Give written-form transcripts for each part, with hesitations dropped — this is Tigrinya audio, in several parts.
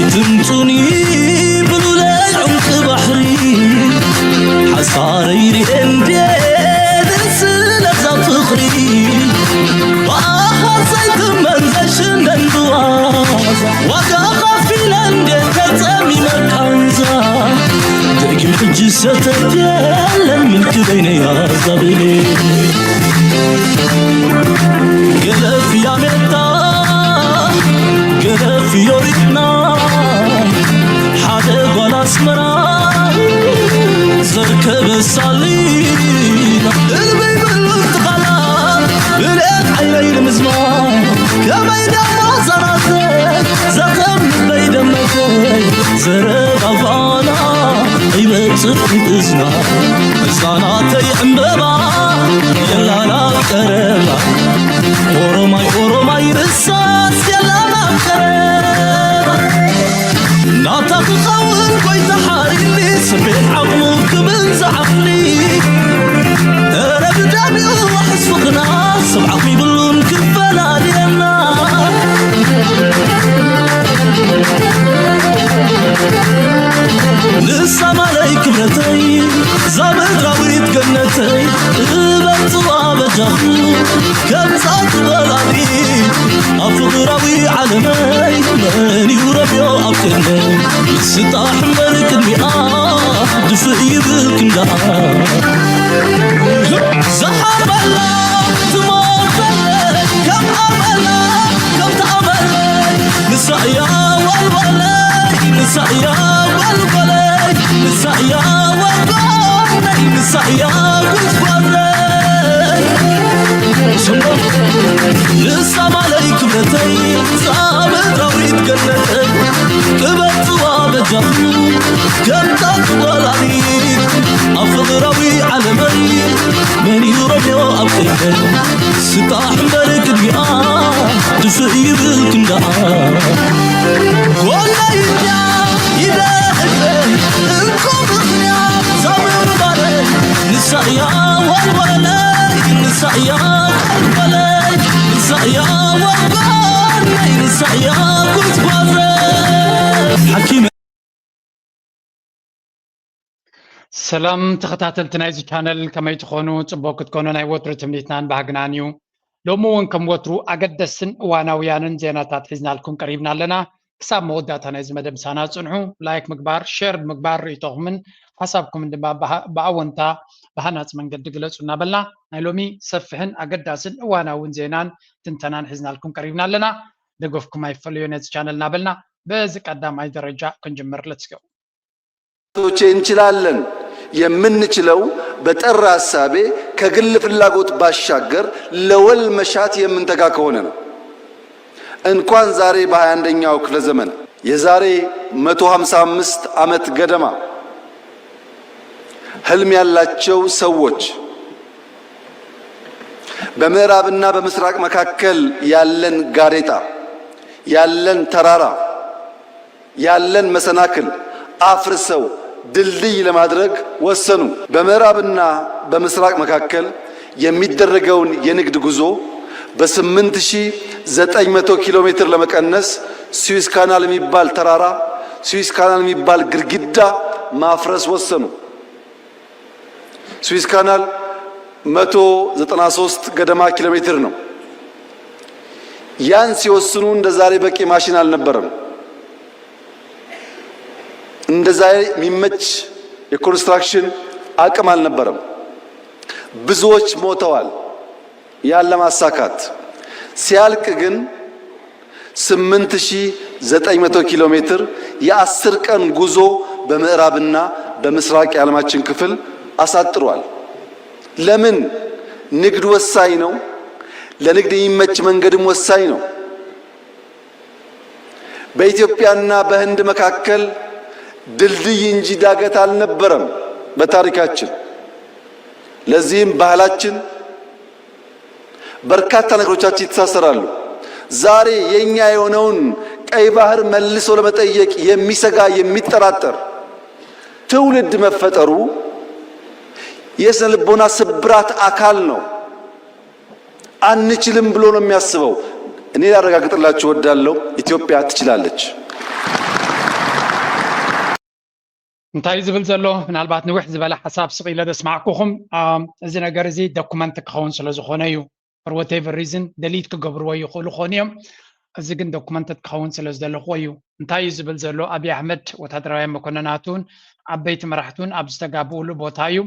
تمتوني بلولاي عمق بحري حصاري ريندي درسلك ذا فخري وآخر زيت منزشن اندوازا وقا غفلا اندي تتامي مكانزا تركي الحجي ستتيال الملك بين يا زبيلي قلف يا ميتا قلف يورينا حدا ولا اسمرا زركب الصليب قلبي بالانتقالا بلاد عيني المزمان كما يدمع زراتك زخم بيد مكوي زرق افانا عيبت صفي بإزنا إزناناتي عمبابا يلا لا قربا ورماي رساس يلا ما قربا ناطق قول قويت حاريني سبيح عقلوك من زعفلي رب دامي وحس فقنا سبعقي بلون كفلا لينا لسا مالي كبرتي زابد راويت جنتي بطوا بجخو كم صوت بلادي أفضراوي علمي ماني وربيو أبتني ستاح ملك المئة دفعي بالكندا زحر الله تموت كم أملا كم تأملا نسايا والبلي نسايا والبلي نسايا والبلي نسايا والبلي لسا مالي كبرتي صابت راويت جنتي قبت وابجخو كم تطول عليك أفض راوي علمي من يربيو أبقيت ستاح ملك المئة تفعي بالكندا ولا يدعى يدعي انكم اغنيا صابر بالي نسايا والولي نسايا والولي نسايا والولي نسايا كتبازي حكيم سلام تخطاتلتنا ايزي channel كما يتخونو صبوك تكونو ناي وترو تمنيتنان باغنانيو لومون كم وترو اقدسن واناويانن زيناتات حزنا لكم قريبنا لنا حساب موداتنا ايزي مدب سانا صنعو لايك مقبار شير مقبار ريتوغمن حسابكم اندبا باونتا بهانات من قد قلصنا بلنا نايلومي سفهن اقداسن واناون زينان تنتنان حزنا لكم قريبنا لنا دقوفكم اي فليون ايزي channel نابلنا بزق قدام اي درجة كنجمر لتسكو እንችላለን የምንችለው በጠራ ሐሳቤ ከግል ፍላጎት ባሻገር ለወል መሻት የምንተጋ ከሆነ ነው። እንኳን ዛሬ በ21ኛው ክፍለ ዘመን የዛሬ 155 ዓመት ገደማ ህልም ያላቸው ሰዎች በምዕራብና በምስራቅ መካከል ያለን ጋሬጣ ያለን ተራራ ያለን መሰናክል አፍርሰው ድልድይ ለማድረግ ወሰኑ። በምዕራብና በምስራቅ መካከል የሚደረገውን የንግድ ጉዞ በ8900 ኪሎ ሜትር ለመቀነስ ስዊስ ካናል የሚባል ተራራ ስዊስ ካናል የሚባል ግድግዳ ማፍረስ ወሰኑ። ስዊስ ካናል 193 ገደማ ኪሎ ሜትር ነው። ያን ሲወስኑ እንደዛሬ በቂ ማሽን አልነበረም። እንደዛሬ የሚመች የኮንስትራክሽን አቅም አልነበረም። ብዙዎች ሞተዋል ያን ለማሳካት። ሲያልቅ ግን 8900 ኪሎ ሜትር የ10 ቀን ጉዞ በምዕራብና በምስራቅ የዓለማችን ክፍል አሳጥሯል። ለምን? ንግድ ወሳኝ ነው። ለንግድ የሚመች መንገድም ወሳኝ ነው። በኢትዮጵያና በህንድ መካከል ድልድይ እንጂ ዳገት አልነበረም በታሪካችን። ለዚህም ባህላችን በርካታ ነገሮቻችን ይተሳሰራሉ። ዛሬ የኛ የሆነውን ቀይ ባህር መልሶ ለመጠየቅ የሚሰጋ የሚጠራጠር ትውልድ መፈጠሩ የስነ ልቦና ስብራት አካል ነው። አንችልም ብሎ ነው የሚያስበው። እኔ ላረጋግጥላችሁ እወዳለሁ፣ ኢትዮጵያ ትችላለች። እንታይ ዝብል ዘሎ ምናልባት ንውሕ ዝበለ ሓሳብ ስቂለ ደስማዕኩኹም እዚ ነገር እዚ ዶኩመንት ክኸውን ስለ ዝኾነ እዩ for whatever reason delete ክገብርዎ ይኽእሉ ኾኑ እዮም እዚ ግን ዶኩመንት ክኸውን ስለ ዝደለኽዎ እዩ እንታይ እዩ ዝብል ዘሎ ኣብይ ኣሕመድ ወታደራዊ መኮንናቱን ዓበይቲ መራሕቱን ኣብ ዝተጋብኡሉ ቦታ እዩ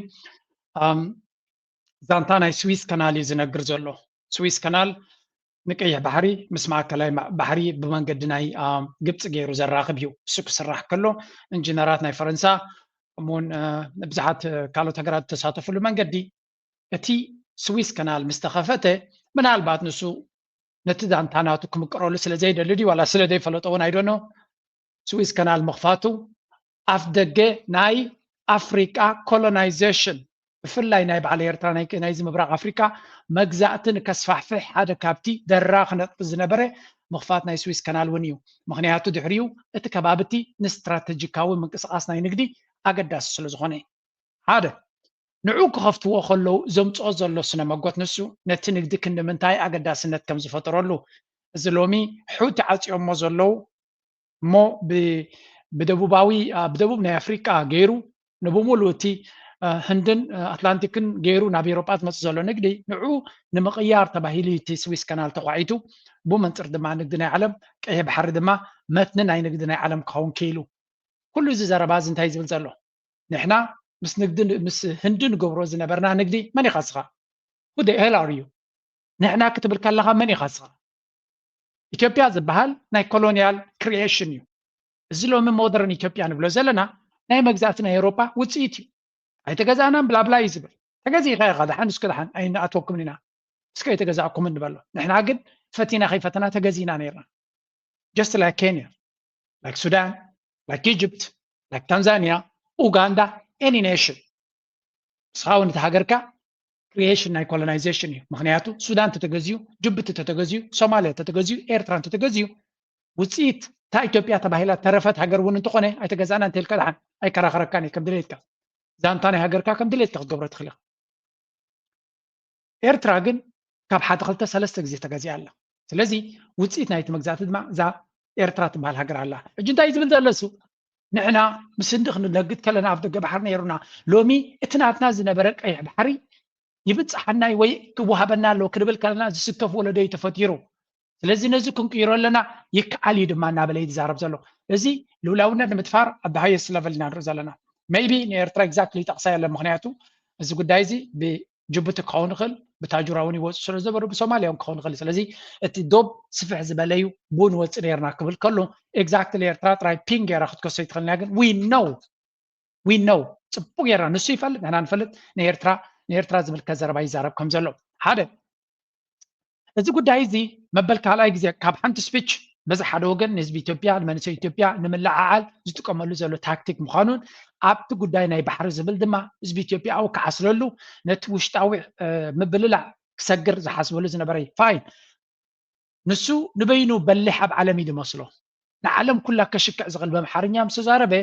ዛንታ ናይ ስዊስ ከናል እዩ ዝነግር ዘሎ ስዊስ ከናል ንቀይሕ ባሕሪ ምስ ማእከላይ ባሕሪ ብመንገዲ ናይ ግብፂ ገይሩ ዘራኽብ እዩ እሱ ክስራሕ ከሎ ኢንጂነራት ናይ ፈረንሳ ከምኡውን ብዙሓት ካልኦት ሃገራት ተሳተፍሉ መንገዲ እቲ ስዊስ ከናል ምስ ተኸፈተ ምናልባት ንሱ ነቲ ዛንታ ናቱ ክምቅረሉ ስለ ዘይደሊ ድዩ ዋላ ስለ ዘይፈለጦ እውን ኣይዶኖ ስዊስ ከናል ምኽፋቱ ኣፍ ደገ ናይ ኣፍሪቃ ኮሎናይዜሽን ብፍላይ ናይ በዓል ኤርትራ ናይዚ ምብራቕ ኣፍሪካ መግዛእቲ ንከስፋሕፍሕ ሓደ ካብቲ ደራ ክነጥፍ ዝነበረ ምኽፋት ናይ ስዊስ ከናል እውን እዩ ምክንያቱ ድሕሪኡ እቲ ከባቢቲ ንስትራቴጂካዊ ምንቅስቃስ ናይ ንግዲ ኣገዳሲ ስለ ዝኾነ ሓደ ንዑ ክኸፍትዎ ከለዉ ዘምፅኦ ዘሎ ስነ መጎት ንሱ ነቲ ንግዲ ክንምንታይ ኣገዳስነት ከም ዝፈጥረሉ እዚ ሎሚ ሑቲ ዓፂኦሞ ዘለዉ እሞ ብደቡብ ናይ ኣፍሪቃ ገይሩ ንብሙሉእ እቲ ህንድን ኣትላንቲክን ገይሩ ናብ ኤሮጳ ዝመፅእ ዘሎ ንግዲ ንዑ ንምቕያር ተባሂሉ እቲ ስዊስ ከናል ተቋዒቱ ብመንፅር ድማ ንግዲ ናይ ዓለም ቀይሕ ባሕሪ ድማ መትኒ ናይ ንግዲ ናይ ዓለም ክኸውን ክኢሉ ኩሉ እዚ ዘረባ እዚ እንታይ ዝብል ዘሎ ንሕና ምስ ህንዲ ንገብሮ ዝነበርና ንግዲ መን ይኸስኻ who the hell are you ንሕና ክትብል ከለኻ መን ይኸስኻ ኢትዮጵያ ዝበሃል ናይ ኮሎኒያል ክሪኤሽን እዩ እዚ ሎሚ ሞደርን ኢትዮጵያ ንብሎ ዘለና ናይ መግዛእቲ ናይ ኤሮጳ ውፅኢት እዩ ኣይተገዛእናን ብላብላ እዩ ዝብል ተገዚእኻ ኢኻ ድሓን እስከ ድሓን ኣይንኣትወኩም ኢና እስከ ኣይተገዛእኩም እንበሎ ንሕና ግን ፈቲና ከይፈተና ተገዚእና ነርና just like Kenya like Sudan like Egypt like Tanzania Uganda any nation ስኻውን እቲ ሃገርካ ክሪኤሽን ናይ ኮሎናይዜሽን እዩ ምክንያቱ ሱዳን ተተገዚዩ ጅቡቲ ተተገዚዩ ሶማልያ ተተገዚዩ ኤርትራን ተተገዚዩ ውፅኢት እታ ኢትዮጵያ ተባሂላ ተረፈት ሃገር እውን እንትኾነ ኣይተገዛእና እንተኢልካ ድሓን ኣይከራኸረካን እየ ከም ድሌትካ ዛንታ ናይ ሃገርካ ከም ድሌትካ ክትገብሮ ትኽእል ኢኻ ኤርትራ ግን ካብ ሓደ ክልተ ሰለስተ ግዜ ተገዚኣ ኣላ ስለዚ ውፅኢት ናይቲ መግዛእቲ ድማ እዛ ኤርትራ ትበሃል ሃገር ኣላ ሕጂ እንታይ ዝብል ዘሎ እሱ ንሕና ምስ ህንዲ ክንነግድ ከለና ኣብ ደገ ባሕሪ ነይሩና ሎሚ እቲ ናትና ዝነበረ ቀይሕ ባሕሪ ይብፅሓናይ ወይ ክወሃበና ኣለዎ ክንብል ከለና ዝስከፍ ወለዶ እዩ ተፈጢሩ ስለዚ ነዚ ክንቅይሮ ኣለና ይከኣል እዩ ድማ እናበለ እዩ ዝዛረብ ዘሎ እዚ ልውላውነት ንምትፋር ኣብ ሃይስት ሌቨል ኢና ንርኢ ዘለና ሜይቢ ንኤርትራ ኤግዛክትሊ ጠቕሳ የለ ምክንያቱ እዚ ጉዳይ እዚ ብጅቡቲ ክኸውን ይኽእል ብታጁራ እውን ይወፁ ስለ ዝነበሩ ብሶማልያ እውን ክኸውን ይኽእል ስለዚ እቲ ዶብ ስፍሕ ዝበለ እዩ ብኡ ንወፅእ ነርና ክብል ከሎ ኤግዛክትሊ ኤርትራ ጥራይ ፒን ጌራ ክትከሶ ይትኽእልና ግን ዊ ኖው ፅቡቅ ጌርና ንሱ ይፈልጥ ንሕና ንፈልጥ ንኤርትራ ዝምልከት ዘረባ ይዛረብ ከም ዘሎ ሓደ እዚ ጉዳይ እዚ መበል ካልኣይ ግዜ ካብ ሓንቲ ስፒች በዚ ሓደ ወገን ንህዝቢ ኢትዮጵያ ንመንእሰይ ኢትዮጵያ ንምልዓዓል ዝጥቀመሉ ዘሎ ታክቲክ ምዃኑን ኣብቲ ጉዳይ ናይ ባሕሪ ዝብል ድማ ህዝቢ ኢትዮጵያ ኣብኡ ክሓስለሉ ነቲ ውሽጣዊ ምብልላዕ ክሰግር ዝሓስበሉ ዝነበረ ፋይን ንሱ ንበይኑ በሊሕ ኣብ ዓለም እዩ ዝመስሎ ንዓለም ኩላ ከሽክዕ ዝኽእል በምሓርኛ ምስ ተዛረበ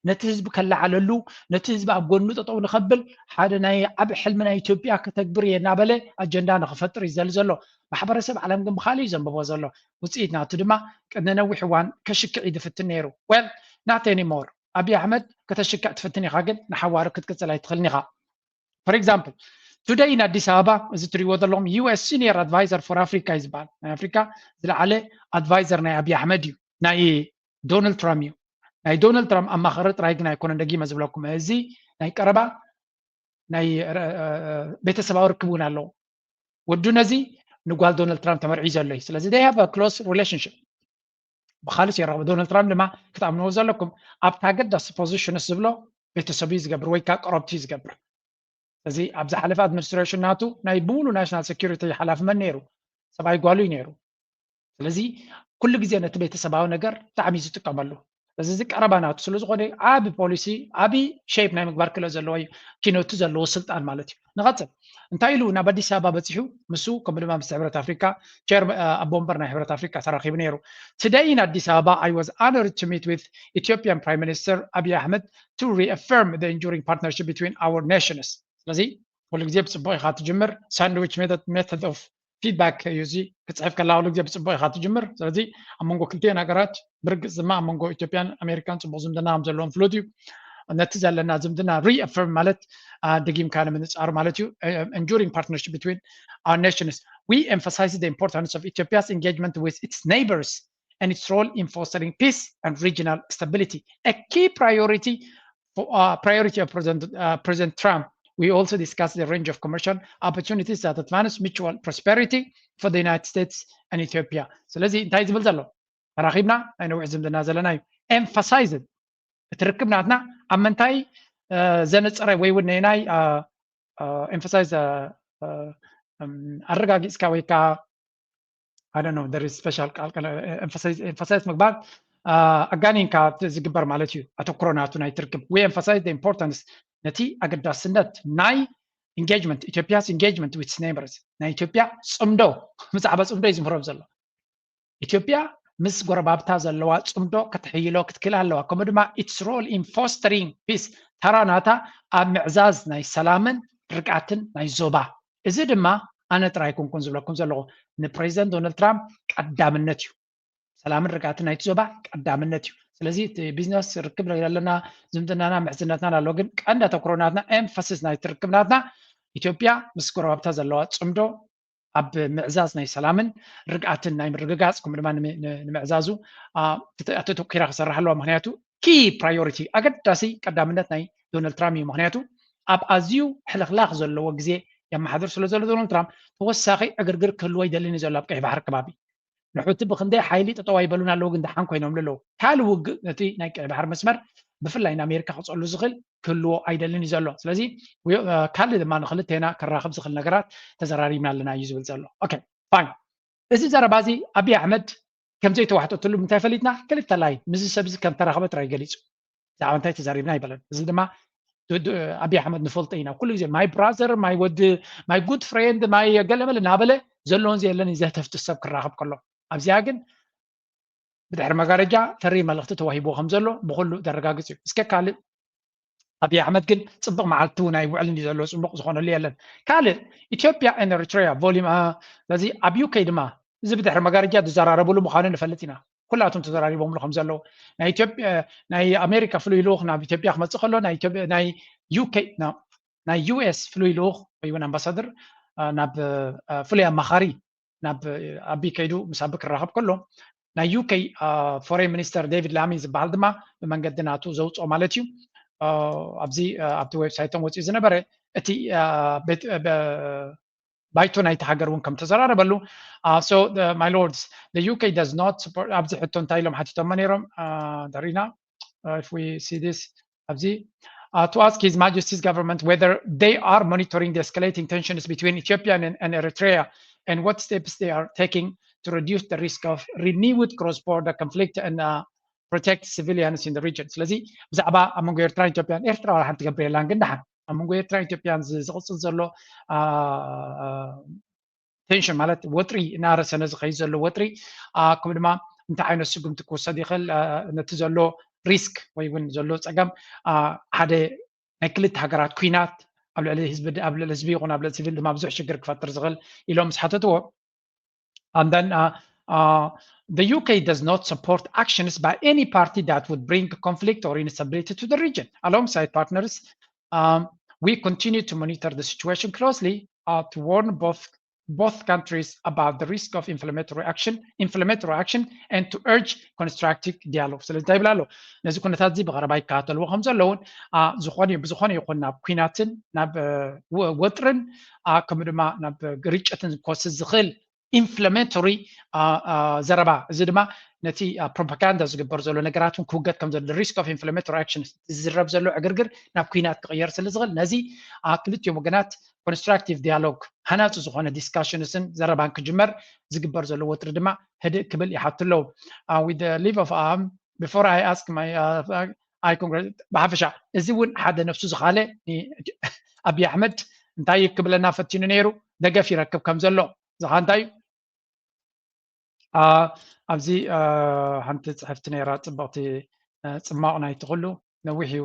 ነቲ ህዝቢ ከለዓለሉ ነቲ ህዝቢ ኣብ ጎኑ ጠጠው ንኸብል ሓደ ናይ ዓብ ሕልሚ ናይ ኢትዮጵያ ከተግብር እየ እናበለ ኣጀንዳ ንክፈጥር እዩ ዘሊ ዘሎ ማሕበረሰብ ዓለም ግን ብካሊእ እዩ ዘንብቦ ዘሎ ውፅኢት ናቱ ድማ ቅድሚ ነዊሕ እዋን ከሽክዕ እዩ ዝፍትን ነይሩ ወል ናት ኤኒሞር ኣብይ ኣሕመድ ከተሽክዕ ትፍትን ኢኻ ግን ንሓዋሪ ክትቅፅል ኣይትኽእልን ኢኻ ፎር ኤግዛምፕል ቱደይ ንኣዲስ ኣበባ እዚ ትሪእዎ ዘለኹም ዩኤስ ሲኒየር ኣድቫይዘር ፎር ኣፍሪካ እዩ ዝበሃል ናይ ኣፍሪካ ዝለዓለ ኣድቫይዘር ናይ ኣብይ ኣሕመድ እዩ ናይ ዶናልድ ትራምፕ እዩ ናይ ዶናልድ ትራምፕ ኣማኸሪ ጥራይ ግን ኣይኮነን ደጊመ ዝብለኩም እዚ ናይ ቀረባ ናይ ቤተሰባዊ ርክብ እውን ኣለዎ ወዱ ነዚ ንጓል ዶናልድ ትራምፕ ተመርዒ ዘሎ እዩ ስለዚ they have a close relationship ብካልእ የረኸበ ዶናልድ ትራምፕ ድማ ክትኣምንዎ ዘለኩም ኣብቲ ኣገዳሲ ፖዚሽንስ ዝብሎ ቤተሰብ እዩ ዝገብር ወይ ከዓ ቀረብቲ እዩ ዝገብር ስለዚ ኣብ ዝሓለፈ ኣድሚኒስትሬሽን ናቱ ናይ ብሙሉ ናሽናል ሴኪሪቲ ሓላፊ መን ነይሩ ሰብኣይ ጓሉ እዩ ነይሩ ስለዚ ኩሉ ግዜ ነቲ ቤተሰባዊ ነገር ብጣዕሚ እዩ ዝጥቀመሉ እዚ ቀረባ ናቱ ስለ ዝኾነ ዓብ ፖሊሲ ዓብ ሼፕ ናይ ምግባር ክእለት ዘለዎ እዩ ኪነቱ ዘለዎ ስልጣን ማለት እዩ ንቐፅል እንታይ ኢሉ ናብ ኣዲስ ኣበባ በፂሑ ምሱ ከምኡ ድማ ምስ ሕብረት ኣፍሪካ ኣቦ ወንበር ናይ ሕብረት ኣፍሪካ ተራኺቡ ነይሩ today in Addis Ababa I was honored to meet with Ethiopian Prime Minister Abiy Ahmed to reaffirm the enduring partnership between our nations ስለዚ ኩሉ ግዜ ብፅቡቅ ኢኻ ትጅምር ሳንድዊች ሜተድ ኦፍ ፊድባክ እዩ እዚ ክትፅሕፍ ከላ ኩሉ ግዜ ብፅቡቅ ኢኻ ትጅምር ስለዚ ኣብ መንጎ ክልቲአን ሃገራት ብርግፅ ድማ ኣብ መንጎ ኢትዮጵያን ኣሜሪካን ፅቡቅ ዝምድና ከም ዘለዎም ፍሉጥ እዩ ነቲ ዘለና ዝምድና reaffirm ማለት ድጊም ካነ ምንጻር ማለት እዩ enduring partnership between our nations. We emphasize the importance of Ethiopia's engagement with its neighbors and its role in fostering peace and regional stability. A key priority of President Trump. We also discussed the range of commercial opportunities that advance mutual prosperity for the United States and Ethiopia. ስለዚህ እንታይ ዝብል ዘሎ ተራኺብና ናይ ነዊሕ ዝምድና ዘለና እዩ emphasized ትርክብ ናትና ኣብ ምንታይ ዘነፀረ ወይ እውን ናይ emphasize ኣረጋጊፅካ ወይ ከዓ I don't know, there is special emphasize ምግባር ኣጋኒንካ ዝግበር ማለት እዩ ኣተኩሮ ናቱ ናይ ትርክብ we emphasize the importance ነቲ ኣገዳስነት ናይ engagement Ethiopia's engagement with its neighbors ናይ ኢትዮጵያ ጽምዶ ብዛዕባ ጽምዶ እዩ ዝምሮም ዘሎ ኢትዮጵያ ምስ ጎረባብታ ዘለዋ ጽምዶ ክትሕይሎ ክትክል ኣለዋ ከምኡ ድማ its role in fostering peace ተራናታ ኣብ ምዕዛዝ ናይ ሰላምን ርግኣትን ናይ ዞባ እዚ ድማ ኣነ ጥራይ ኩንኩን ዝብለኩም ዘለኹ ንፕሬዚደንት ዶናልድ ትራምፕ ቀዳምነት እዩ ሰላምን ርግኣትን ናይቲ ዞባ ቀዳምነት እዩ ስለዚ ቢዝነስ ርክብ ዘለና ዝምድናና ምሕዝነትና ኣሎ ግን ቀንዲ ኣተኩሮናትና ኤምፋሲስ ናይ ትርክብናትና ኢትዮጵያ ምስ ጎረባብታ ዘለዋ ጽምዶ ኣብ ምዕዛዝ ናይ ሰላምን ርግኣትን ናይ ምርግጋጽ ከምኡ ድማ ንምዕዛዙ ተተኪራ ክሰርሕ ኣለዋ ምክንያቱ ኪ ፕራዮሪቲ ኣገዳሲ ቀዳምነት ናይ ዶናልድ ትራምፕ እዩ ምክንያቱ ኣብ ኣዝዩ ሕልኽላኽ ዘለዎ ግዜ የመሓድር ስለ ዘሎ ዶናልድ ትራምፕ ተወሳኺ ዕግርግር ክህልዎ ይደልን ዘሎ ኣብ ቀይሕ ባሕሪ ከባቢ ንሑቲ ብክንደይ ሓይሊ ጠጠው ይበሉን ኣለዉ ግን ድሓን ኮይኖም ኣለዉ ካልእ ውግእ ነቲ ናይ ቀይሕ ባሕሪ መስመር ብፍላይ ንኣሜሪካ ክፀሉ ዝኽእል ክህልዎ ኣይደልን እዩ ዘሎ ስለዚ ካልእ ድማ ንክልቴና ከራኽብ ዝኽእል ነገራት ተዘራሪብና ኣለና እዩ ዝብል ዘሎ ኦኬ ፋይን እዚ ዘረባ እዚ ኣብዪ ኣሕመድ ከምዘይ ተዋሕጠትሉ ምንታይ ፈሊጥና ክልተ ላይ ምዝ ሰብ ከም ተራኸበ ጥራይ ገሊፁ ብዛዕባ እንታይ ተዛሪብና ይበለን እዚ ድማ ኣብዪ ኣሕመድ ንፈልጦ ኢና ኩሉ ግዜ ማይ ብራዘር ማይ ወዲ ማይ ጉድ ፍሬንድ ማይ ገለመለ እናበለ ዘለዎን ዘየለን ዘህተፍቲ ሰብ ክራኸብ ከሎ ኣብዚኣ ግን ብድሕሪ መጋረጃ ተሪ መልእኽቲ ተዋሂቦ ከም ዘሎ ብኩሉ ዘረጋግፅ እዩ እስከ ካልእ ኣብዪ ኣሕመድ ግን ፅቡቅ መዓልቲ ናይ ውዕልን እዩ ዘለዎ ፅቡቅ ዝኾነሉ የለን ካልእ ኢትዮጵያ ኤን ኤርትራያ ቮሊም ስለዚ ኣብ ዩኬ ድማ እዚ ብድሕሪ መጋረጃ ዝዘራረብሉ ምዃኑ ንፈልጥ ኢና ኩላቶም ተዘራሪቦምሉ ከም ዘለዉ ናይ ኢትዮጵያ ናይ ኣሜሪካ ፍሉይ ልኡኽ ናብ ኢትዮጵያ ክመፅእ ከሎ ናይ ዩኬ ናይ ዩኤስ ፍሉይ ልኡኽ ወይ እውን ኣምባሳደር ናብ ፍሉይ ኣማኻሪ ናብ ኣቢ ከይዱ ምስ ኣቢ ክራኸብ ከሎ ናይ ዩኬ ፎሬን ሚኒስተር ዴቪድ ላሚ ዝበሃል ድማ ብመንገዲ ናቱ ዘውፅኦ ማለት እዩ ኣብዚ ኣብቲ ዌብሳይቶም ወፂኡ ዝነበረ እቲ ባይቶ ናይቲ ሃገር እውን ከም ተዘራረበሉ so my lords the UK does not support ኣብዚ ሕቶ እንታይ ኢሎም ሓቲቶማ ነይሮም ደሪና if we see this ኣብዚ to ask His Majesty's government whether they are monitoring the escalating tensions between Ethiopia and Eritrea and what steps they are taking to reduce the risk of renewed cross-border conflict and protect civilians in the region. ስለዚ ብዛዕባ ኣብ መንጎ ኤርትራን ኢትዮጵያን ኤርትራ ሓንቲ ትገብር የላን ግን ድሓን ኣብ መንጎ ኤርትራን ኢትዮጵያን ዝቕፅል ዘሎ ቴንሽን ማለት ወጥሪ እናረሰነ ዝኸይድ ዘሎ ወጥሪ ከምኡ ድማ እንታይ ዓይነት ስጉምቲ ክወሰድ ይኽእል ነቲ ዘሎ ሪስክ ወይ እውን ዘሎ ፀገም ሓደ ናይ ክልተ ሃገራት ኩናት ኣብ ልዕሊ ህዝቢ ይኹን ኣብ ልዕሊ ሲቪል ድማ ብዙሕ ሽግር ክፈጥር ዝኽእል ኢሎም ምስ ሓተትዎ and then the UK does not support actions by any party that would bring conflict or instability to the region. Alongside partners, we continue to monitor the situation closely to warn both countries about the risk of inflammatory action and to urge constructive dialogue. So let's dive into ነዚ ኩነታት እዚ ብቀረባ ይከታተልዎ ከም ዘለውን ብዝኾነ ይኹን ናብ ኩናትን ናብ ወጥርን ከምኡ ድማ ናብ ግጭትን ክወስድ ዝኽእል ኢንፍላሜቶሪ ዘረባ እዚ ድማ ነቲ ፕሮፓጋንዳ ዝግበር ዘሎ ነገራት እውን ክውገድ ከም ዘሎ ሪስክ ኦፍ ኢንፍላሜቶሪ አክሽን ዝዝረብ ዘሎ ዕግርግር ናብ ኩናት ክቕየር ስለ ዝኽእል ነዚ ክልቲኦም ወገናት ኮንስትራክቲቭ ዲያሎግ ሃናፁ ዝኾነ ዲስካሽንስን ዘረባን ክጅመር ዝግበር ዘሎ ወጥሪ ድማ ህድእ ክብል ይሓቱ ኣለዉ with the leave of before I ask my I congratulate ብሓፈሻ እዚ እውን ሓደ ነፍሱ ዝኻለ ኣብዪ ኣሕመድ እንታይ ክብለና ፈቲኑ ነይሩ ደገፍ ይረክብ ከም ዘሎ ዝኻ እንታይ ኣብዚ ሓንቲ ፅሕፍቲ ነይራ ፅብቕቲ ፅማቕ ናይቲ ኩሉ ነዊሕ እዩ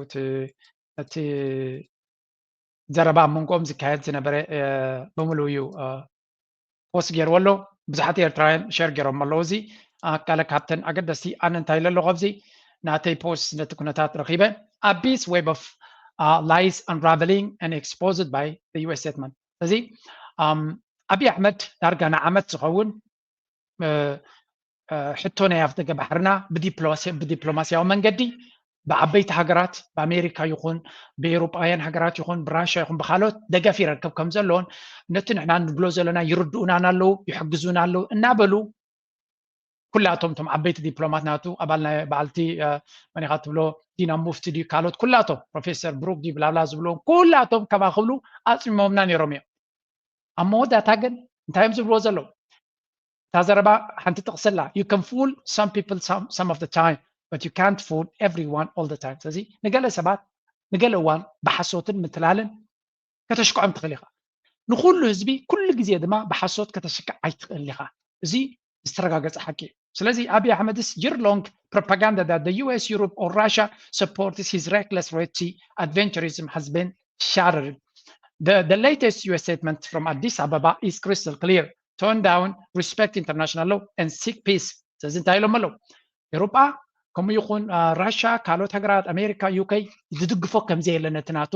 እቲ ዘረባ ኣብ መንጎኦም ዝካየድ ዝነበረ ብምሉእ እዩ ፖስት ገይርዎ ኣሎ ብዙሓት ኤርትራውያን ሸር ገይሮም ኣለዉ እዚ ካለ ካብተን ኣገደስቲ ኣነ እንታይ ኢለ ኣለኹ ኣብዚ ናተይ ፖስት ነቲ ኩነታት ረኺበ Abi's web of lies unraveling and exposed by the US statement. ስለዚ አብይ አሕመድ ዳርጋ ንዓመት ዝኸውን ሕቶ ናይ ኣፍደገ ባሕርና ብዲፕሎማስያዊ መንገዲ ብዓበይቲ ሃገራት በአሜሪካ ይኹን በኤውሮጳውያን ሃገራት ይኹን ብራሽያ ይኹን ብካልኦት ደገፍ ይረክብ ከም ዘለዎን ነቲ ንሕና ንብሎ ዘለና ይርድኡናን ኣለው ይሕግዙና ኣለው እናበሉ ኩላቶም ቶም ዓበይቲ ዲፕሎማት ናቱ ኣባል ናይ በዓልቲ መን ኢኻ ትብሎ ዲና ሙፍቲ ድዩ ካልኦት ኩላቶም ፕሮፌሰር ብሩክ ድዩ ብላብላ ዝብሎም ኩላቶም ከማ ክብሉ ኣፅሚሞምና ነይሮም እዮም ኣብ መወዳእታ ግን እንታይ እዮም ዝብልዎ ዘለው እታ ዘረባ ሓንቲ ጥቕስላ you can fool some people some of the time but you can't fool everyone all the time ስለዚ ንገለ ሰባት ንገለ እዋን ብሓሶትን ምትላልን ከተሽክዖም ትኽእል ኢኻ ንኩሉ ህዝቢ ኩሉ ግዜ ድማ ብሓሶት ከተሽክዕ ኣይትኽእል ኢኻ እዚ ዝተረጋገፀ ሓቂ እዩ ስለዚ Abiy Ahmed's year-long propaganda that the US, Europe or Russia supports his reckless Red Sea adventurism has been shattered. The latest US statement from Addis Ababa is crystal clear. Tone down, respect international law and seek peace. ስለዚ እንታይ ኢሎም ኣለው ኤውሮጳ ከምኡ ይኹን ራሽያ ካልኦት ሃገራት ኣሜሪካ ዩኬ ዝድግፎ ከምዘየለ ነቲ ናቱ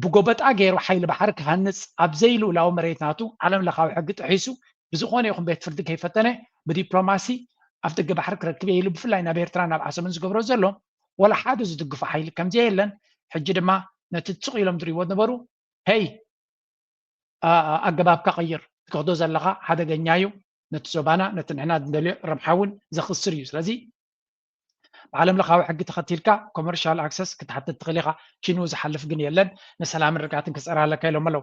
ብጎበጣ ገይሩ ሓይሊ ባሕሪ ክሃንፅ ኣብ ዘይልኡላዊ መሬት ናቱ ዓለም ለኻዊ ሕጊ ጥሒሱ ብዝኾነ ይኹን ቤት ፍርዲ ከይፈተነ ብዲፕሎማሲ ኣብ ደገ ባሕሪ ክረክብ የኢሉ ብፍላይ ናብ ኤርትራ ናብ ዓሰብን ዝገብሮ ዘሎ ወላ ሓደ ዝድግፎ ሓይሊ ከምዘየለን ሕጂ ድማ ነቲ ፅቕ ኢሎም ዝሪእዎ ነበሩ ሄይ ኣገባብካ ቀይር ትከኽዶ ዘለካ ሓደገኛ እዩ ነቲ ዞባና ነቲ ንሕና ንደልዮ ረብሓ እውን ዘኽስር እዩ ስለዚ ብዓለም ለኻዊ ሕጊ ተኸቲልካ ኮመርሻል ኣክሰስ ክትሓትት ትኽእል ኢኻ ሽኑ ዝሓልፍ ግን የለን ንሰላምን ርግኣትን ክፀራ ኣለካ ኢሎም ኣለው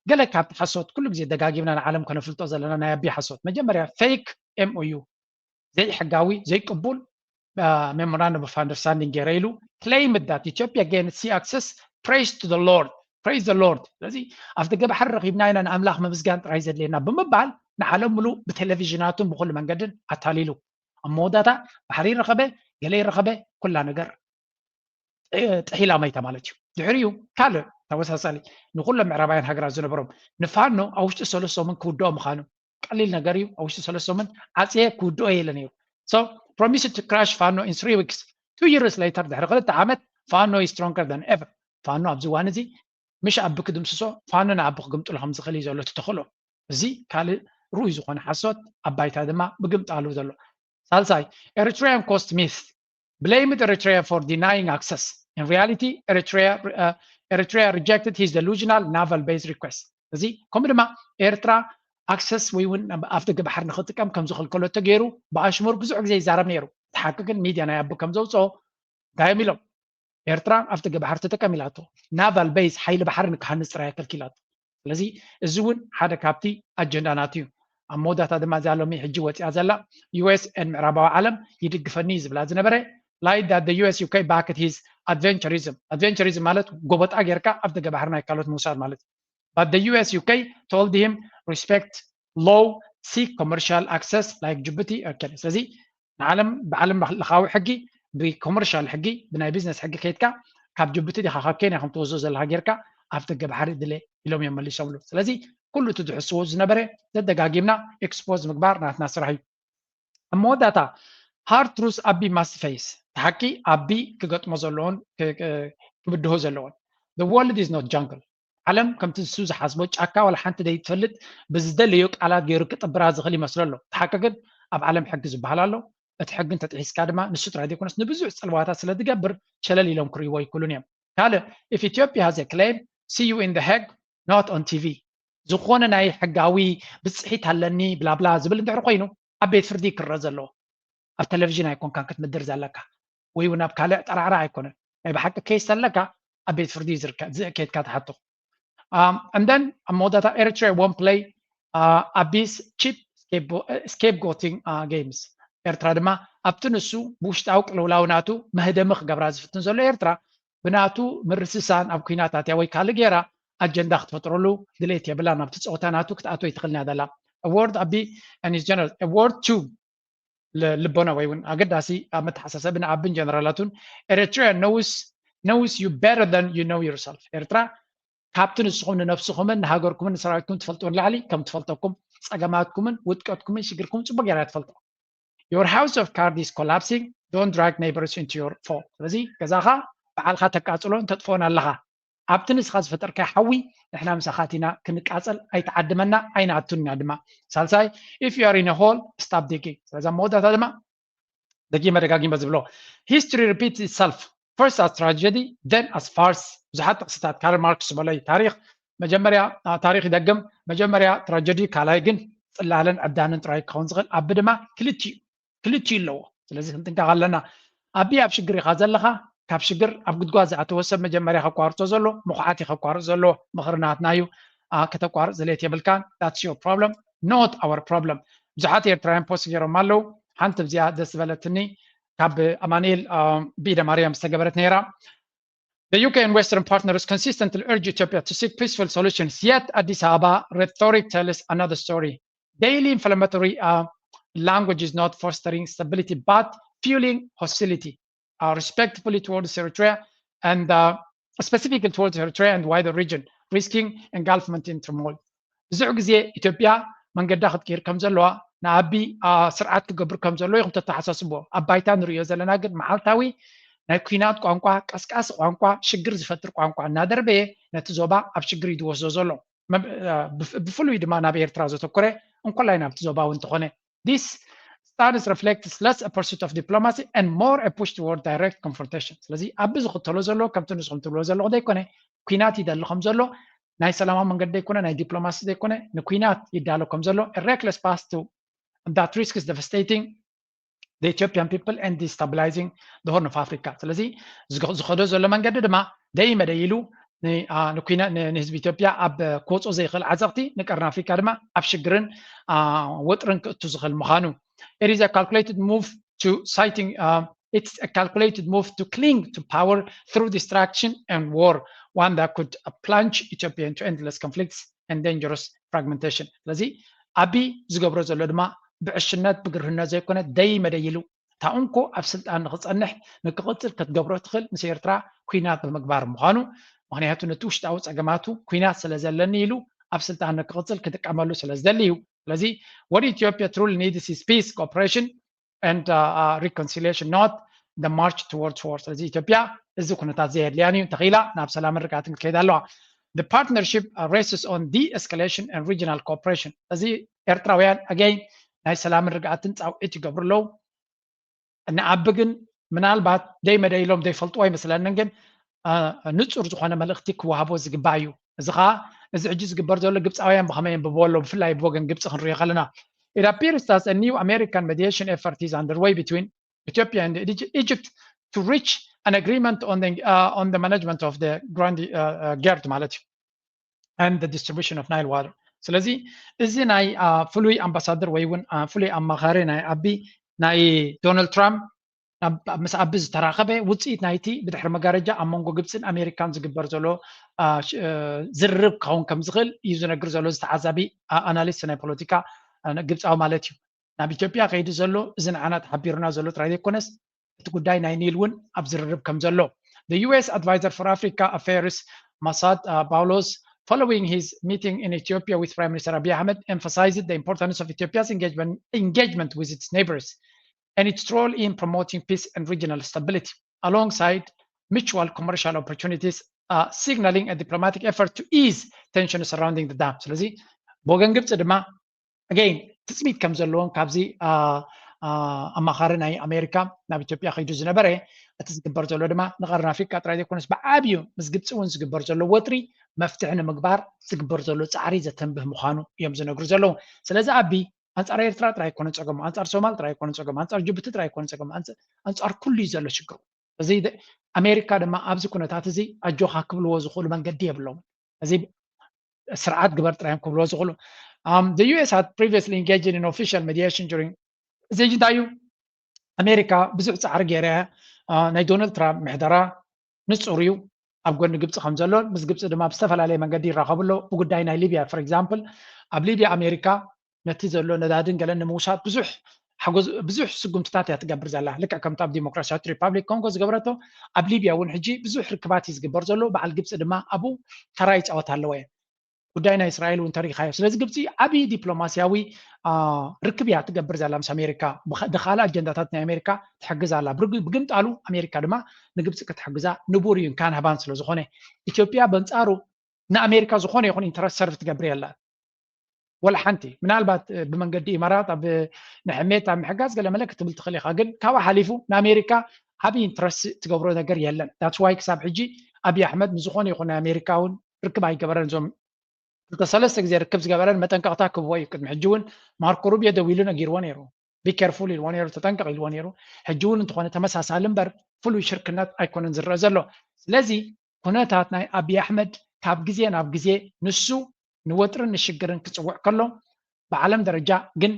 ገለ ካብቲ ሓሶት ኩሉ ግዜ ደጋጊምና ንዓለም ከነፍልጦ ዘለና ናይ ኣቢይ ሓሶት መጀመርያ ፌክ MOU ዘይሕጋዊ ዘይቅቡል memorandum of understanding ገይረ ኢሉ claimed that Ethiopia gained sea access praise the Lord ስለዚ ኣብ ደገ ባሕሪ ረኺብና ኢና ንኣምላኽ ምምስጋን ጥራይ ዘድልየና ብምባል ንዓለም ሙሉእ ብቴሌቭዥናቱን ብኩሉ መንገድን ኣታሊሉ ኣብ መወዳእታ ባሕሪ ረኸበ ገለ ይረኸበ ኩላ ነገር ጥሒላ ማይታ ማለት እዩ ድሕሪኡ ካልእ ተወሳሳሊ ንኩሎም ምዕራባውያን ሃገራት ዝነበሮም ንፋኖ ኣብ ውሽጢ 3 ሰሙን ክውድኦ ምዃኑ ቀሊል ነገር እዩ ኣብ ውሽጢ 3 ሰሙን ዓፅየ ክውድኦ የለ ነይሩ so promised to crash Fano in 3 weeks 2 years later ድሕሪ 2 ዓመት Fano is stronger than ever ፋኖ ኣብዚ እዋን እዚ ምሽ ኣቢ ክድምስሶ ፋኖ ንኣቢ ክግምጥሉ ከም ዝኽእል እዩ ዘሎ ትተኽእሎ እዚ ካልእ ሩኡይ ዝኾነ ሓሶት ኣባይታ ድማ ብግምጣሉ ዘሎ ሳልሳይ Eritrean coast myth blamed Eritrea for denying access in reality Eritrea rejected his delusional naval base request እዚ ከምኡ ድማ ኤርትራ ኣክሰስ ወይ እውን ኣብ ደገ ባሕሪ ንኽጥቀም ከም ዝኽልከሎ ተገይሩ ብኣሽሙር ብዙሕ ግዜ ይዛረብ ነይሩ ተሓቂ ግን ሚድያ ናይ ኣቢ ከም ዘውፅኦ እንታይ ኢሎም ኤርትራ ኣብ ደገ ባሕሪ ትጥቀም ኢላቶ ናቫል ቤዝ ሓይሊ ባሕሪ ንክሃንፅ ጥራይ ከልኪላቶ ስለዚ እዚ እውን ሓደ ካብቲ ኣጀንዳናት እዩ ኣብ መወዳእታ ድማ እዛ ሎሚ ሕጂ ወፂኣ ዘላ UN ምዕራባዊ ዓለም ይድግፈኒ ዝብላ ዝነበረ lied that the US UK backed his adventurism ማለት ጎበጣ ጌርካ ኣብ ደገ ባሕሪ ናይ ካልኦት ምውሳድ ማለት but the US UK told him respect law seek commercial access like Djibouti okay ስለዚ ንዓለም ብዓለም ለኻዊ ሕጊ ብኮመርሻል ሕጊ ብናይ ቢዝነስ ሕጊ ከይድካ ካብ ጅቡቲ ዲኻ ካብ ኬንያ ከም ትወስዶ ዘለካ ጌርካ ኣብ ደገ ባሕሪ ድለ ኢሎም እዮም መሊሶምሉ ስለዚ ኩሉ እቲ ዝሕስዎ ዝነበረ ዘደጋጊምና ኤክስፖዝ ምግባር ናትና ስራሕ እዩ ኣብ መወዳእታ ሃርድ ትሩስ ኣቢ ማስት ፌስ ተሓቂ ኣቢ ክገጥሞ ዘለዎን ክብድሆ ዘለዎን the world is not jungle ዓለም ከምቲ ንሱ ዝሓስቦ ጫካ ወላ ሓንቲ ደይትፈልጥ ብዝደለዮ ቃላት ገይሩ ክጥብራ ዝኽእል ይመስሎ ኣሎ ተሓቂ ግን ኣብ ዓለም ሕጊ ዝበሃል ኣሎ እቲ ሕጊ እንተጥሒስካ ድማ ንሱ ጥራይ ዘይኮነስ ንብዙሕ ፀልዋታት ስለ ዝገብር ሸለል ኢሎም ክርእይዎ ይክእሉን እዮም ካልእ if Ethiopia has a claim see you in the Hague not on TV ዝኾነ ናይ ሕጋዊ ብፅሒት ኣለኒ ብላብላ ዝብል እንድሕር ኮይኑ ኣብ ቤት ፍርዲ ክረአ ዘለዎ ኣብ ቴሌቭዥን ኣይኮንካን ክትምድር ዘለካ ወይ እውን ኣብ ካልእ ጠራዕራ ኣይኮነን ናይ ብሓቂ ኬስ ኣለካ ኣብ ቤት ፍርዲ ከይድካ ትሓቱ and then ኣብ መወዳእታ Eritrea won't play Abiy's cheap scapegoating games ኤርትራ ድማ ኣብቲ ንሱ ብውሽጣዊ ቅልውላው ናቱ መህደሚ ክገብራ ዝፍትን ዘሎ ኤርትራ ብናቱ ምርስሳን ኣብ ኩናታት እያ ወይ ካልእ ጌራ ኣጀንዳ ክትፈጥረሉ ድሌት የብላ ናብቲ ፀወታ ናቱ ክትኣትወ ይትኽእልና ዘላ award Abiy and his general award to ልቦና ወይ እውን ኣገዳሲ ኣብ መተሓሳሰቢ ንኣብን ጀነራላቱን Eritrea knows you better than you know yourself ኤርትራ ካብቲ ንስኹም ንነፍስኹምን ንሃገርኩምን ንሰራዊትኩም ትፈልጥዎ ንላዕሊ ከም ትፈልጠኩም ፀገማትኩምን ውጥቀትኩምን ሽግርኩም ፅቡቅ ጌራ ትፈልጦ Your house of cards is collapsing. Don't drag neighbors into your fall. ስለዚ ገዛኻ بعالخا تقاصلون تطفون الله ابتنس خاص فتر كي حوي احنا مسخاتنا كنقاصل اي تعدمنا اين اتنا دما سالساي if you are in a hole stop digging ስለዛ ሞዳ دما دقيقه مدغاغين بزبلو history repeats itself first as tragedy then as farce ብዙሓት ጥቅስታት ካርል ማርክስ በላይ ታሪክ መጀመሪያ ታሪክ ይደግም መጀመሪያ ትራጀዲ ካላይ ግን ጽላለን ዕዳንን ጥራይ ክኸውን ዝኽእል ኣብ ድማ ክልቲኡ ኣለዎ ስለዚ ክንጥንቀቕ ኣለና ኣቢ ኣብ ሽግር ኢኻ ዘለኻ ካብ ሽግር ኣብ ጉድጓድ ዝኣተወ ሰብ መጀመሪያ ከቋርፆ ዘሎ ምኹዓት ከቋርፅ ዘሎ ምኽርናትናዩ ከተቋርፅ ዝለት የብልካን that's your problem not our problem ብዙሓት ኤርትራውያን ፖስት ገይሮም ኣለው ሓንቲ ብዚኣ ደስ ዝበለትኒ ካብ ኣማኑኤል ቢደ ማርያም ዝተገበረት ነይራ The UK and Western partners consistently urge Ethiopia to seek peaceful solutions, yet Addis Ababa rhetoric tells another story. Daily inflammatory language is not fostering stability, but fueling hostility, respectfully towards Eritrea and specifically towards Eritrea and wider region, risking engulfment in turmoil. ብዙሕ ግዜ ኢትዮጵያ መንገዳ ክትቀይር ከም ዘለዋ ንዓቢ ስርዓት ክገብር ከም ዘሎ ኢኹም ተተሓሳስብዎ ኣብ ባይታ ንሪኦ ዘለና ግን መዓልታዊ ናይ ኩናት ቋንቋ ቀስቃስ ቋንቋ ሽግር ዝፈጥር ቋንቋ እናደርበየ ነቲ ዞባ ኣብ ሽግር ይድወስዶ ዘሎ ብፍሉይ ድማ ናብ ኤርትራ ዘተኮረ እንኮላይ ናብቲ ዞባ እውን እንተኾነ this stance reflects less a pursuit of diplomacy and more a push toward direct confrontation ስለዚ ኣብ ዝኽተሎ ዘሎ ከምቲ ንስኹም ትብልዎ ዘለኹ ዘይኮነ ኩናት ይደሊ ከም ዘሎ ናይ ሰላማዊ መንገዲ ዘይኮነ ናይ ዲፕሎማሲ ዘይኮነ ንኩናት ይዳሎ ከም ዘሎ a reckless path to that risks devastating the Ethiopian people and destabilizing the Horn of Africa. ስለዚ ዝኸዶ ዘሎ መንገዲ ድማ ደይ መደይሉ ንኩናት ንህዝቢ ኢትዮጵያ ኣብ ክወፅኦ ዘይኽእል ዓፀቕቲ ንቀርኒ ኣፍሪካ ድማ ኣብ ሽግርን ወጥርን ክእቱ ዝኽእል ምዃኑ it is a calculated move to citing it's a calculated move to cling to power through distraction and war one that could plunge Ethiopia into endless conflicts and dangerous fragmentation. ስለዚ ኣቢ ዝገብሮ ዘሎ ድማ ብዕሽነት ብግርህነት ዘይኮነ ደይ መደይሉ ታኡንኮ ኣብ ስልጣን ንክፀንሕ ንክቕፅል ክትገብሮ ትኽእል ምስ ኤርትራ ኩናት ብምግባር ምዃኑ ምክንያቱ ነቲ ውሽጣዊ ፀገማቱ ኩናት ስለ ዘለኒ ኢሉ ኣብ ስልጣን ንክቕፅል ክጥቀመሉ ስለ ዝደሊ እዩ ስለዚ what Ethiopia truly needs is peace cooperation and reconciliation not the march towards war ስለዚ ኢትዮጵያ እዚ ኩነታት ዘየድልያን እዩ ተኺላ ናብ ሰላምን ርግኣትን ክትከይድ ኣለዋ the partnership rests on de-escalation and regional cooperation እዚ ኤርትራውያን again ናይ ሰላምን ርግኣትን ፃውዒት ይገብሩ ኣለዉ ንዓቢ ግን ምናልባት ደይ መደይሎም ዘይፈልጥዎ ኣይመስለንን ግን ንፁር ዝኾነ መልእኽቲ ክወሃቦ ዝግባእ እዩ እዚ ከዓ እዚ ሕጂ ዝግበር ዘሎ ግብፃውያን ብኸመይ የንብብዎ ኣሎ ብፍላይ ብወገን ግብፂ ክንሪኦ ከለና it appears that a new American mediation effort is underway between Ethiopia and Egypt to reach an agreement on the management of the Grand Gerd ማለት እዩ and the distribution of Nile water ስለዚ እዚ ናይ ፍሉይ ኣምባሳደር ወይ እውን ፍሉይ ኣማኻሪ ናይ ኣቢ ናይ ዶናልድ ትራምፕ ምስ ኣቢ ዝተራኸበ ውፅኢት ናይቲ ብድሕሪ መጋረጃ ኣብ መንጎ ግብፅን ኣሜሪካን ዝግበር ዘሎ ዝርርብ ክኸውን ከም ዝኽእል እዩ ዝነግር ዘሎ ዝተዓዛቢ ኣናሊስት ናይ ፖለቲካ ግብፃዊ ማለት እዩ ናብ ኢትዮጵያ ከይዲ ዘሎ እዚ ንዓና ተሓቢሩና ዘሎ ጥራይ ዘይኮነስ እቲ ጉዳይ ናይ ኒል እውን ኣብ ዝርርብ ከም ዘሎ the US advisor for Africa affairs Masad Boulos following his meeting in Ethiopia with Prime Minister Abiy Ahmed emphasized the importance of Ethiopia's engagement with its neighbors and its role in promoting peace and regional stability alongside mutual commercial opportunities signaling a diplomatic effort to ease tensions surrounding the dam ስለዚ ብወገን ግብፂ ድማ again ትፅቢት ከም ዘለዎም ካብዚ ኣማኻሪ ናይ ኣሜሪካ ናብ ኢትዮጵያ ከይዱ ዝነበረ እቲ ዝግበር ዘሎ ድማ ንቀርኒ ኣፍሪካ ጥራይ ዘይኮነስ ብዓብዩ ምስ ግብፂ እውን ዝግበር ዘሎ ወጥሪ መፍትሒ ንምግባር ዝግበር ዘሎ ፃዕሪ ዘተንብህ ምዃኑ እዮም ዝነግሩ ዘለዉ ስለዚ ኣቢ ኣንጻር ኤርትራ ጥራይ ኮነ ፀገሙ ኣንጻር ሶማል ጥራይ ኮነ ፀገሙ ኣንጻር ጅቡቲ ጥራይ ኮነ ፀገሙ ኣንጻር ኩሉ እዩ ዘሎ ሽግሩ እዚ ኣሜሪካ ድማ ኣብዚ ኩነታት እዚ ኣጆኻ ክብልዎ ዝኽእሉ መንገዲ የብሎም እዚ ስርዓት ግበር ጥራዮም ክብልዎ ዝኽእሉ the US had previously engaged in official mediation during እዚ እንታይ እዩ ኣሜሪካ ብዙሕ ፃዕሪ ገይረ ናይ ዶናልድ ትራምፕ ምሕደራ ንፁር እዩ ኣብ ጎኒ ግብፂ ከም ዘሎ ምስ ግብፂ ድማ ብዝተፈላለየ መንገዲ ይራኸቡ ኣሎ ብጉዳይ ናይ ሊብያ for example ኣብ ሊብያ ኣሜሪካ ነቲ ዘሎ ነዳድን ገለ ንምውሳድ ብዙሕ ስጉምትታት እያ ትገብር ዘላ ልክዕ ከምቲ ኣብ ዲሞክራሲያዊት ሪፓብሊክ ኮንጎ ዝገበረቶ ኣብ ሊብያ እውን ሕጂ ብዙሕ ርክባት እዩ ዝግበር ዘሎ በዓል ግብፂ ድማ ኣብኡ ተራ ይፃወት ኣለዎ እየ ጉዳይና እስራኤል ወንተሪኻዮ ስለዚ ግብፂ ዓቢ ዲፕሎማሲያዊ ርክብያ ትገብር ዘላ ምስ ኣሜሪካ ብኻልእ ኣጀንዳታት ናይ ኣሜሪካ ትሕግዝ ኣላ ብግምጣሉ ኣሜሪካ ድማ ንግብፂ ክትሕግዛ ንቡር እዩ ካንሃባን ስለ ዝኾነ ኢትዮጵያ በንፃሩ ንኣሜሪካ ዝኾነ ይኹን ኢንተረስት ሰርቭ ትገብር የላ ወላ ሓንቲ ምናልባት ብመንገዲ ኢማራት ኣብ ንሕሜት ኣብ ምሕጋዝ ገለ መለ ክትብል ትኽእል ኢኻ ግን ካብኣ ሓሊፉ ንኣሜሪካ ዓቢ ኢንተረስት ትገብሮ ነገር የለን ዳትስ ዋይ ክሳብ ሕጂ ኣብይ ኣሕመድ ንዝኾነ ይኹን ኣሜሪካ እውን ርክብ ኣይገበረን እዞም ሰለስተ ግዜ ርክብ ዝገበረን መጠንቀቕታ ክብዎ እዩ ቅድሚ ሕጂ እውን ማርኮ ሩቢዮ ደው ኢሉ ነጊርዎ ነይሩ ቢኬርፉል ኢልዎ ነይሩ ተጠንቀቕ ኢልዎ ነይሩ ሕጂ እውን እንተኾነ ተመሳሳሊ እምበር ፍሉይ ሽርክነት ኣይኮነን ዝረአ ዘሎ ስለዚ ኩነታት ናይ ኣብይ ኣሕመድ ካብ ግዜ ናብ ግዜ ንሱ ንወጥርን ንሽግርን ክፅውዕ ከሎ ብዓለም ደረጃ ግን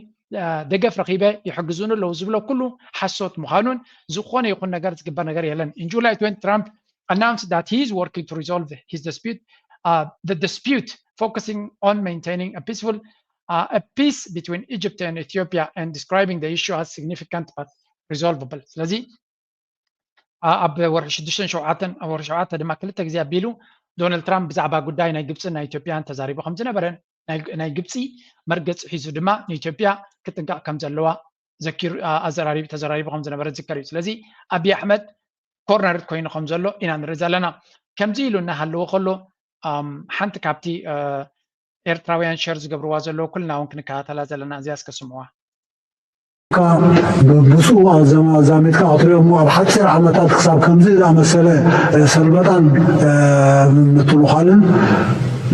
ደገፍ ረኺበ ይሕግዙን ኣለዉ ዝብሎ ኩሉ ሓሶት ምዃኑን ዝኾነ ይኹን ነገር ዝግበር ነገር የለን in July 20 Trump announced that he is working to resolve his dispute the dispute focusing on maintaining a peace between Egypt and Ethiopia and describing the issue as significant but resolvable ስለዚ ኣብ ወርሒ 6-7 ኣብ ወርሒ 7 ድማ ክልተ ግዜ ኣቢሉ ዶናልድ ትራምፕ ብዛዕባ ጉዳይ ናይ ግብፅን ናይ ኢትዮጵያን ተዛሪቡ ከም ዝነበረን ናይ ግብፂ መርገፂ ሒዙ ድማ ንኢትዮጵያ ክጥንቀቕ ከም ዘለዋ ዘኪሩ ተዘራሪቡ ከም ዝነበረ ዝዝከር እዩ ስለዚ ኣብይ ኣሕመድ ኮርነር ኮይኑ ከም ዘሎ ኢና ንርኢ ዘለና ከምዚ ኢሉ እናሃለዎ ከሎ ሓንቲ ካብቲ ኤርትራውያን ሸር ዝገብርዋ ዘለዎ ኩልና እውን ክንከታተላ ዘለና እዚኣ እስከስምዑዋ ብሱኡ ኣዛሜትካ ክትሪኦም ኣብ ሓፂር ዓመታት ክሳብ ከምዚ ዝኣመሰለ ሰልበጣን ምትልኻልን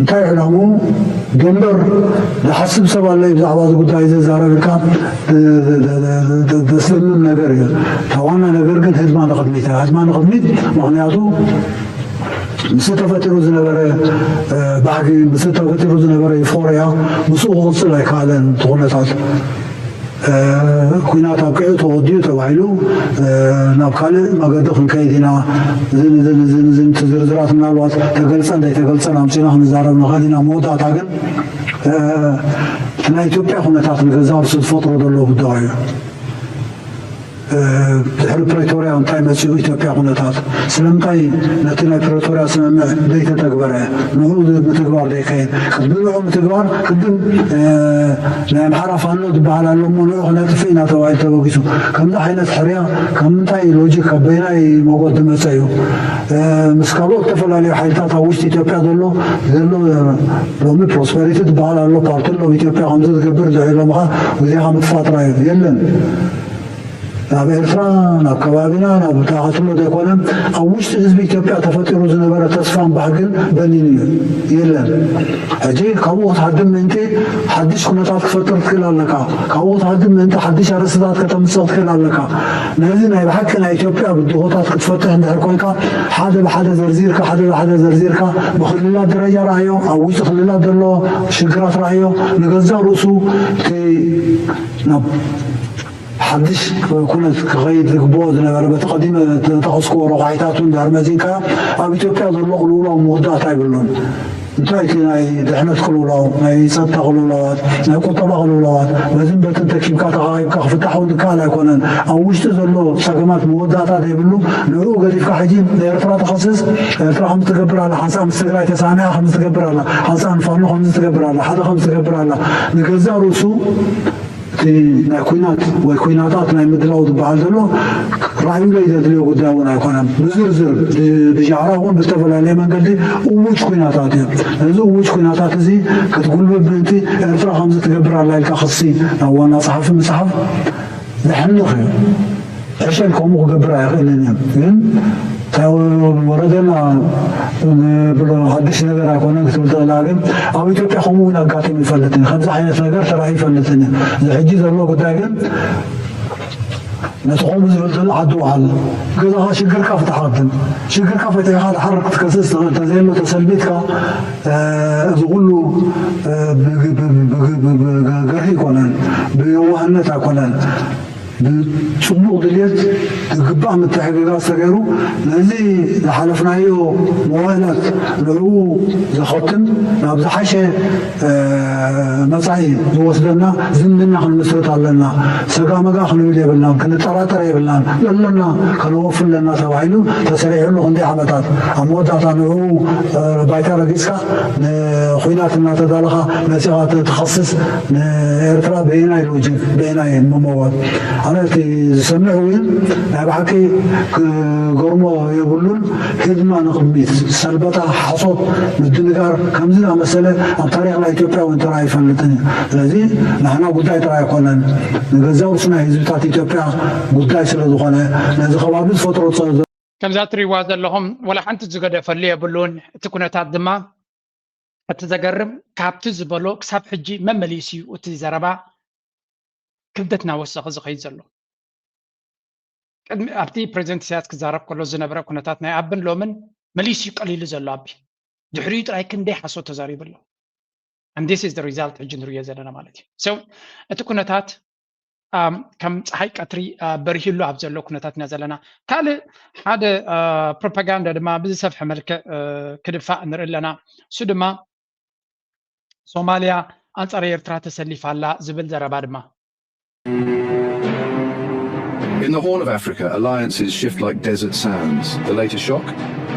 እንታይ ዕላሙ ደንበር ዝሓስብ ሰብ ኣለይ ብዛዕባ እዚ ጉዳይ ዘዛረብ ኢልካ ዘስልም ነገር እዩ ዋና ነገር ግን ህድማ ንቅድሚት ህድማ ንቅድሚት ምክንያቱ ምስ ተፈጢሩ ዝነበረ ባህጊ ምስ ተፈጢሩ ዝነበረ ዩፎርያ ምስኡ ክቕፅል ኣይከኣለን እቲ ኩነታት ኩናት ኣብቅዑ ተወዲኡ ተባሂሉ ናብ ካልእ መገዲ ክንከይድ ኢና ዝንቲ ዝርዝራት ምናልባት ተገልፀ እንዳይተገልፀን ኣምፂና ክንዛረብ ንኽእል ኢና መወዳእታ ግን እቲ ናይ ኢትዮጵያ ኩነታት ንገዛ ርሱ ዝፈጥሮ ዘሎ ጉዳይ እዩ ድሕሪ ፕሬቶርያ እንታይ መፂኡ ኢትዮጵያ ኩነታት ስለምንታይ ነቲ ናይ ፕሬቶርያ ስምምዕ ዘይተተግበረ ንዑ ምትግባር ዘይከይን ቅድሚ ንዑ ምትግባር ቅድም ናይ ኣምሓራ ፋኖ ዝበሃል ኣሎ እሞ ንዑ ክነጥፍ ኢና ተባሂሉ ተበጊሱ ከምዚ ዓይነት ሕርያ ካብ ምንታይ ሎጂክ ኣብ በይናይ መጎድ ዝመፀ እዩ ምስ ካልኦት ዝተፈላለዩ ሓይልታት ኣብ ውሽጢ ኢትዮጵያ ዘሎ ሎሚ ፕሮስፐሪቲ ዝበሃል ኣሎ ፓርቲ ሎ ኢትዮጵያ ከምዚ ዝገብር ዝዕሎምካ ግዜኻ ምትፋጥራ እዩ የለን ናብ ኤርትራ ናብ ከባቢና ናብ ተኸትሎ ዘይኮነ ኣብ ውሽጢ ህዝቢ ኢትዮጵያ ተፈጢሩ ዝነበረ ተስፋን ባህግን በኒን እዩ የለን ሕጂ ካብኡ ክትሃድም ምእንቲ ሓድሽ ኩነታት ክፈጥር ትክእል ኣለካ ካብኡ ክትሃድም ምእንቲ ሓድሽ ኣርእስታት ከተምፅእ ትክእል ኣለካ ነዚ ናይ ብሓቂ ናይ ኢትዮጵያ ብድሆታት ክትፈትሕ እንድሕር ኮይንካ ሓደ ብሓደ ዘርዚርካ ብክልላት ደረጃ ረኣዮ ኣብ ውሽጢ ክልላት ዘሎ ሽግራት ረኣዮ ንገዛ ርእሱ ናብ ሓድሽ ኩነት ክኸይድ ዝግብኦ ዝነበረ በቲ ቀዲመ ተኸስክዎ ረቑሒታት እንድሕር መፂንካ ኣብ ኢትዮጵያ ዘሎ ቅልውላው ምውዳእታ ኣይብሉን እንታይ እቲ ናይ ድሕነት ቅልውላው ናይ ፀጥታ ቅልውላዋት ናይ ቁጠባ ቅልውላዋት በዝን በትን ተኪብካ ተኻኺብካ ክፍታሕ እውን ዝከኣል ኣይኮነን ኣብ ውሽጢ ዘሎ ፀገማት መወዳእታት ዘይብሉ ንዕኡ ገዲፍካ ሕጂ ንኤርትራ ተኸስስ ኤርትራ ከምዚ ትገብር ኣላ ሓንሳእ ምስ ትግራይ ተሳንያ ከምዚ ትገብር ኣላ ሓንሳእ ንፋኖ ከምዚ ትገብር ኣላ ሓደ ከምዚ ትገብር ኣላ ንገዛ ርእሱ ናይ ኩናት ወይ ኩናታት ናይ ምድላው ዝበሃል ዘሎ ራእዩ ላይ ዘድልዮ ጉዳይ እውን ኣይኮነን ብዝርዝር ብሻዕራ እውን ብዝተፈላለየ መንገዲ እውጅ ኩናታት እዩ እዚ እውጅ ኩናታት እዚ ክትጉልበት ምእንቲ ኤርትራ ከምዚ ትገብር ኣላ ኢልካ ክሲ ናብ ዋና ፀሓፊ ምፅሓፍ ዘሕንኽ እዩ ዕሸል ከምኡ ክገብር ኣይኽእልን እዩ ግን ወረደና ብሎ ሓድሽ ነገር ኣይኮነን ክትብል ትኽእላ ግን ኣብ ኢትዮጵያ ከምኡ እውን ኣጋጢሙ ይፈልጥን ከምዚ ዓይነት ነገር ተራእዩ ይፈልጥን ዝሕጂ ዘሎ ጉዳይ ግን ነቲ ከምኡ ዝብል ዘሎ ዓዲ ውሃለ ገዛኻ ሽግርካ ፍትሓቅድም ሽግርካ ፈቲሕካ ትሓርቅ ክትከስስ ትኽእል ተዘየሎ ተሰልቢትካ እዚ ኩሉ ብገርሒ ይኮነን ብየዋህነት ኣይኮነን بصندوق دليت تقبع متحققات سجروا لذي لحلفنايو موالات لعو زخطن نابز حاشة مسعي وصلنا زمنا خل مسرت علينا سقامة خل يلي بلنا كنا ترى يبلنا لنا كانوا وفر لنا سوايلو تسريع له عندي حمتات أمودات نعو بايتا رجسكا خويناتنا تدالها مسيرات تخصص إرترا بينا الوجه بينا المواد أنا سمعوين بحكي قرمو يقولون خدمة نقميت سلبتا حصوت بالدنقار كمزنا مسألة عن طريق إثيوبيا وانت راي فلتني لذي نحن قداي تراي قلنا نجزاو سنا هزبتات إثيوبيا قداي سلدوخنا نزي خوابز فترة صار كم زاتري واز لهم ولا حنت زقد فلي يقولون تكونت دما أتذكرم كابتز بلو كسب حجي ممليسي وتزربا كبدتنا وسخ زخيز له أبتي بريزنت سياس كزارب كله زنبرة كنتاتنا أبن لومن مليسي قليل زلابي دحريت راي كندي حسو تزاريب له and this is the result الجنرية زلنا مالتي so أتكونتات كم هاي كتري بريهلو أبزلو كنتاتنا زلنا كله هذا propaganda دما بزسف حملك كدفاع نرلنا سدما سوماليا أنصار إيرترا تسلف على زبل زربادما. In the Horn of Africa, alliances shift like desert sands. The latest shock?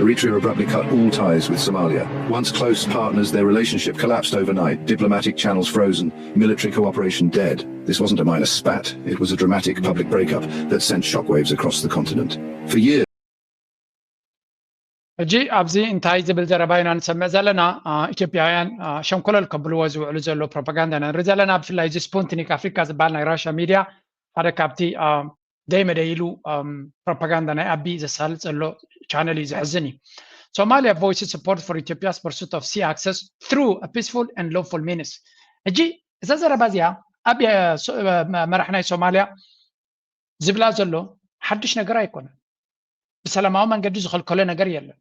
Eritrea abruptly cut all ties with Somalia. Once close partners, their relationship collapsed overnight, diplomatic channels frozen, military cooperation dead. This wasn't a minor spat, it was a dramatic public breakup that sent shockwaves across the continent. For years, جي أبزي انتهي زبل زرباينا نسمع زلنا إثيوبيايان شمكول الكبلو وزو لزلو بروباغندا نرزلنا بفلا يزي سبونتينيك أفريكا زبالنا راشا ميديا هذا كابتي دايما دايلو بروباغندا نأبي زسال زلو channel يزحزني. Somalia voices support for Ethiopia's pursuit of sea access through a peaceful and lawful means. جي إذا زربازيا أبي مرحنا سوماليا زبلا زلو حدش نقرأ يكون بسلامة من قد يدخل كل نقر يلا.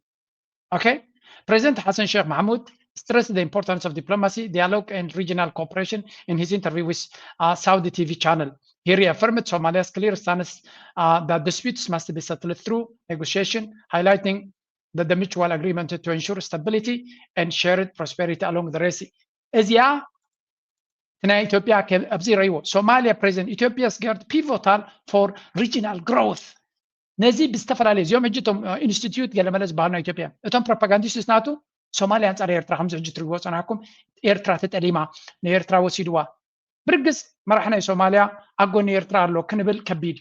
Okay, President Hassan Sheikh Mohamud stressed the importance of diplomacy, dialogue, and regional cooperation in his interview with Saudi TV channel. He reaffirmed Somalia's clear stance that disputes must be settled through negotiation, highlighting that the mutual agreement to ensure stability and shared prosperity along the Red Sea. Asia, Ethiopia, Somalia present Ethiopia's guard pivotal for regional growth. نزي بستفراليز يوم جيتهم انستيتيوت قال ملز بارنا إثيوبيا اتهم بروباغانديست ناتو سوماليا انصار إيرترا خمسة جتري وصناكم إيرترا تتأليما نيرترا وسيدوا برجس مرحنا سوماليا أقول إيرترا لو كنبل كبيد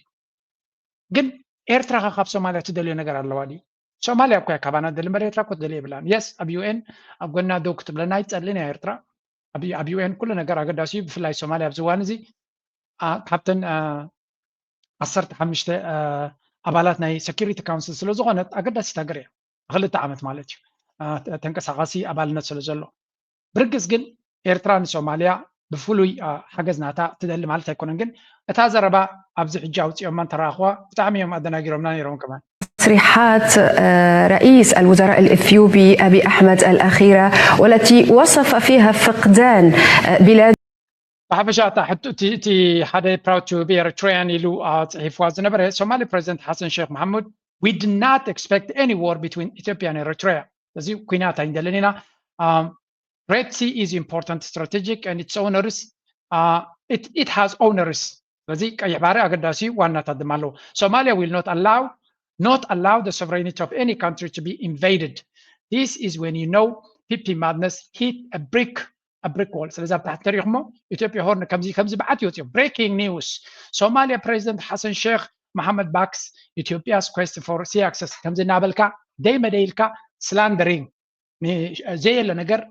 قل إيرترا خاف سوماليا تدلي نجار اللوالي سوماليا كوي كابانا دل مريترا كود دلي بلان يس أبيو إن أقولنا دو كتب لنا يتسألنا إيرترا أبيو إن كل نجار أقداسي بفلاي سوماليا بزوانزي كابتن عصرت حمشت أبالات ناي security council سلزوغانت أقداسي تاقريا غلط عامت مالتي تنكساغاسي أبالنا سلزلو برقس قل إيرتران سوماليا بفلوي حاجزناتا تدل مالتا يكونن قل اتازربا أبزي حجاوتي يوم من تراخوا بتعميهم أدنا قيرومنا يرون كمان تصريحات رئيس الوزراء الإثيوبي أبي أحمد الأخيرة والتي وصف فيها فقدان بلاد بحبشاتا حتى تي حدا proud to be Eritrean يلو حفواز نبره Somali President Hassan Sheikh Mohamud we did not expect any war between Ethiopia and Eritrea لذي كويناتا عندنا Red Sea is important strategic and its owners it has owners لذي كيعبارة أقداسي وانا تدمالو Somalia will not allow the sovereignty of any country to be invaded. This is when you know PP madness hit a brick wall. So تحت تاريخهم إثيوبيا هورن كمزي بعد يوتيوب breaking news. Somalia President Hassan Sheikh Mohamud backs Ethiopia's quest for sea access. كمزي نابلكا دايما دايلكا slandering. زي اللي نجر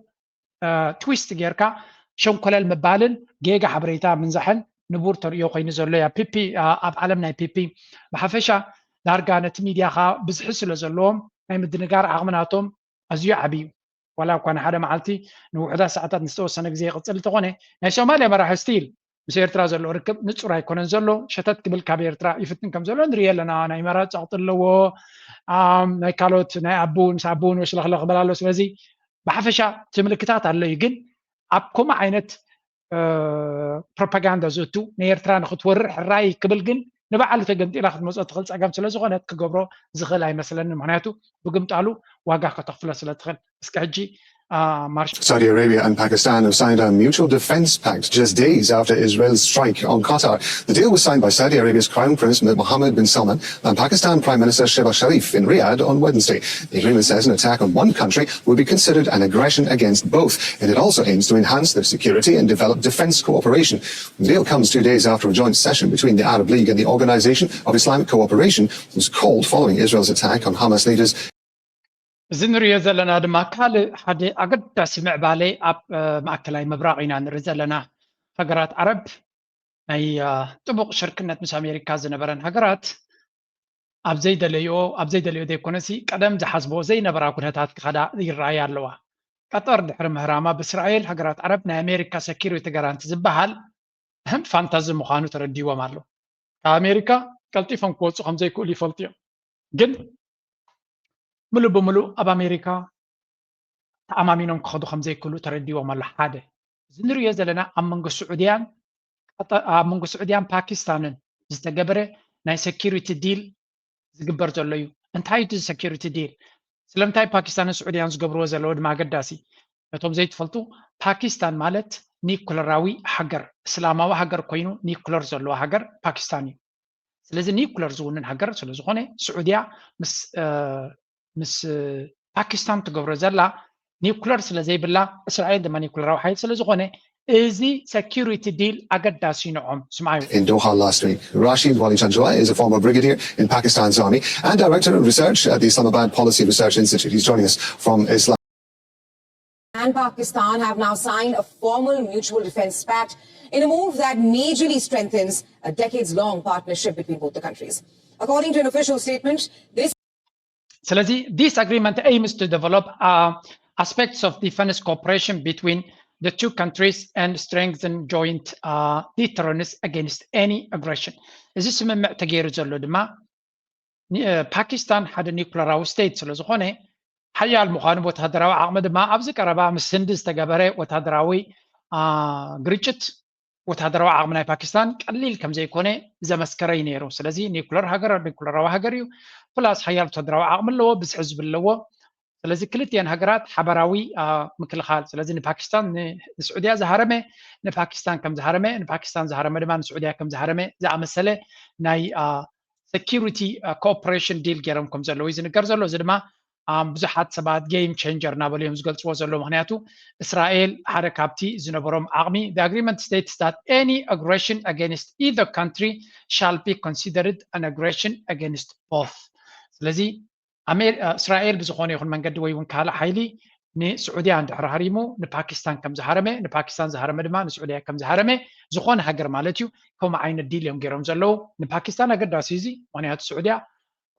تويست جيركا شون كل المبالن جيجا حبريتا من زحن نبور تريو قين زلوا PP أب عالمنا PP بحفشة دارجانت ميديا خا بزحس لزلوم هاي مدنجار عقمناتهم أزيو عبي ولا كان حدا معلتي نوعدا ساعات نستوى سنة زي قصة تقوني ناي سوماليا ما راح ستيل بس إيرترا زلو ركب نتصور هاي كونن زلو شتت قبل كابي إيرترا يفتن كم زلو ندري لنا أنا إمارات أعطلو ناي كالوت ناي أبون سابون وش لغلق بلالو سلزي بحفشة تملكتات على يجن أبكم عينت بروباغندا زوتو نيرترا نخط ورح الرأي قبل جن ንበዓሉ ተገንጢላ ክትመፅኦ ትኽእል ፀገም ስለ ዝኾነት ክገብሮ ዝኽእል ኣይመስለኒ ምክንያቱ ብግምጣሉ ዋጋ ከተኽፍሎ ስለ ትኽእል እስከ ሕጂ Saudi Arabia and Pakistan have signed a mutual defense pact just days after Israel's strike on Qatar. The deal was signed by Saudi Arabia's Crown Prince Mohammed bin Salman and Pakistan Prime Minister Shehbaz Sharif in Riyadh on Wednesday. The agreement says an attack on one country will be considered an aggression against both, and it also aims to enhance their security and develop defense cooperation. The deal comes 2 days after a joint session between the Arab League and the Organization of Islamic Cooperation was called following Israel's attack on Hamas leaders. እዚ ንሪኦ ዘለና ድማ ካልእ ሓደ ኣገዳሲ ምዕባለ ኣብ ማእከላይ ምብራቕ ኢና ንርኢ ዘለና ሃገራት ዓረብ ናይ ጥቡቕ ሽርክነት ምስ ኣሜሪካ ዝነበረን ሃገራት ኣብ ዘይደለዮ ዘይኮነሲ ቀደም ዝሓስቦ ዘይነበራ ኩነታት ክኸዳ ይረኣያ ኣለዋ ቀጠር ድሕሪ ምህራማ ብእስራኤል ሃገራት ዓረብ ናይ ኣሜሪካ ሰኪሪቲ ጋራንቲ ዝበሃል ፋንታዚ ምዃኑ ተረዲዎም ኣሎ ካብ ኣሜሪካ ቀልጢፎም ክወፁ ከም ዘይክእሉ ይፈልጡ እዮም ግን ሙሉእ ብሙሉእ ኣብ ኣሜሪካ ተኣማሚኖም ክኸዱ ከም ዘይክእሉ ተረዲዎም ኣሎ ሓደ እዚ ንሪኦ ዘለና ኣብ መንጎ ስዑድያን ፓኪስታንን ዝተገበረ ናይ ሴኪሪቲ ዲል ዝግበር ዘሎ እዩ እንታይ እቲ ሴኪሪቲ ዲል ስለምንታይ ፓኪስታንን ስዑድያን ዝገብርዎ ዘለዎ ድማ ኣገዳሲ ነቶም ዘይትፈልጡ ፓኪስታን ማለት ኒኩለራዊ ሃገር እስላማዊ ሃገር ኮይኑ ኒኩለር ዘለዎ ሃገር ፓኪስታን እዩ ስለዚ ኒኩለር ዝውንን ሃገር ስለ ዝኾነ ስዑድያ ምስ ፓኪስታን ትገብሮ ዘላ ኒኩለር ስለ ዘይብላ እስራኤል ድማ ኒኩለራዊ ሓይል ስለ ዝኾነ እዚ ሴኪሪቲ ዲል ኣገዳሲ ንዖም ስማዩ In Doha last week, Rashid Wali Chanjoy is a former brigadier in Pakistan's army and director of research at the Islamabad Policy Research Institute. He's joining us from Islam. And Pakistan have now signed a formal mutual defense pact in a move that majorly strengthens a decades-long partnership between both the countries. According to an official statement, this agreement aims to develop aspects of defense cooperation between the two countries and strengthen joint deterrence against any aggression. እዚ ስምምዕ ተገይሩ ዘሎ ድማ ፓኪስታን ሓደ ኒኩለራዊ ስቴት ስለ ዝኾነ ሓያል ምዃኑ ወታደራዊ ዓቕሚ ድማ ኣብዚ ቀረባ ምስ ህንዲ ዝተገበረ ወታደራዊ ግርጭት ወታደራዊ ዓቕሚ ናይ ፓኪስታን ቀሊል ከም ዘይኮነ ዘመስከረ እዩ ነይሩ ስለዚ ኒኩለራዊ ሃገር እዩ ፕላስ ሓያል ወታደራዊ ዓቕሚ ኣለዎ ብዝሒ ህዝቢ ኣለዎ ስለዚ ክልቲአን ሃገራት ሓበራዊ ምክልኻል ስለዚ ንፓኪስታን ንስዑድያ ዝሃረመ ንፓኪስታን ከም ዝሃረመ ንፓኪስታን ዝሃረመ ድማ ንስዑድያ ከም ዝሃረመ ዝኣመሰለ ናይ ሴኪሪቲ ኮኦፐሬሽን ዲል ገይሮም ከም ዘለዎ እዩ ዝንገር ዘሎ እዚ ድማ ብዙሓት ሰባት ጌም ቼንጀር እናበሉ ዝገልፅዎ ዘሎ ምክንያቱ እስራኤል ሓደ ካብቲ ዝነበሮም ዓቕሚ the agreement states that any aggression against either country shall be considered an aggression against both ስለዚ እስራኤል ብዝኾነ ይኹን መንገዲ ወይ እውን ካልእ ሓይሊ ንስዑድያ እንድሕር ሃሪሙ ንፓኪስታን ከም ዝሃረመ ንፓኪስታን ዝሃረመ ድማ ንስዑድያ ከም ዝሃረመ ዝኾነ ሃገር ማለት እዩ ከምኡ ዓይነት ዲል እዮም ገይሮም ዘለው ንፓኪስታን ኣገዳሲ እዚ ምክንያቱ ስዑድያ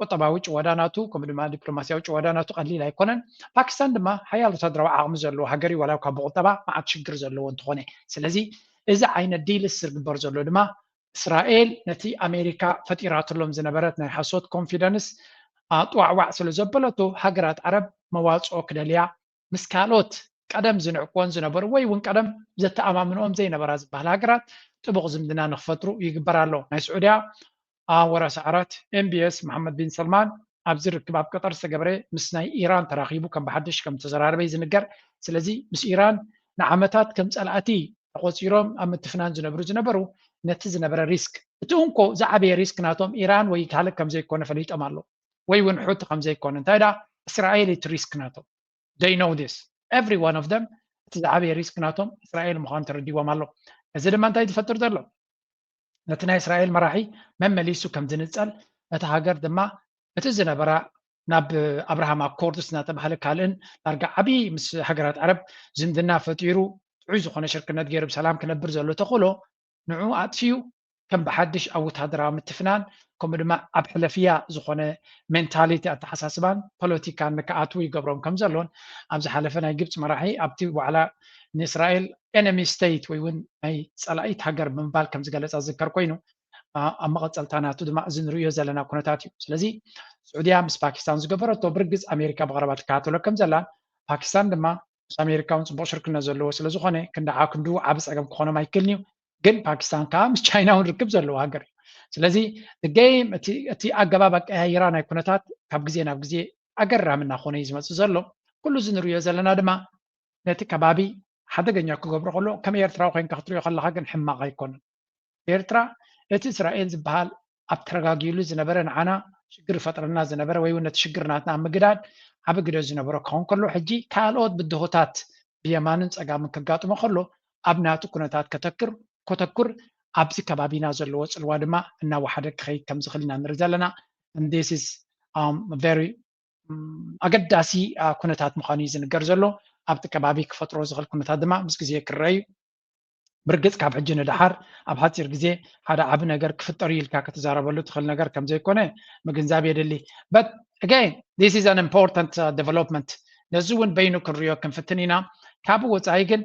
ቁጠባዊ ጭዋዳናቱ ከምኡ ድማ ዲፕሎማስያዊ ጭዋዳናቱ ቀሊል ኣይኮነን ፓኪስታን ድማ ሓያል ወታደራዊ ዓቕሚ ዘለዎ ሃገር እዩ ዋላ ካብ ብቁጠባ መዓት ሽግር ዘለዎ እንትኾነ ስለዚ እዚ ዓይነት ዲልስ ዝግበር ዘሎ ድማ እስራኤል ነቲ ኣሜሪካ ፈጢራትሎም ዝነበረት ናይ ሓሶት ኮንፊደንስ ጥዋዕዋዕ ስለ ዘበለቶ ሃገራት ዓረብ መዋፅኦ ክደልያ ምስ ካልኦት ቀደም ዝንዕቆን ዝነበሩ ወይ እውን ቀደም ዘተኣማምንኦም ዘይነበራ ዝበሃል ሃገራት ጥቡቕ ዝምድና ንክፈጥሩ ይግበር ኣሎ ናይ ስዑድያ ወራሲ ዓራት ኤምቢኤስ መሐመድ ቢን ሰልማን ኣብዚ ርክብ ኣብ ቀጠር ዝተገበረ ምስ ናይ ኢራን ተራኺቡ ከም ብሓድሽ ከም ተዘራረበ ዝንገር ስለዚ ምስ ኢራን ንዓመታት ከም ፀላእቲ ተቆፂሮም ኣብ ምትፍናን ዝነበሩ ነቲ ዝነበረ ሪስክ እቲ እንኮ ዝዓበየ ሪስክ ናቶም ኢራን ወይ ካልእ ከም ዘይኮነ ፈሊጦም ኣሎ ወይ እውን ሕቲ ከም ዘይኮነ እንታይ ዳ እስራኤል እቲ ሪስክ ናቶም they know this every one of them እቲ ዝዓበየ ሪስክ ናቶም እስራኤል ምዃኑ ተረዲዎም ኣሎ እዚ ድማ እንታይ ዝፈጥር ዘሎ ነቲ ናይ እስራኤል መራሒ መመሊሱ ከም ዝንፀል እቲ ሃገር ድማ እቲ ዝነበራ ናብ ኣብርሃም ኣኮርድስ እናተባሃለ ካልእን ዳርጋ ዓብዪ ምስ ሃገራት ዓረብ ዝምድና ፈጢሩ ጥዑይ ዝኾነ ሽርክነት ገይሩ ብሰላም ክነብር ዘሎ ተኽእሎ ንዑ ኣጥፊኡ ከም ብሓድሽ ኣብ ወታደራዊ ምትፍናን ከምኡ ድማ ኣብ ሕለፍያ ዝኾነ ሜንታሊቲ ኣተሓሳስባን ፖለቲካን ንክኣትዉ ይገብሮም ከም ዘሎን ኣብ ዝሓለፈ ናይ ግብፂ መራሒ ኣብቲ ዋዕላ ንእስራኤል ኤነሚ ስቴት ወይ እውን ናይ ፀላኢት ሃገር ብምባል ከም ዝገለፀ ዝዝከር ኮይኑ ኣብ መቐፀልታ ናቱ ድማ እዚ ንሪኦ ዘለና ኩነታት እዩ ስለዚ ስዑድያ ምስ ፓኪስታን ዝገበረቶ ብርግፅ ኣሜሪካ ብቐረባ ትከታተሎ ከም ዘላን ፓኪስታን ድማ ምስ ኣሜሪካ እውን ፅቡቅ ሽርክነት ዘለዎ ስለዝኾነ ክንዲ ዓብ ፀገም ክኾኖም ኣይክእልን እዩ ግን ፓኪስታን ከዓ ምስ ቻይና እውን ርክብ ዘለዎ ሃገር እዩ ስለዚ the game እቲ ኣገባብ ኣቀያይራ ናይ ኩነታት ካብ ግዜ ናብ ግዜ ኣገራምና ኮነ ዝመጽእ ዘሎ ኩሉ ዝንሪዮ ዘለና ድማ ነቲ ከባቢ ሓደገኛ ክገብሮ ከሎ ከም ኤርትራ ኮይንካ ክትሪኦ ከለካ ግን ሕማቕ ኣይኮነን ኤርትራ እቲ እስራኤል ዝበሃል ኣብ ተረጋጊሉ ዝነበረ ንዓና ሽግር ፈጥረና ዝነበረ ወይ እውን ነቲ ሽግርናትና ምግዳድ ዓብ ግደ ዝነበሮ ክኸውን ከሎ ሕጂ ካልኦት ብድሆታት ብየማንን ፀጋምን ከጋጥሞ ከሎ ኣብ ናቱ ኩነታት ከተኩር ኣብዚ ከባቢና ዘለዎ ፅልዋ ድማ እናወሓደ ክኸይድ ከም ዝኽእል ኢና ንርኢ ዘለና and this is very ኣገዳሲ ኩነታት ምዃኑ እዩ ዝንገር ዘሎ ኣብቲ ከባቢ ክፈጥሮ ዝኽእል ኩነታት ድማ ምስ ግዜ ክረአዩ ብርግፅ ካብ ሕጂ ንድሓር ኣብ ሓፂር ግዜ ሓደ ዓብ ነገር ክፍጠር ኢልካ ክትዛረበሉ ትኽእል ነገር ከም ዘይኮነ ምግንዛብ የድሊ but again this is an important development ነዚ እውን በይኑ ክንሪኦ ክንፍትን ኢና ካብ ወፃኢ ግን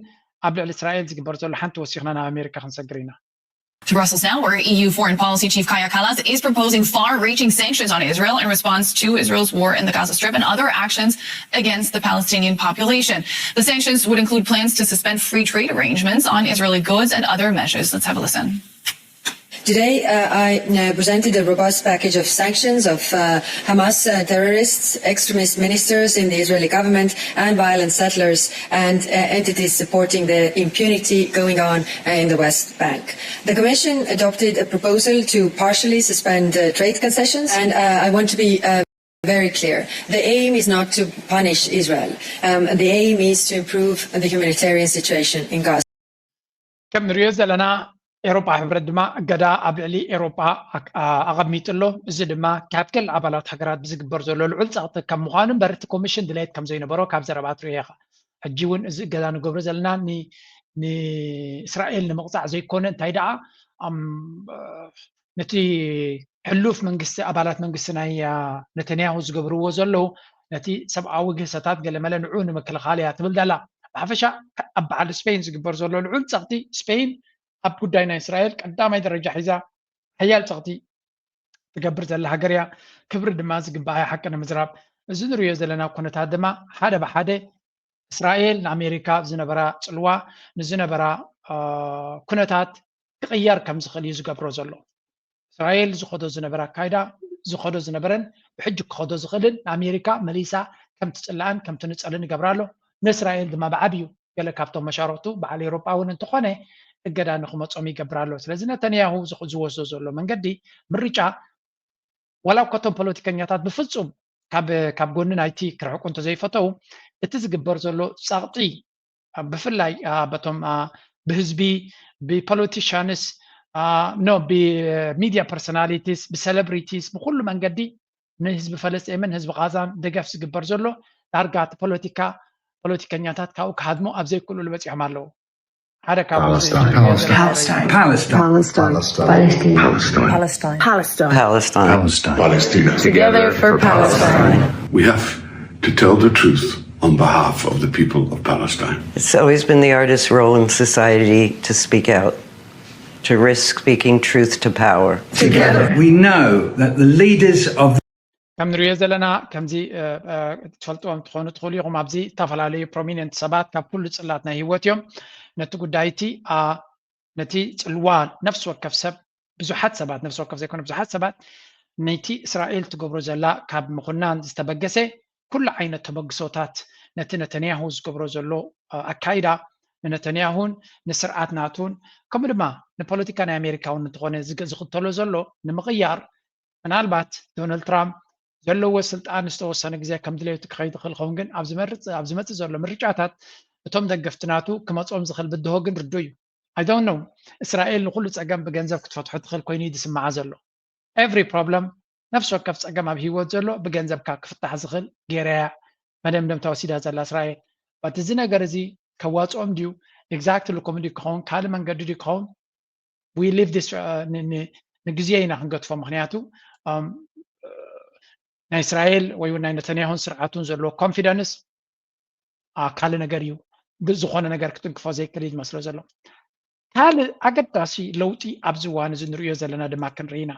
ኣብ ልዕሊ እስራኤል ዝግበር ዘሎ ሓንቲ ወሲኽና ናብ ኣሜሪካ ክንሰግር ኢና To Brussels now, where EU Foreign Policy Chief Kaja Kallas is proposing far-reaching sanctions on Israel in response to Israel's war in the Gaza Strip and other actions against the Palestinian population. The sanctions would include plans to suspend free trade arrangements on Israeli goods and other measures. Let's have a listen. Today, I presented a robust package of sanctions of Hamas terrorists, extremist ministers in the Israeli government, and violent settlers and entities supporting the impunity going on in the West Bank. The Commission adopted a proposal to partially suspend trade concessions, and I want to be very clear. The aim is not to punish Israel. The aim is to improve the humanitarian situation in Gaza. ኤሮፓ ሕብረት ድማ ገዳ ኣብ ልዕሊ ኤሮፓ ኣቐሚጡ ኣሎ እዚ ድማ ካብ ገለ ኣባላት ሃገራት ብዝግበር ዘሎ ልዑል ፀቕጢ ከም ምዃኑ እምበር እቲ ኮሚሽን ድሌት ከም ዘይነበሮ ካብ ዘረባት ርኢኻ ሕጂ እውን እዚ ገዳ ንገብሮ ዘለና ንእስራኤል ንምቕፃዕ ዘይኮነ እንታይ ደኣ ነቲ ሕሉፍ መንግስቲ ኣባላት መንግስቲ ናይ ነተንያሁ ዝገብርዎ ዘለዉ ነቲ ሰብኣዊ ግህሰታት ገለመለ ንዑ ንምክልኻል እያ ትብል ዘላ ብሓፈሻ ኣብ በዓል ስፔን ዝግበር ዘሎ ልዑል ፀቕጢ ስፔን ኣብ ጉዳይ ናይ እስራኤል ቀዳማይ ደረጃ ሒዛ ሓያል ፀቕጢ ትገብር ዘላ ሃገር እያ ክብሪ ድማ ዝግባእ ሓቂ ንምዝራብ እዚ ንሪኦ ዘለና ኩነታት ድማ ሓደ ብሓደ እስራኤል ንኣሜሪካ ዝነበራ ፅልዋ ንዝነበራ ኩነታት ክቕያር ከም ዝኽእል እዩ ዝገብሮ ዘሎ እስራኤል ዝኸዶ ዝነበራ ኣካይዳ ዝኸዶ ዝነበረን ብሕጂ ክኸዶ ዝኽእልን ንኣሜሪካ መሊሳ ከም ትፅላእን ከም ትንፀልን ይገብራ ኣሎ ንእስራኤል ድማ ብዓብዩ ገለ ካብቶም መሻርክቱ በዓል ኤሮጳ እውን እንተኾነ እገዳ ንክመፆም ይገብር ኣሎ ስለዚ ነተንያሁ ዝወስዶ ዘሎ መንገዲ ምርጫ ዋላ እኳቶም ፖለቲከኛታት ብፍፁም ካብ ጎኒ ናይቲ ክርሕቁ እንተዘይፈተው እቲ ዝግበር ዘሎ ፀቕጢ ብፍላይ በቶም ብህዝቢ ብፖለቲሽንስ ብሚድያ ፐርሶናሊቲስ ብሴሌብሪቲስ ብኩሉ መንገዲ ንህዝቢ ፈለስጤምን ህዝቢ ጋዛን ደገፍ ዝግበር ዘሎ ዳርጋ እቲ ፖለቲከኛታት ካብኡ ክሃድሞ ኣብ ዘይክእሉ በፂሖም ኣለዉ Palestine. Palestine. Together for Palestine. We have to tell the truth on behalf of the people of Palestine. It's always been the artist's role in society to speak out, to risk speaking truth to power. Together, we know that the leaders of ከም ንሪኦ ዘለና ከምዚ ትፈልጥዎም ትኾኑ ትኽእሉ ኢኹም ኣብዚ ዝተፈላለዩ ፕሮሚነንት ሰባት ካብ ኩሉ ፅላት ናይ ሂወት እዮም ነቲ ጉዳይቲ ነቲ ፅልዋ ነፍሲ ወከፍ ሰብ ብዙሓት ሰባት ነፍሲ ወከፍ ዘይኮነ ብዙሓት ሰባት ነቲ እስራኤል ትገብሮ ዘላ ካብ ምኹናን ዝተበገሰ ኩሉ ዓይነት ተበግሶታት ነቲ ነተንያሁ ዝገብሮ ዘሎ ኣካይዳ ንነተንያሁን ንስርዓት ናቱን ከምኡ ድማ ንፖለቲካ ናይ ኣሜሪካ እውን እንተኾነ ዝኽተሎ ዘሎ ንምቕያር ምናልባት ዶናልድ ትራምፕ ዘለዎ ስልጣን ዝተወሰነ ግዜ ከም ድሌቱ ክኸይድ ይኽእል ኸውን ግን ኣብ ዝመፅእ ዘሎ ምርጫታት እቶም ደገፍቲ ናቱ ክመፅኦም ዝኽእል ብድሆ ግን ርዱ እዩ I don't know እስራኤል ንኩሉ ፀገም ብገንዘብ ክትፈትሖ ትኽእል ኮይኑ ዝስማዓ ዘሎ every problem ነፍሲ ወከፍ ፀገም ኣብ ሂወት ዘሎ ብገንዘብካ ክፍታሕ ዝኽእል ጌርያ መደምደም ተወሲዳ ዘላ እስራኤል በት እዚ ነገር እዚ ከዋፅኦም ድዩ ኤግዛክትሊ ከምኡ ድዩ ክኸውን ካልእ መንገዲ ድዩ ክኸውን we live this ንግዜ ኢና ክንገድፎ ምክንያቱ ናይ እስራኤል ወይ ናይ ነተንያሁን ስርዓቱን ዘለዎ ኮንፊደንስ ካልእ ነገር እዩ ዝኾነ ነገር ክትንክፎ ዘይክእል ዝመስሎ ዘሎ ካልእ ኣገዳሲ ለውጢ ኣብዚ እዋን እዚ ንሪኦ ዘለና ድማ ክንርኢ ኢና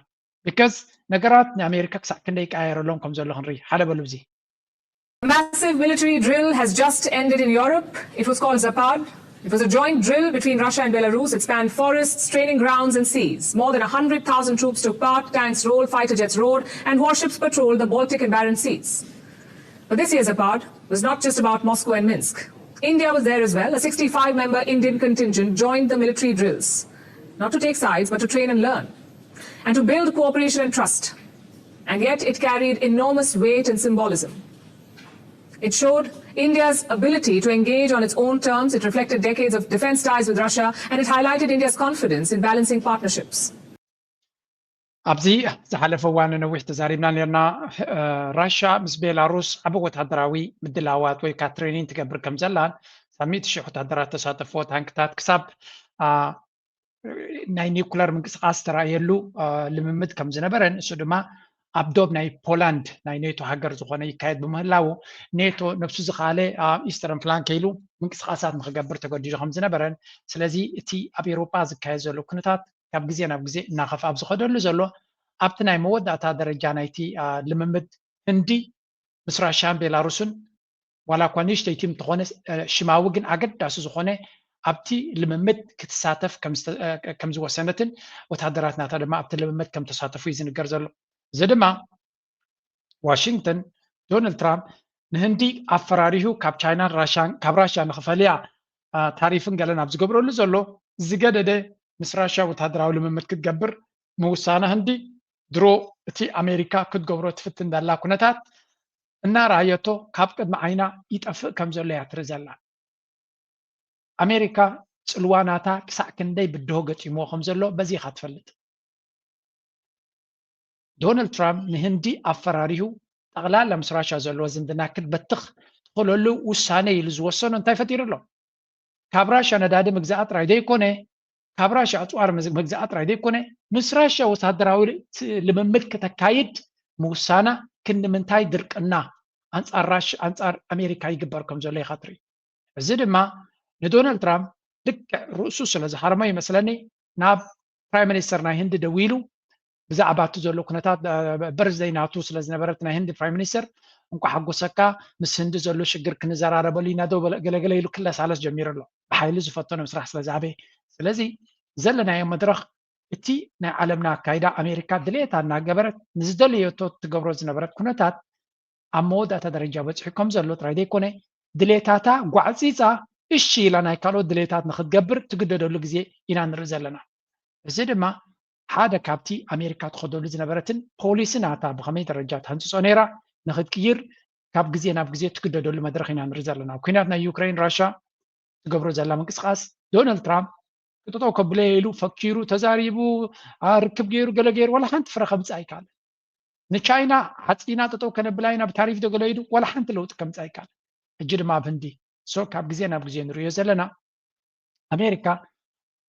ቢካዝ ነገራት ንኣሜሪካ ክሳዕ ክንደይ ይቀያየረሎም ከም ዘሎ ክንርኢ ሓደ በሉ A massive military drill has just ended in Europe. It was called Zapad. It was a joint drill between Russia and Belarus. It spanned forests, training grounds, and seas. More than 100,000 troops took part, tanks rolled, fighter jets rode, and warships patrolled the Baltic and Barents Seas. But this year's Apart was not just about Moscow and Minsk. India was there as well. A 65-member Indian contingent joined the military drills, not to take sides, but to train and learn, and to build cooperation and trust. And yet it carried enormous weight and symbolism. It showed India's ability to engage on its own terms. It reflected decades of defense ties with Russia, and it highlighted India's confidence in balancing partnerships. ኣብዚ ዝሓለፈ እዋን ነዊሕ ተዛሪብና ነርና ራሽያ ምስ ቤላሩስ ኣብ ወታደራዊ ምድላዋት ወይ ከዓ ትሬኒንግ ትገብር ከም ዘላን 100,000 ወታደራት ተሳተፍዎ ታንክታት ክሳብ ናይ ኒውክለር ምንቅስቃስ ተራእየሉ ልምምድ ከም ዝነበረን እሱ ድማ ኣብ ዶብ ናይ ፖላንድ ናይ ኔቶ ሃገር ዝኾነ ይካየድ ብምህላው ኔቶ ነፍሱ ዝኻለ ኢስተርን ፍላንክ ኢሉ ምንቅስቃሳት ንክገብር ተገዲዱ ከም ዝነበረን ስለዚ እቲ ኣብ ኤውሮጳ ዝካየድ ዘሎ ኩነታት ካብ ግዜ ናብ ግዜ እናኸፍ ኣብ ዝኸደሉ ዘሎ ኣብቲ ናይ መወዳእታ ደረጃ ናይቲ ልምምድ ህንዲ ምስ ራሽያን ቤላሩስን ዋላ እኳ ንእሽተይቲ እንትኾነ ሽማዊ ግን ኣገዳሲ ዝኾነ ኣብቲ ልምምድ ክትሳተፍ ከም ዝወሰነትን ወታደራት ናታ ድማ ኣብቲ ልምምድ ከም ተሳተፉ እዩ ዝንገር ዘሎ እዚ ድማ ዋሽንግተን ዶናልድ ትራምፕ ንህንዲ ኣፈራሪሁ ካብ ቻይናን ራሽያን ካብ ራሽያ ንኽፈልያ ታሪፍን ገለን ኣብ ዝገብረሉ ዘሎ ዝገደደ ምስ ራሽያ ወታደራዊ ልምምድ ክትገብር ምውሳነ ህንዲ ድሮ እቲ ኣሜሪካ ክትገብሮ ትፍትን ዘላ ኩነታት እናረኣየቶ ካብ ቅድሚ ዓይና ይጠፍእ ከም ዘሎ እያ ትርኢ ዘላ ኣሜሪካ ፅልዋናታ ክሳዕ ክንደይ ብድሆ ገጢምዎ ከም ዘሎ በዚኻ ትፈልጥ ዶናልድ ትራምፕ ንህንዲ ኣፈራሪሁ ጠቕላላ ምስ ራሽያ ዘለዎ ዝምድና ክትበትኽ ትኽእለሉ ውሳነ ኢሉ ዝወሰኑ እንታይ ፈጢሩ ኣሎ ካብ ራሽያ ነዳዲ ምግዛእ ጥራይ ዘይኮነ ካብ ራሽያ ኣፅዋር ምግዛእ ጥራይ ዘይኮነ ምስ ራሽያ ወታደራዊ ልምምድ ከተካይድ ምውሳና ክንምንታይ ድርቅና ኣንጻር ኣሜሪካ ይግበር ከም ዘሎ ኢኻ ትርኢ እዚ ድማ ንዶናልድ ትራምፕ ልክዕ ርእሱ ስለ ዝሃርሞ ይመስለኒ ናብ ፕራይም ሚኒስተር ናይ ህንዲ ደው ኢሉ ብዛዕባ እቲ ዘሎ ኩነታት በርዝደይ ናቱ ስለ ዝነበረት ናይ ህንዲ ፕራይም ሚኒስተር እንኳ ሓጎሰካ ምስ ህንዲ ዘሎ ሽግር ክንዘራረበሉ ኢና ዶ ገለገለ ኢሉ ክለሳለስ ጀሚሩ ኣሎ ብሓይሊ ዝፈተኖ ምስራሕ ስለ ዝዓበየ ስለዚ ዘለናዮ መድረኽ እቲ ናይ ዓለምና ኣካይዳ ኣሜሪካ ድሌታ እናገበረት ንዝደልየቶ ትገብሮ ዝነበረት ኩነታት ኣብ መወዳእታ ደረጃ በፂሑ ከም ዘሎ ጥራይ ዘይኮነ ድሌታታ ጓዕፂፃ እሺ ኢላ ናይ ካልኦት ድሌታት ንክትገብር ትግደደሉ ግዜ ኢና ንርኢ ዘለና እዚ ድማ ሓደ ካብቲ ኣሜሪካ ትኸደሉ ዝነበረትን ፖሊሲ ናታ ብኸመይ ደረጃ ተሃንፅፆ ነይራ ንክትቅይር ካብ ግዜ ናብ ግዜ ትግደደሉ መድረኽ ኢና ንርኢ ዘለና ኩናት ናይ ዩክሬን ራሽያ ትገብሮ ዘላ ምንቅስቃስ ዶናልድ ትራምፕ ክጠጠው ከብለ ኢሉ ፈኪሩ ተዛሪቡ ርክብ ገይሩ ገለ ገይሩ ዋላ ሓንቲ ፍረ ከምፅእ ኣይከኣለን ንቻይና ሓፂና ጠጠው ከነብላ ኢና ብታሪፍ ደገለ ኢሉ ዋላ ሓንቲ ለውጢ ከምፅእ ኣይከኣለን ሕጂ ድማ ኣብ ህንዲ ካብ ግዜ ናብ ግዜ ንሪኦ ዘለና ኣሜሪካ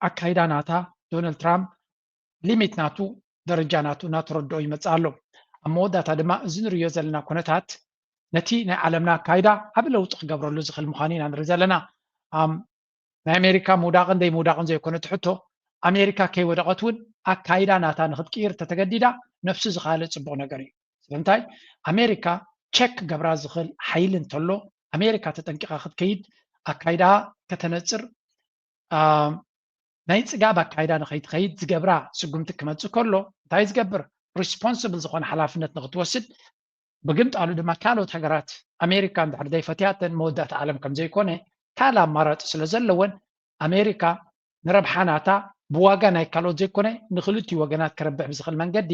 ኣካይዳ ናታ ዶናልድ ትራምፕ ሊሚት ናቱ ደረጃ ናቱ እናተረድኦ ይመፅእ ኣሎ ኣብ መወዳእታ ድማ እዚ ንሪኦ ዘለና ኩነታት ነቲ ናይ ዓለምና ኣካይዳ ኣብ ለውጢ ክገብረሉ ዝኽእል ምዃኑ ኢና ንርኢ ዘለና ናይ ኣሜሪካ ምውዳቕን ዘይምውዳቕን ዘይኮነ ትሕቶ ኣሜሪካ ከይወደቐት እውን ኣካይዳ ናታ ንክትቅይር ተተገዲዳ ነፍሲ ዝኻልእ ፅቡቕ ነገር እዩ ስለምንታይ ኣሜሪካ ቸክ ገብራ ዝኽእል ሓይሊ እንተሎ ኣሜሪካ ተጠንቂቓ ክትከይድ ኣካይዳ ከተነፅር ናይ ፅጋብ ኣካይዳ ንኸይትኸይድ ዝገብራ ስጉምቲ ክመፅእ ከሎ እንታይ ዝገብር ሪስፖንስብል ዝኾነ ሓላፍነት ንክትወስድ ብግምጣሉ ድማ ካልኦት ሃገራት ኣሜሪካ እንድሕር ዘይፈትያተን መወዳእታ ዓለም ከም ዘይኮነ ካልእ ኣማራፂ ስለ ዘለወን ኣሜሪካ ንረብሓ ናታ ብዋጋ ናይ ካልኦት ዘይኮነ ንክልቲኡ ወገናት ከረብሕ ብዝኽእል መንገዲ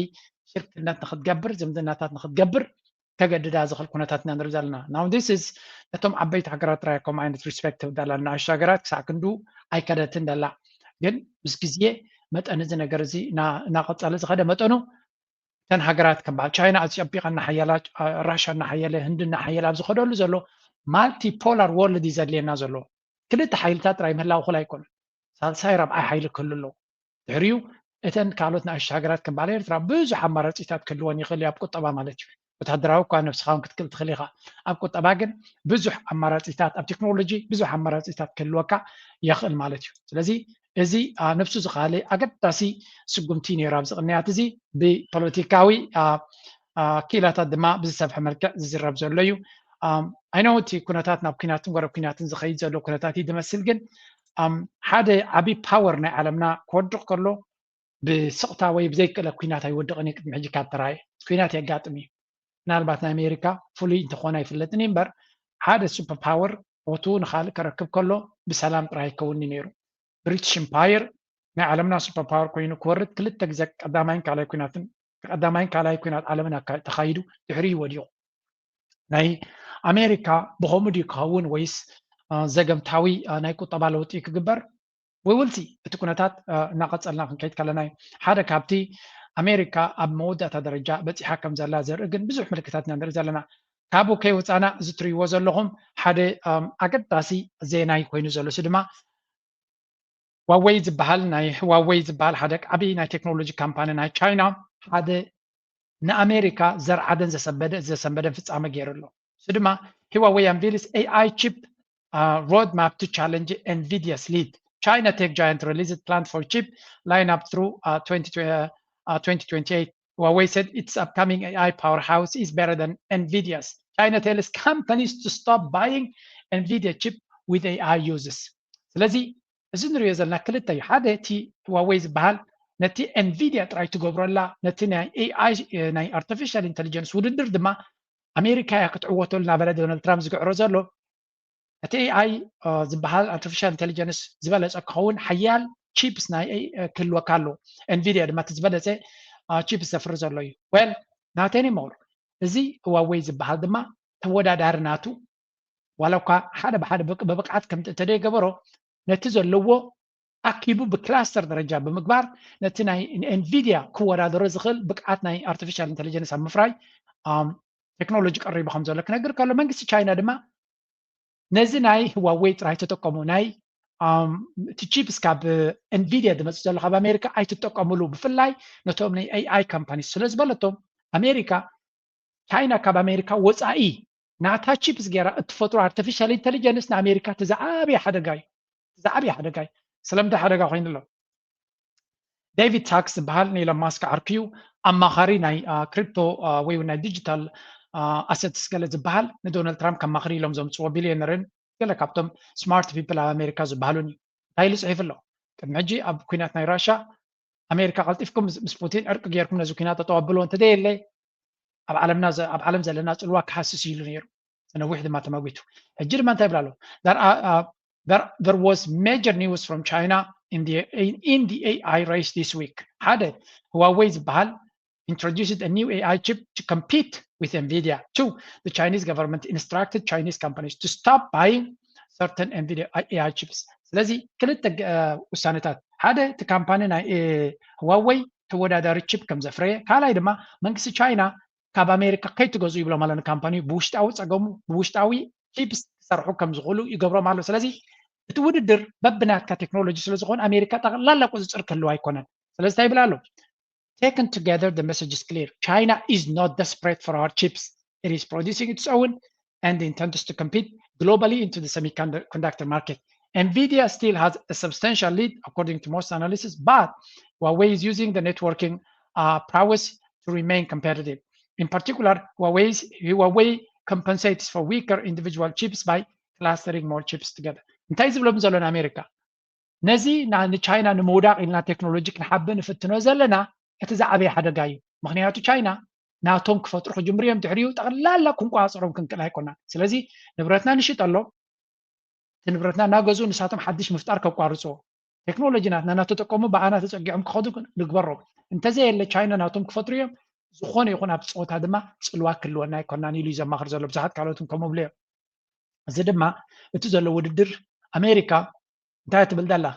ሽርክነት ንክትገብር ዝምድናታት ንክትገብር ተገድዳ ዝኽእል ኩነታት ኢና ንርኢ ዘለና ናው ዲስ ኢዝ ነቶም ዓበይቲ ሃገራት ጥራይ ከምኡ ዓይነት ሪስፔክቲቭ ዳላ ንኣሽቱ ሃገራት ክሳዕ ክንዱ ኣይከደትን ደላ ግን ምስ ግዜ መጠን እዚ ነገር እዚ እናቐፀለ ዝኸደ መጠኑ እተን ሃገራት ከም በዓል ቻይና ኣፅቢቓ እናሓየላ ራሽያ እናሓየለ ህንዲ እናሓየለ ኣብ ዝኸደሉ ዘሎ ማልቲፖላር ወርልድ እዩ ዘድልየና ዘሎ ክልተ ሓይልታት ጥራይ ምህላው እኹል ኣይኮነን ሳልሳይ ራብዓይ ሓይሊ ክህሉ ኣለዎ ድሕሪኡ እተን ካልኦት ንኣሽቱ ሃገራት ከም በዓል ኤርትራ ብዙሕ ኣማራፂታት ክህልወን ይኽእል እዩ ኣብ ቁጠባ ማለት እዩ ወታደራዊ እኳ ነፍስኻ ክትክእል ትኽእል ኢኻ ኣብ ቁጠባ ግን ብዙሕ ኣማራፂታት ኣብ ቴክኖሎጂ ብዙሕ ኣማራፂታት ክህልወካ የኽእል ማለት እዩ ስለዚ እዚ ነፍሱ ዝኻለ ኣገዳሲ ስጉምቲ ነይሩ ኣብዚ ቅንያት እዚ ብፖለቲካዊ ክኢላታት ድማ ብዝሰፍሐ መልክዕ ዝዝረብ ዘሎ እዩ ኣይነው እቲ ኩነታት ናብ ኩናትን ጎረብ ኩናትን ዝኸይድ ዘሎ ኩነታት እዩ ዝመስል ግን حدا عبي باور نا عالمنا كودق كله بسقطة وي بزي كلا كوينات يودقني كمحجي كاتراي كوينات يقاطمي نالباتنا أمريكا فولي انتخونا يفلتني بر هذا سوبر باور وتو نخالق كركب كله بسلام راي كوني نيرو بريتش امباير نا عالمنا سوبر باور كوينو كورت كل تجزك قدامين كالاي كوينات قدامين كالاي كوينات عالمنا تخايدو تحري وديو ناي أمريكا بغمدي كهون ويس زجمتاوي ناي كتبا لوتي كجبر وولتي تكونتات ناقص لنا كنكيت كلناي حدا كابتي أمريكا أب مودة درجة بتي حكم زلا زرقن بزح ملكتاتنا ندرج لنا كابو كي وتانا زتري وزلهم حدا أكد تاسي زيناي كوينو زلو سدما واوي زبال ناي واوي زبال حدا أبي ناي تكنولوجي كامباني ناي تشاينا حدا نا أمريكا زر عدن زسنبدن في تعمل غيرلو سدما هواوي أنفيلس AI chip roadmap to challenge NVIDIA's lead. China tech giant released plan for chip lineup through 2028. Huawei said its upcoming AI powerhouse is better than NVIDIA's. China tells companies to stop buying NVIDIA chip with AI uses. ስለዚህ እዚ ንሪኦ ዘለና ክልተ እዩ ሓደ እቲ Huawei ዝበሃል ነቲ NVIDIA ጥራይ ትገብረላ ነቲ ናይ AI ናይ artificial intelligence ውድድር ድማ ኣሜሪካ እያ ክትዕወተሉ እናበለ ዶናልድ ትራምፕ ዝግዕሮ ዘሎ እቲ AI ዝበሃል artificial intelligence ዝበለፀ ክኸውን ሓያል ቺፕስ ናይ ክህልወካ ኣሎ NVIDIA ድማ እቲ ዝበለፀ ቺፕስ ዘፍሪ ዘሎ እዩ ወል ናተኒ ሞር እዚ Huawei ዝበሃል ድማ ተወዳዳሪ ናቱ ዋላ እኳ ሓደ ብሓደ ብብቕዓት ከም ተደይገበሮ ነቲ ዘለዎ ኣኪቡ ብክላስተር ደረጃ ብምግባር ነቲ ናይ NVIDIA ክወዳደሮ ዝኽእል ብቕዓት ናይ artificial intelligence ኣብ ምፍራይ ቴክኖሎጂ ቀሪቡ ከም ዘሎ ክነግር ከሎ መንግስቲ ቻይና ድማ ነዚ ናይ Huawei ጥራይ ተጠቀሙ ናይ እቲ ቺፕስ ካብ NVIDIA ዝመፅእ ዘሎ ካብ ኣሜሪካ ኣይትጠቀሙሉ ብፍላይ ነቶም ናይ AI ካምፓኒስ ስለ ዝበለቶም ኣሜሪካ ቻይና ካብ ኣሜሪካ ወፃኢ ናታ ቺፕስ ገይራ እትፈጥሮ artificial intelligence ንኣሜሪካ ተዛዓብየ ሓደጋ እዩ ተዛዓብየ ሓደጋ እዩ ስለምንታይ ሓደጋ ኮይኑ ኣሎ ዴቪድ ሳክስ ዝበሃል ንኢሎን ማስክ ዓርክዩ ኣማኻሪ ናይ ክሪፕቶ ወይ ናይ ዲጂታል ኣሰትስ ገለ ዝበሃል ንዶናልድ ትራምፕ ከም ማኽሪ ኢሎም ዘምፅዎ ቢልዮነርን ገለ ካብቶም ስማርት ፒፕል ኣብ ኣሜሪካ ዝበሃሉን እዩ እንታይ ኢሉ ፅሒፍ ኣሎ ቅድሚ ሕጂ ኣብ ኩናት ናይ ራሻ ኣሜሪካ ቀልጢፍኩም ምስ ፑቲን ዕርቂ ጌርኩም ነዚ ኩናት ተጠዋብልዎ እንተደየለ ኣብ ዓለም ዘለና ፅልዋ ክሃስስ ኢሉ ነይሩ ነዊሕ ድማ ተመጊቱ ሕጂ ድማ እንታይ ይብላ ኣሎ there was major news from China in the AI race this week. Hade Huawei ዝበሃል introduced a new AI chip to compete with NVIDIA. Two, the Chinese government instructed Chinese companies to stop buying certain NVIDIA AI chips. ስለዚህ ክልተ ውሳነታት ሓደ እቲ ካምፓኒ ናይ Huawei ተወዳዳሪ ቺፕ ከም ዘፍረየ ካልኣይ ድማ መንግስቲ ቻይና ካብ ኣሜሪካ ከይትገዝኡ ይብሎም ኣሎ ንካምፓኒ ብውሽጣዊ ፀገሙ ብውሽጣዊ ቺፕስ ክሰርሑ ከም ዝኽእሉ ይገብሮም ኣሎ ስለዚ እቲ ውድድር በብናትካ ቴክኖሎጂ ስለ ዝኾነ ኣሜሪካ ጠቕላላ ቁፅፅር ክህልዋ ኣይኮነን ስለዚ እንታይ ይብላ ኣሎ taken together the message is clear China is not desperate for our chips it is producing its own and intends to compete globally into the semiconductor market NVIDIA still has a substantial lead according to most analysis but Huawei is using the networking prowess to remain competitive in particular Huawei compensates for weaker individual chips by clustering more chips together እንታይ ዝብሎም ዘሎ ንኣሜሪካ ነዚ ንቻይና ንምውዳቕ ኢልና ቴክኖሎጂ ክንሓቢ ንፍትኖ ዘለና እቲ ዝዓበየ ሓደጋ እዩ ምክንያቱ ቻይና ናቶም ክፈጥሩ ክጅምሩ እዮም ድሕሪኡ ጠቕላላ ክንቋፀሮም ክንክእል ኣይኮናን ስለዚ ንብረትና ንሽጥ ኣሎ እቲ ንብረትና እናገዝኡ ንሳቶም ሓድሽ ምፍጣር ከቋርፅዎ ቴክኖሎጂ ናትና እናተጠቀሙ ብኣና ተፀጊዖም ክኸዱ ንግበሮም እንተዘየለ ቻይና ናቶም ክፈጥሩ እዮም ዝኾነ ይኹን ኣብ ፀወታ ድማ ፅልዋ ክህልወና ኣይኮናን ኢሉ እዩ ዘማኽር ዘሎ ብዙሓት ካልኦትን ከምኡ ብሎ እዮም እዚ ድማ እቲ ዘሎ ውድድር ኣሜሪካ እንታይ ትብል ዘላ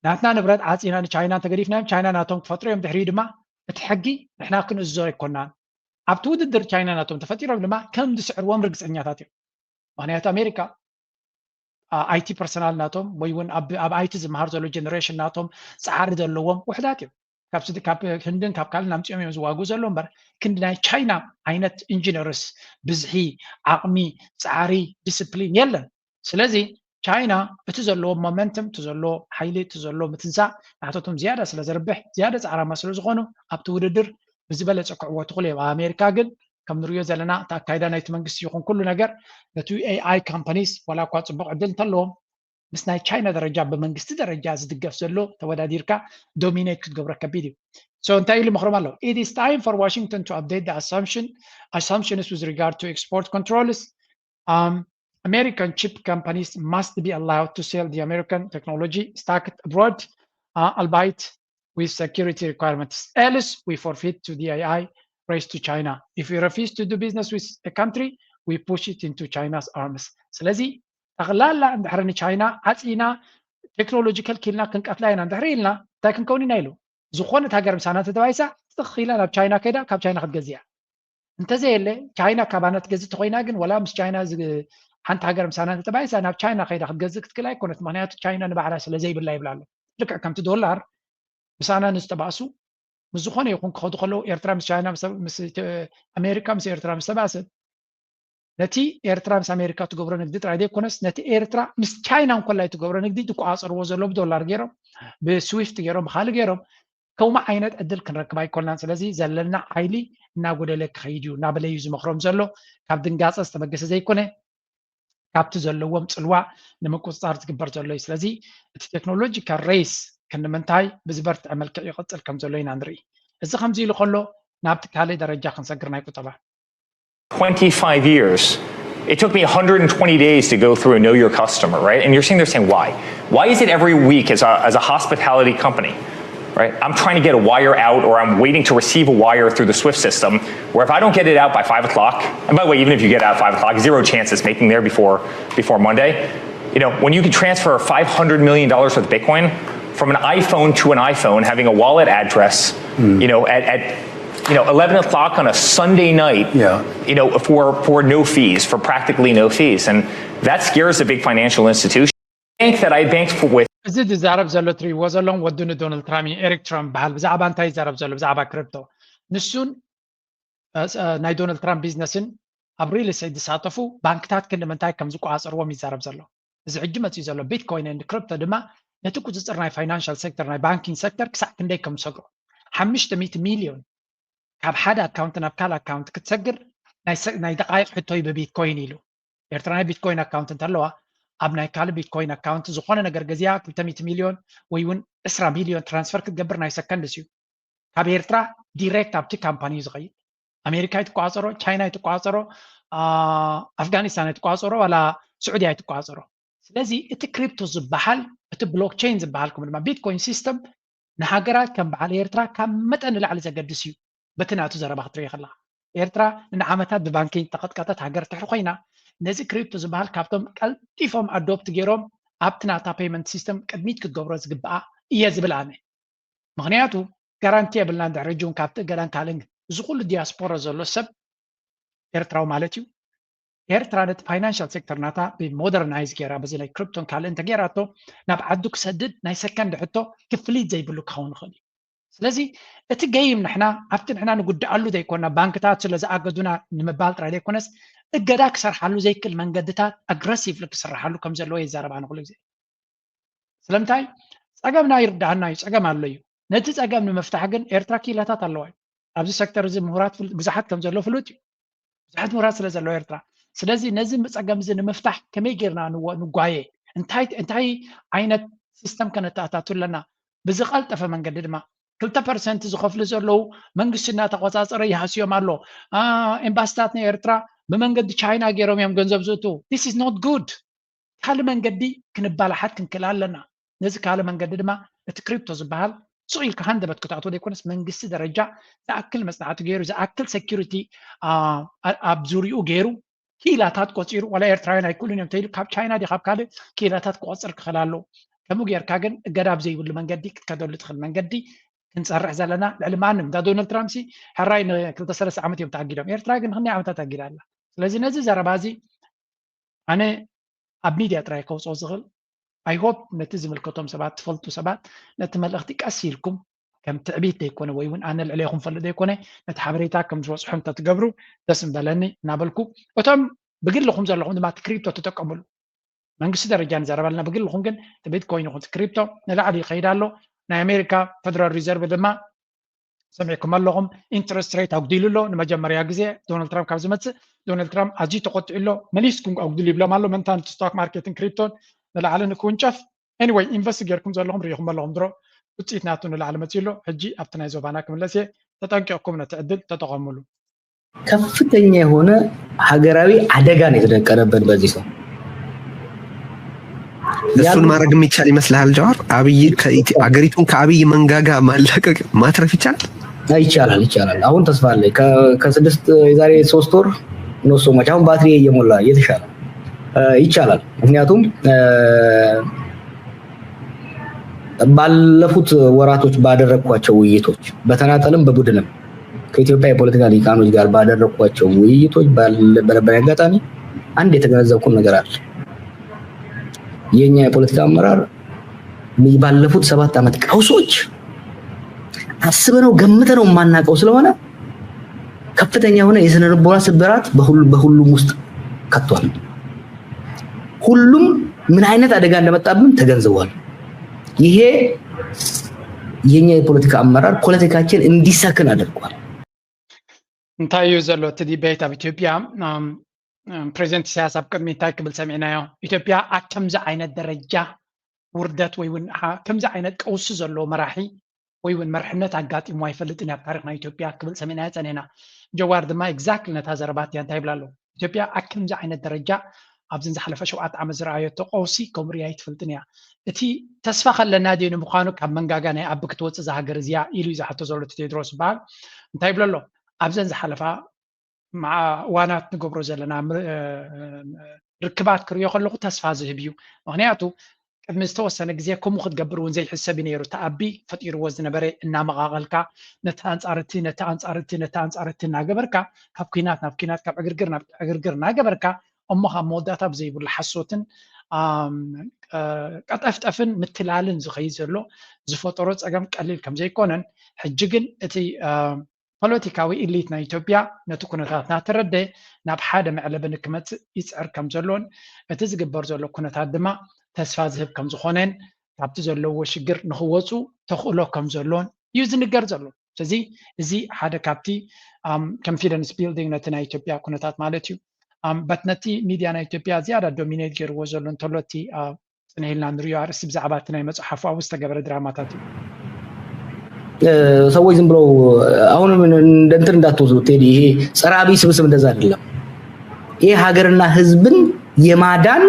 ናትና ንብረት ዓፂና ንቻይና ተገዲፍናዮም ቻይና ናቶም ክፈጥሩ እዮም ድሕሪኡ ድማ እቲ ሕጊ ንሕና ክንእዝዞ ኣይኮናን ኣብቲ ውድድር ቻይና ናቶም ተፈጢሮም ድማ ከም ዝስዕርዎም ርግፀኛታት እዮም ምክንያቱ ኣሜሪካ ኣይቲ ፐርሰናል ናቶም ወይ እውን ኣብ ኣይቲ ዝመሃር ዘሎ ጀነሬሽን ናቶም ፃዕሪ ዘለዎም ውሕዳት እዮም ካብ ህንድን ካብ ካልእ ናምፅኦም እዮም ዝዋግኡ ዘሎ እምበር ክንዲ ናይ ቻይና ዓይነት ኢንጂነርስ ብዝሒ ዓቕሚ ፃዕሪ ዲስፕሊን የለን ስለዚ ቻይና እቲ ዘለዎ ሞመንተም እቲ ዘለዎ ሓይሊ እቲ ዘለዎ ምትንሳእ ናቶቶም ዝያዳ ስለ ዘርብሕ ዝያዳ ፃዕራማ ስለ ዝኾኑ ኣብቲ ውድድር ብዝበለፀ ክዕወቱ ክእሉ እዮም ኣሜሪካ ግን ከም ንሪኦ ዘለና እቲ ኣካይዳ ናይቲ መንግስቲ ይኹን ኩሉ ነገር ነቲ AI ካምፓኒስ ዋላ እኳ ፅቡቅ ዕድል እንተለዎም ምስ ናይ ቻይና ደረጃ በመንግስቲ ደረጃ ዝድገፍ ዘሎ ተወዳዲርካ ዶሚኔት ክትገብሮ ከቢድ እዩ so እንታይ ኢሉ መክሮም ኣሎ it is time for Washington to update the assumptions with regard to export controls American chip companies must be allowed to sell the American technology stacked abroad albeit with security requirements else we forfeit to DII race to China if we refuse to do business with a country we push it into China's arms ስለዚህ ጠቕላላ እንድሕር ንቻይና ዓፂና ቴክኖሎጂ ከልኪልና ክንቀትላ ኢና እንድሕር ኢልና እንታይ ክንከውን ኢና ኢሉ ዝኾነት ሃገር ምሳና ተተባይሳ ትኽኢላ ናብ ቻይና ከይዳ ካብ ቻይና ክትገዝያ እንተዘየለ ቻይና ካባና ትገዝእ ተኮይና ግን ወላ ምስ ቻይና ሓንቲ ሃገር ምሳና ተተባይሳ ናብ ቻይና ከይዳ ክትገዝእ ክትክእል ኣይኮነት ምክንያቱ ቻይና ንባዕላ ስለዘይብላ ይብላ ኣሎ ልክዕ ከምቲ ዶላር ምሳና ንዝተባእሱ ምስ ዝኾነ ይኹን ክኸዱ ከለዉ ኤርትራ ምስ ቻይና ምስ ኣሜሪካ ምስ ኤርትራ ምስ ተባእሰ ነቲ ኤርትራ ምስ ኣሜሪካ ትገብሮ ንግዲ ጥራይ ዘይኮነስ ነቲ ኤርትራ ምስ ቻይና እንኮላይ ትገብሮ ንግዲ ትቆፃፅርዎ ዘሎ ብዶላር ገይሮም ብስዊፍት ገይሮም ብካልእ ገይሮም ከምኡ ዓይነት ዕድል ክንረክብ ኣይኮልናን ስለዚ ዘለና ሓይሊ እናጎደለ ክኸይድ እዩ እናበለዩ ዝመክሮም ዘሎ ካብ ድንጋፀ ዝተመገሰ ዘይኮነ ካብቲ ዘለዎም ፅልዋዕ ንምቁፅፃር ዝግበር ዘሎ እዩ ስለዚ እቲ ቴክኖሎጂካል ሬስ ክንምንታይ ብዝበርትዐ መልክዕ ይቕፅል ከም ዘሎ ኢና ንርኢ እዚ ከምዚ ኢሉ ከሎ ናብቲ ካልእ ደረጃ ክንሰግር ናይ ቁጠባ 25 years. It took me 120 days to go through and know your customer, right? And you're sitting there saying, why? Why is it every week as a hospitality company, right? I'm trying to get a wire out or I'm waiting to receive a wire through the SWIFT system where if I don't get it out by 5 o'clock, and by the way, even if you get it out at 5 o'clock, zero chances making there before Monday. You know, when you can transfer $500 million worth of Bitcoin from an iPhone to an iPhone, having a wallet address, you know, at 11 o'clock on a Sunday night, you know, for no fees, for practically no fees. And that scares a big financial institution. Bank that I banked with. እዚ ዝዛረብ ዘሎ ትሪእዎ ዘሎም ወድኑ ዶናልድ ትራምፕ ኤሪክ ትራምፕ በሃል ብዛዕባ እንታይ ይዛረብ ዘሎ ብዛዕባ ክሪፕቶ ንሱን ናይ ዶናልድ ትራምፕ ቢዝነስን ኣብ ሪል ስቴት ዝሳተፉ ባንክታት ክንምንታይ ከም ዝቆፃፅርዎም ይዛረብ ዘሎ እዚ ሕጂ መፅኡ ዘሎ ቢትኮይን and ክሪፕቶ ድማ ነቲ ቁፅፅር ናይ ፋይናንሻል ሴክተር ናይ ባንኪንግ ሴክተር ክሳዕ ክንደይ ከም ዝሰግሮ 500 ሚልዮን ካብ ሓደ ኣካውንት ናብ ካልእ ኣካውንት ክትሰግር ናይ ደቃይቅ ሕቶይ ብቢትኮይን ኢሉ ኤርትራ ናይ ቢትኮይን ኣካውንት እንተለዋ ኣብ ናይ ካልእ ቢትኮይን ኣካውንት ዝኾነ ነገር ገዚያ 200 ሚልዮን ወይ እውን 20 ሚልዮን ትራንስፈር ክትገብር ናይ ሰከንድ እዩ ካብ ኤርትራ ዲሬክት ኣብቲ ካምፓኒ ዝኸይድ ኣሜሪካ ይትቆፃፀሮ ቻይና ይትቆፃፀሮ ኣፍጋኒስታን ይትቆፃፀሮ ዋላ ስዑድያ ይትቆፃፀሮ ስለዚ እቲ ክሪፕቶ ዝበሃል እቲ ብሎክቼን ዝበሃል ከምኡ ድማ ቢትኮይን ሲስተም ንሃገራት ከም በዓል ኤርትራ ካብ መጠን ንላዕሊ ዘገድስ እዩ በቲ ናቱ ዘረባ ክትርኢ ከለካ ኤርትራ ንዓመታት ብባንኪ ተቐጥቀጠት ሃገር ትሕር ኮይና ነዚ ክሪፕቶ ዝበሃል ካብቶም ቀልጢፎም ኣዶፕት ገይሮም ኣብቲ ናታ ፔመንት ሲስተም ቅድሚት ክትገብሮ ዝግብኣ እየ ዝብል ኣነ ምክንያቱ ጋራንቲ የብልና እንድሕር ሕጂ እውን ካብቲ ገዳን ካልእን እዚ ኩሉ ዲያስፖራ ዘሎ ሰብ ኤርትራዊ ማለት እዩ ኤርትራ ነቲ ፋይናንሻል ሴክተር ናታ ብሞደርናይዝ ገይራ በዚ ናይ ክሪፕቶን ካልእ እንተገይራቶ ናብ ዓዱ ክሰድድ ናይ ሰከንድ ሕቶ ክፍሊት ዘይብሉ ክኸውን ይኽእል እዩ ስለዚ እቲ ገይም ንሕና ኣብቲ ንሕና ንጉዳኣሉ ዘይኮና ባንክታት ስለ ዝኣገዱና ንምባል ጥራይ ዘይኮነስ እገዳ ክሰርሓሉ ዘይክእል መንገድታት ኣግረሲቭሊ ክስርሓሉ ከም ዘለዎ የዛረባና ኩሉ ግዜ ስለምንታይ ፀገምና ይርዳእና እዩ ፀገም ኣሎ እዩ ነቲ ፀገም ንምፍታሕ ግን ኤርትራ ኪላታት ኣለዋ እዩ ኣብዚ ሴክተር እዚ ምሁራት ብዙሓት ከም ዘሎ ፍሉጥ እዩ ብዙሓት ምሁራት ስለ ዘለዎ ኤርትራ ስለዚ ነዚ ፀገም እዚ ንምፍታሕ ከመይ ጌርና ንጓየ እንታይ ዓይነት ሲስተም ከነተኣታቱ ኣለና ብዝቐልጠፈ መንገዲ ድማ 2% ዝኸፍሉ ዘለዉ መንግስቲ እናተቆፃፀረ ይሃስዮም ኣሎ ኤምባሲታት ናይ ኤርትራ ብመንገዲ ቻይና ገይሮም እዮም ገንዘብ ዝእቱ this is not good ካልእ መንገዲ ክንባላሓት ክንክእል ኣለና ነዚ ካልእ መንገዲ ድማ እቲ ክሪፕቶ ዝበሃል ስኢልካ ሃንደበት ክትኣትዎ ዘይኮነስ መንግስቲ ደረጃ ዝኣክል መፅናዕቲ ገይሩ ዝኣክል ሴኪሪቲ ኣብ ዙርይኡ ገይሩ ኪላታት ቆፂሩ ዋላ ኤርትራውያን ኣይክእሉን እዮም ተይሉ ካብ ቻይና ዲ ካብ ካልእ ኪላታት ክቆፅር ክኽእል ኣለዎ ከምኡ ጌርካ ግን እገዳ ብዘይብሉ መንገዲ ክትከደሉ ትኽእል መንገዲ ክንፀርሕ ዘለና ልዕሊ ማንም እንዳ ዶናልድ ትራምፕ ሕራይ ን2-3 ዓመት እዮም ተኣጊዶም ኤርትራ ግን ክንደይ ዓመታት ተኣጊዳ ኣላ ስለዚ ነዚ ዘረባ እዚ ኣነ ኣብ ሚድያ ጥራይ ከውፅኦ ዝኽእል ኣይሆፕ ነቲ ዝምልከቶም ሰባት ትፈልጡ ሰባት ነቲ መልእኽቲ ቀስ ኢልኩም ከም ትዕቢት ዘይኮነ ወይ እውን ኣነ ልዕለይኹም ፈልጥ ዘይኮነ ነቲ ሓበሬታ ከም ዝበፅሖም ተትገብሩ ደስ ምበለኒ እናበልኩ እቶም ብግልኹም ዘለኹም ድማ እቲ ክሪፕቶ ትጥቀምሉ መንግስቲ ደረጃ ንዘረባ ኣለና ብግልኹም ግን እቲ ቢትኮይን ይኹን ክሪፕቶ ንላዕሊ ይኸይድ ኣሎ ናይ ኣሜሪካ ፌደራል ሪዘርቭ ድማ ሰሚዕኩም ኣለኹም ኢንትረስት ሬት ኣጉዲሉ ኣሎ ንመጀመርያ ግዜ ዶናልድ ትራምፕ ካብ ዝመፅእ ዶናልድ ትራምፕ ኣዝዩ ተቆጢዑ ኣሎ መሊስኩም ኣጉዲሉ ይብሎም ኣሎ መንታ ነቲ ስቶክ ማርኬትን ክሪፕቶን ንላዕሊ ንክውንጨፍ anyway ኢንቨስቲጌርኩም ዘለኹም ሪኢኹም ኣለኹም ድሮ ውፅኢት ናቱ ንላዕሊ መፂሎ ሕጂ ኣብቲ ናይ ዞባና ክምለስ እየ ተጠንቂቕኩም ነቲ ዕድል ተጠቐምሉ ከፍተኛ የሆነ ሀገራዊ አደጋ ነው የተደቀነበት በዚህ ሰው እሱን ማድረግ የሚቻል ይመስላል ጃዋር አብይ አገሪቱን ከአብይ መንጋጋ ማላቀቅ ማትረፍ ይቻላል ይቻላል አሁን ተስፋ አለ ከ6 የዛሬ 3 ወር ነው ሶማች አሁን ባትሪ እየሞላ እየተሻለ ይቻላል ምክንያቱም ባለፉት ወራቶች ባደረኳቸው ውይይቶች በተናጠልም በቡድንም ከኢትዮጵያ የፖለቲካ ሊቃኖች ጋር ባደረኳቸው ውይይቶች በነበረ አጋጣሚ አንድ የተገነዘብኩት ነገር አለ የኛ የፖለቲካ አመራር ባለፉት 7 ዓመት ቀውሶች አስበነው ገምተነው ማናቀው ስለሆነ ከፍተኛ ሆነ የስነ ልቦና ስብራት በሁሉም ውስጥ ከቷል ሁሉም ምን አይነት አደጋ እንደመጣብን ተገንዝቧል ይሄ የኛ የፖለቲካ አመራር ፖለቲካችን እንዲሳከን አድርጓል እንታዩ ዘሎ ዲቤት ኣብ ኢትዮጵያ ፕሬዚደንት ኢሳያስ ኣብ ቅድሚ እንታይ ክብል ሰሚዕናዮ ኢትዮጵያ ከምዚ ዓይነት ደረጃ ውርደት ወይ እውን ከምዚ ዓይነት ቀውሲ ዘሎ መራሒ ወይ እውን መርሕነት ኣጋጢሞ ኣይፈልጥን ኣብ ታሪክና ኢትዮጵያ ክብል ሰሚዕናዮ ፀኒሕና ጀዋር ድማ ኤግዛክትሊ ነታ ዘረባት እያ እንታይ ይብላ ኣሎ ኢትዮጵያ ከምዚ ዓይነት ደረጃ ኣብዚ ዝሓለፈ 7 ዓመት ዝረኣየቶ ቀውሲ ከምኡ ርያ ኣይትፈልጥን እያ እቲ ተስፋ ከለና ድዩ ንምዃኑ ካብ መንጋጋ ናይ ኣቢ ክትወፅእ ዝሃገር እዚያ ኢሉ እዩ ዝሓቶ ዘሎ ቴድሮስ ይበሃል እንታይ ይብሎ ኣሎ ኣብዘን ዝሓለፋ مع ዋናት ንገብሮ ዘለና ርክባት ክሪዮ ከለኹ ተስፋ ዝህብ እዩ ምክንያቱ ቅድሚ ዝተወሰነ ግዜ ከምኡ ክትገብር እውን ዘይሕሰብ ነይሩ ተኣቢ ፈጢርዎ ዝነበረ እናመቃቐልካ ነቲ ኣንፃርቲ እናገበርካ ካብ ኩናት ናብ ኩናት ካብ ዕግርግር ናብ ዕግርግር እናገበርካ እሞ ካብ መወዳእታ ብዘይብሉ ሓሶትን ቀጠፍጠፍን ምትላልን ዝኸይድ ዘሎ ዝፈጠሮ ፀገም ቀሊል ከም ዘይኮነን ሕጂ ግን እቲ ፖለቲካዊ ኢሊት ናይ ኢትዮጵያ ነቲ ኩነታት እናተረድአ ናብ ሓደ መዕለበ ንክመፅእ ይፅዕር ከም ዘሎን እቲ ዝግበር ዘሎ ኩነታት ድማ ተስፋ ዝህብ ከም ዝኾነን ካብቲ ዘለዎ ሽግር ንክወፁ ተኽእሎ ከም ዘሎን እዩ ዝንገር ዘሎ ስለዚ እዚ ሓደ ካብቲ ኮንፊደንስ ቢልዲንግ ነቲ ናይ ኢትዮጵያ ኩነታት ማለት እዩ በት ነቲ ሚድያ ናይ ኢትዮጵያ ዝያዳ ዶሚኔት ገይርዎ ዘሎ እንተሎ እቲ ፅንሂልና ንሪኦ ኣርእስቲ ብዛዕባ እቲ ናይ መፅሓፉ ኣብኡ ዝተገበረ ድራማታት እዩ ሰዎች ዝም ብለው አሁን እንትን እንዳትወስዱ ቴዲ ይሄ ጸራቢ ስብስብ እንደዛ አይደለም ይሄ ሀገርና ህዝብን የማዳን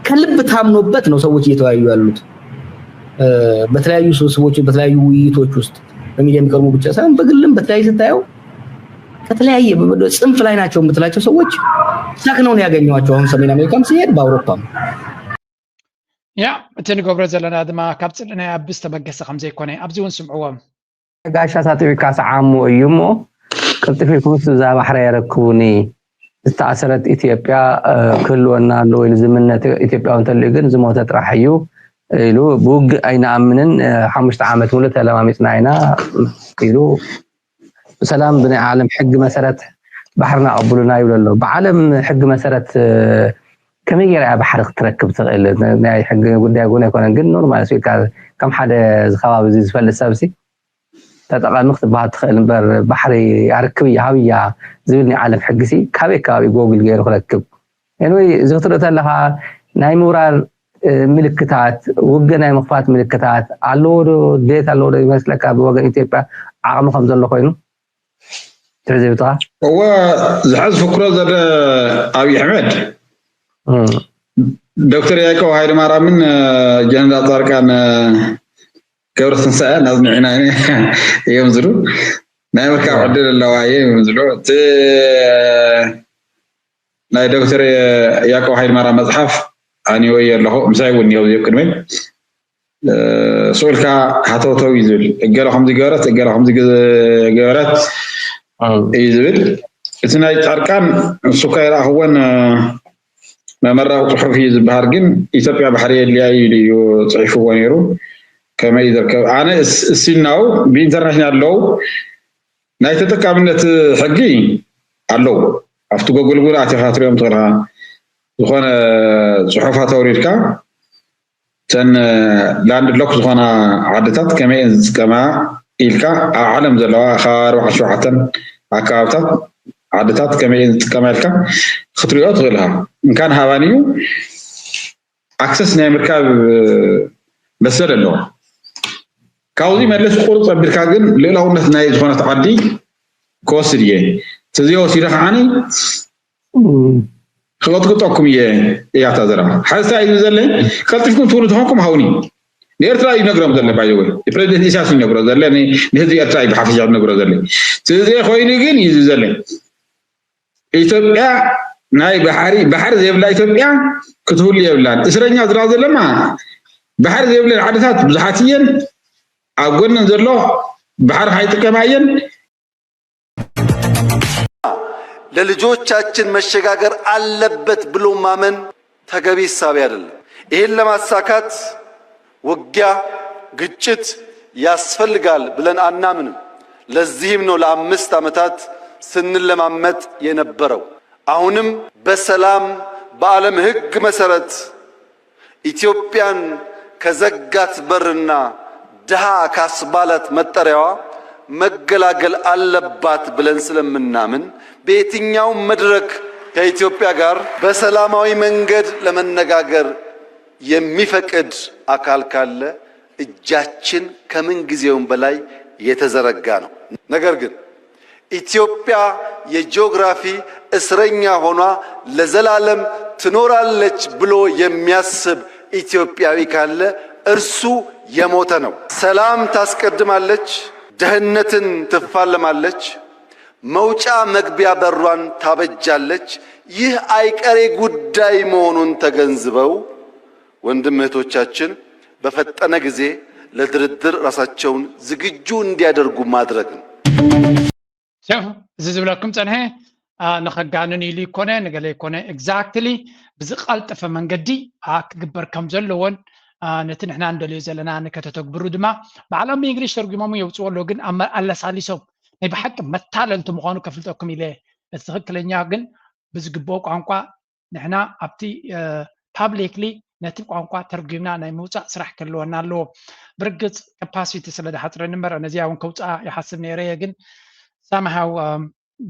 ከልብ ታምኖበት ነው ሰዎች እየተወያዩ ያሉት በተለያዩ ስብስቦች በተለያዩ ውይይቶች ውስጥ በሚዲያ የሚቀርቡ ብቻ ሳይሆን በግልም በተለያዩ ስታየው ከተለያየ ጽንፍ ላይ ናቸው የምትላቸው ሰዎች ሳክነው ነው ያገኘዋቸው አሁን ሰሜን አሜሪካም ሲሄድ በአውሮፓም ያ እቲ ንገብሮ ዘለና ድማ ካብ ፅልናይ ኣብስ ተበገሰ ከም ዘይኮነ ኣብዚ እውን ስምዕዎም ጋሻታት ካስዓሙ እዩሞ ቅልጥፊኩስ ዛ ባሕረ ያረክቡኒ ዝተኣሰረት ኢትዮጵያ ክህልወና ኣሎ ኢሉ ዝምነት ኢትዮጵያዊ እንተልዩ ግን ዝሞተ ጥራሕ እዩ ኢሉ ብውግ ኣይንኣምንን 5 ዓመት ሙሉ ተለማሚፅና ኢና ኢሉ ሰላም ብናይ ዓለም ሕጊ መሰረት ባሕርና ቀብሉና ይብሉ ኣሎ ብዓለም ሕጊ መሰረት كم يجري على بحر تركب تغير ناي حق قدام يقول يكون عن جن نورمال سوي كم حدا زخابة زي زفل السبسي تتقال نقطة بعد تخيل بحري يركب هاوية زولني عالم حقسي كابي جوجل غير ركب يعني زغطرت لها ناي مورال ملكتات وجنا مخفات ملكتات علور ديت علور مثلك بوجه إثيوبيا عام 5 الله خينه تعزي بتاع هو زحز فكرة ذا أبي حمد دكتور ياكو هاي المرة من جنرال طارقان كورس نساء نازم عناية يمزلو نايم كاب عدل اللواعي يمزلو ناي دكتور ياكو هاي المرة مزحف أني ويا له مساوي يوم يمكن سؤالك حتى يزول قالوا 5 جارات قالوا 5 جارات يزول اثنين طارقان سكايرا هو ما مرة صحفي البحر جن إثيوبيا بحرية اللي يليو صحيفه ونيرو كما إذا أنا السناو بإنترناشنال لو نايتك عملت حقي علو أفتو جوجل قول أعتقد يوم تغرها زخنا صحفها توريركا تن لاند لوك زخنا عدتات كما إلكا عالم زلوا خار وحشوحة عكاوتات عدتات كما إلكا خطريات غيرها إن كان هوانيو ኣክሰስ ናይ ምርካብ መሰል ኣለዎ ካብዚ መለስ ቁርጽ ኣቢልካ ግን ልዕላውነት ናይ ዝኾነት ዓዲ ክወስድ እየ ተዚዮ ወሲደ ከዓኒ ክቐጥቅጠኩም እያ ታዘራ ሓስታ እዩ ዘለ ቀልጢፍኩም ትውሉ ትኾንኩም ሃውኒ ንኤርትራ ይነግሮም ዘለ ባይ ወይ ፕሬዚደንት ኢሳያስ ይነግሮ ዘለ ንህዝቢ ኤርትራ ብሓፈሻ ይነግሮ ዘለ ስለዚ ኮይኑ ግን እዩ ዘለ ኢትዮጵያ ናይ ባሕሪ ዘይብላ ኢትዮጵያ ክትህሉ የብላን እስረኛ ዝራ ዘለማ ባሕሪ ዘይብለን ዓድታት ብዙሓት እየን ኣብ ጎነን ዘሎ ባሕሪ ሃይጥቀማ እየን ለልጆቻችን መሸጋገር አለበት ብሎ ማመን ተገቢ ሐሳብ አይደለም። ይሄን ለማሳካት ውጊያ ግጭት ያስፈልጋል ብለን አናምንም። ለዚህም ነው ለ5 ዓመታት ስንለማመጥ የነበረው። አሁንም በሰላም በዓለም ሕግ መሰረት ኢትዮጵያን ከዘጋት በርና ድሃ ካስባላት መጠሪያዋ መገላገል አለባት ብለን ስለምናምን በየትኛው መድረክ ከኢትዮጵያ ጋር በሰላማዊ መንገድ ለመነጋገር የሚፈቅድ አካል ካለ እጃችን ከምን ጊዜውም በላይ የተዘረጋ ነው። ነገር ግን ኢትዮጵያ የጂኦግራፊ እስረኛ ሆኗ ለዘላለም ትኖራለች ብሎ የሚያስብ ኢትዮጵያዊ ካለ እርሱ የሞተ ነው። ሰላም ታስቀድማለች፣ ደህንነትን ትፋለማለች፣ መውጫ መግቢያ በሯን ታበጃለች። ይህ አይቀሬ ጉዳይ መሆኑን ተገንዝበው ወንድም እህቶቻችን በፈጠነ ጊዜ ለድርድር ራሳቸውን ዝግጁ እንዲያደርጉ ማድረግ ነው። እዚ ዝብለኩም ፀንሐ ንኸጋንን ኢሉ ይኮነ ንገለ ይኮነ ኤግዛክትሊ ብዝቐልጠፈ መንገዲ ክግበር ከም ዘለዎን ነቲ ንሕና እንደልዮ ዘለና ንከተተግብሩ ድማ ብዓለም እንግሊሽ ተርጉሞም የውፅዎ ኣሎ ግን ኣለሳሊሶም ናይ ብሓቂ መታለልቲ ምዃኑ ከፍልጠኩም ኢለ እቲ ትክክለኛ ግን ብዝግብኦ ቋንቋ ንሕና ኣብቲ ፓብሊክሊ ነቲ ቋንቋ ተርጉምና ናይ ምውፃእ ስራሕ ክህልወና ኣለዎ። ብርግፅ ካፓሲቲ ስለ ዝሓፅረኒ እምበር ነዚኣ እውን ከውፃእ ይሓስብ ነይረ ግን ሳምሃው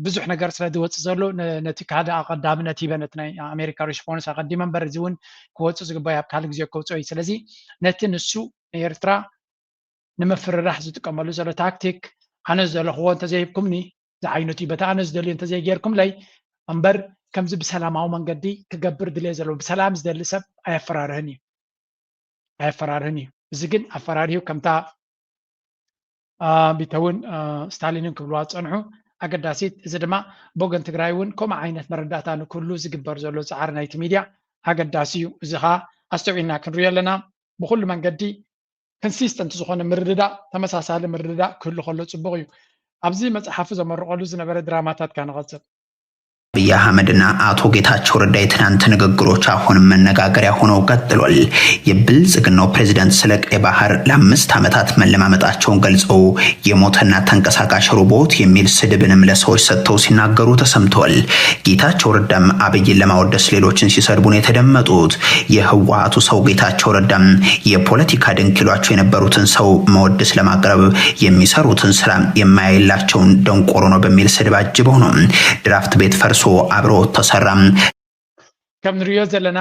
ብዙሕ ነገር ስለ ዝወፅእ ዘሎ ነቲ ካደ ኣቐዳምነት ሂበ ነቲ ናይ ኣሜሪካ ሪስፖንስ ኣቐዲመ እምበር እዚ እውን ክወፅእ ዝግባእ ኣብ ካልእ ግዜ ከውፅኦ እዩ። ስለዚ ነቲ ንሱ ኤርትራ ንምፍርራሕ ዝጥቀመሉ ዘሎ ታክቲክ ኣነ ዝደለኽዎ እንተዘይብኩምኒ ዝዓይነቱ እዩ በታ ኣነ ዝደልዮ እንተዘይጌርኩምለይ እምበር ከምዚ ብሰላማዊ መንገዲ ክገብር ድልየ ዘለዎ ብሰላም ዝደሊ ሰብ ኣየፈራርህን እዩ። እዚ ግን ኣፈራርሂው ከምታ ቢተውን ስታሊንን ክብልዋ ፀንሑ ኣገዳሲት እዚ ድማ ብወገን ትግራይ እውን ከምኡ ዓይነት መረዳእታ ንኩሉ ዝግበር ዘሎ ፃዕሪ ናይቲ ሚድያ ኣገዳሲ እዩ። እዚ ከዓ ኣስተውዒልና ክንሪኦ ኣለና ብኩሉ መንገዲ ኮንሲስተንት ዝኾነ ምርድዳእ ተመሳሳሊ ምርድዳእ ክህሉ ከሎ ፅቡቅ እዩ። ኣብዚ መፅሓፉ ዘመርቀሉ ዝነበረ ድራማታት ካንቐፅል አብይ አህመድና አቶ ጌታቸው ረዳ የትናንት ንግግሮች አሁንም መነጋገሪያ ሆነው ቀጥሏል። የብልጽግናው ፕሬዝዳንት ስለ ቀይ ባህር ለ5 ዓመታት መለማመጣቸውን ገልጸው የሞተና ተንቀሳቃሽ ሮቦት የሚል ስድብንም ለሰዎች ሰጥተው ሲናገሩ ተሰምተዋል። ጌታቸው ረዳም አብይን ለማወደስ ሌሎችን ሲሰድቡ ነው የተደመጡት። የህወሓቱ ሰው ጌታቸው ረዳም የፖለቲካ ድንኪሏቸው የነበሩትን ሰው መወደስ ለማቅረብ የሚሰሩትን ስራ የማይላቸውን ደንቆሮ ነው በሚል ስድብ አጅበው ነው ድራፍት ቤት ፈርሶ አብሮ ተሰራም ከም ንሪኦ ዘለና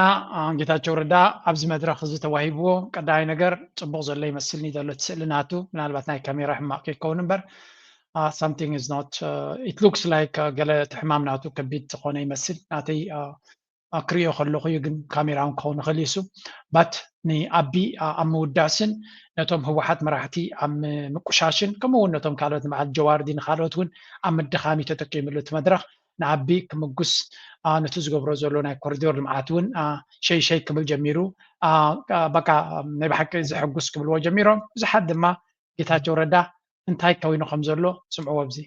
ጌታቸው ረዳ ኣብዚ መድረክ እዚ ተዋሂብዎ ቀዳይ ነገር ፅቡቅ ዘሎ ይመስልኒ ዘሎ ስእሊ ናቱ ምናልባት ናይ ካሜራ ሕማቅ ከይከውን እምበር something is not it looks like ገለ ሕማም ናቱ ከቢድ ዝኾነ ይመስል ናተይ ክሪኦ ከለኹ ግን ካሜራውን ክኸውን ይኽእል እሱ ባት ንኣቢ ኣብ ምውዳስን ነቶም ህወሓት መራሕቲ ኣብ ምቁሻሽን ከምኡውን ነቶም ካልኦት ንበዓል ጀዋርዲን ካልኦት እውን ኣብ ምድኻሚ ተጠቂሙሉ እቲ መድረክ ንዓቢ ክምጉስ ነቲ ዝገብሮ ዘሎ ናይ ኮሪዶር ልምዓት እውን ሸይ ክብል ጀሚሩ በቃ ናይ ብሓቂ ዝሕጉስ ክብልዎ ጀሚሮም ብዙሓት ድማ ጌታቸው ረዳ እንታይ ከዊኑ ከም ዘሎ ስምዕዎ ኣብዚ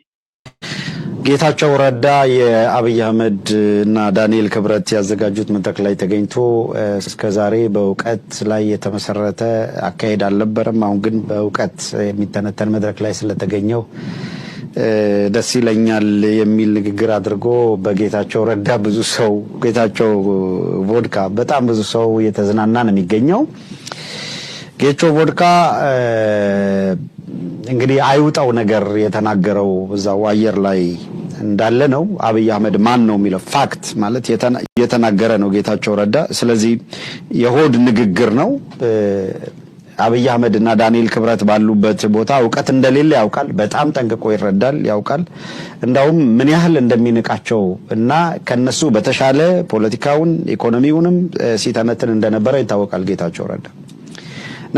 ጌታቸው ረዳ የአብይ አህመድ እና ዳንኤል ክብረት ያዘጋጁት መድረክ ላይ ተገኝቶ እስከዛሬ በእውቀት ላይ የተመሰረተ አካሄድ አልነበረም። አሁን ግን በእውቀት የሚተነተን መድረክ ላይ ስለተገኘው ደስ ይለኛል የሚል ንግግር አድርጎ በጌታቸው ረዳ ብዙ ሰው ጌታቸው ቮድካ በጣም ብዙ ሰው እየተዝናና ነው የሚገኘው። ጌቾ ቮድካ እንግዲህ አይውጣው ነገር የተናገረው እዛው አየር ላይ እንዳለ ነው። አብይ አህመድ ማን ነው የሚለው ፋክት ማለት የተናገረ ነው ጌታቸው ረዳ። ስለዚህ የሆድ ንግግር ነው። አብይ አህመድ እና ዳንኤል ክብረት ባሉበት ቦታ እውቀት እንደሌለ ያውቃል። በጣም ጠንቅቆ ይረዳል፣ ያውቃል። እንዳውም ምን ያህል እንደሚንቃቸው እና ከነሱ በተሻለ ፖለቲካውን ኢኮኖሚውንም ሲተነትን እንደነበረ ይታወቃል ጌታቸው ረዳ።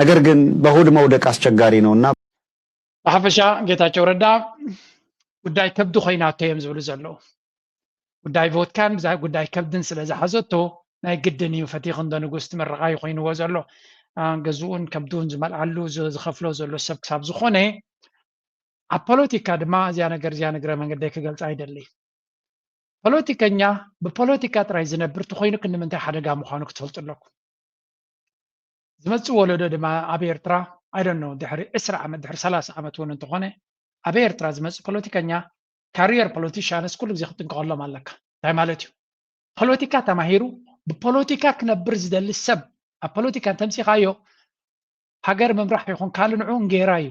ነገር ግን በሆድ መውደቅ አስቸጋሪ ነውና በሐፈሻ ጌታቸው ረዳ ጉዳይ ከብዱ ኮይናቶ እዮም ዝብሉ ዘለዉ ጉዳይ ቮትካን ብዛ ጉዳይ ከብድን ስለዝሓዘቶ ናይ ግድን እዩ ፈቲኹ እንደ ንጉስ ትመረቃ ይኮይንዎ ዘሎ ገዝኡን ከብዱን ዝመልዓሉ ዝኸፍሎ ዘሎ ሰብ ክሳብ ዝኾነ ኣብ ፖለቲካ ድማ እዚያ ነገር መንገዲ ክገልፃ አይደሊ ፖለቲከኛ ብፖለቲካ ጥራይ ዝነብር ተኮይኑ ክንምንታይ ሓደጋ ምዃኑ ክትፈልጡ ኣለኩም ዝመፅእ ወለዶ ድማ ኣብ ኤርትራ I don't know ድሕሪ 20 ዓመት ድሕሪ 30 ዓመት እውን እንተኾነ ኣብ ኤርትራ ዝመፅእ ፖለቲከኛ ካሪየር ፖለቲሽያንስ ኩሉ ግዜ ክትንቀቐሎም ኣለካ እንታይ ማለት እዩ ፖለቲካ ተማሂሩ ብፖለቲካ ክነብር ዝደሊ ሰብ ኣብ ፖለቲካ ተምሲኻዮ ሃገር ምምራሕ ይኹን ካልእ ንዑ እንጌራ እዩ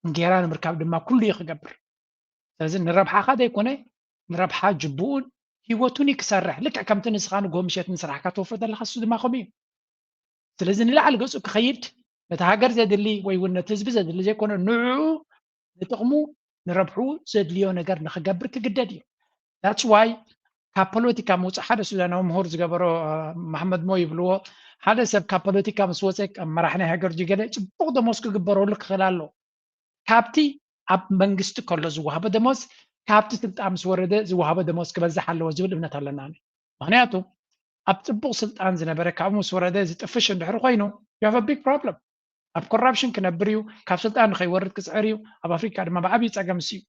እንጌራ ንምርካብ ድማ ኩሉ ይክገብር ስለዚ ንረብሓኻ ዘይኮነ ንረብሓ ጅቡኡን ሂወቱን ክሰርሕ ልክዕ ከምቲ ንስኻ ንጎምሸት ንስራሕካ ተወፍር ዘለካ እሱ ድማ ከምኡ እዩ ስለዚ ንላዕሊ ገፁ ክኸይድ ነቲ ሃገር ዘድሊ ወይ እውን ነቲ ህዝቢ ዘድሊ ዘይኮነ ንዑ ንጥቕሙ ንረብሑ ዘድልዮ ነገር ንክገብር ክግደድ እዩ that's why ካብ ፖለቲካ ምውፃእ ሓደ ሱዳናዊ ምሁር ዝገበሮ መሐመድ ሞ ይብልዎ ሓደ ሰብ ካብ ፖለቲካ ምስ ወፀ መራሒ ናይ ሃገር ጅገለ ፅቡቕ ደሞዝ ክግበረሉ ክኽእል ኣሎ ካብቲ ኣብ መንግስቲ ከሎ ዝወሃበ ደሞዝ ካብቲ ስልጣን ምስ ወረደ ዝወሃበ ደሞዝ ክበዝሕ ኣለዎ ዝብል እምነት ኣለና ምክንያቱ ኣብ ፅቡቕ ስልጣን ዝነበረ ካብኡ ምስ ወረደ ዝጥፍሽ እንድሕር ኮይኑ you have a big problem ኣብ ኮራፕሽን ክነብር እዩ ካብ ስልጣን ንኸይወርድ ክፅዕር እዩ ኣብ ኣፍሪካ ድማ ብዓብዪ ፀገም እዩ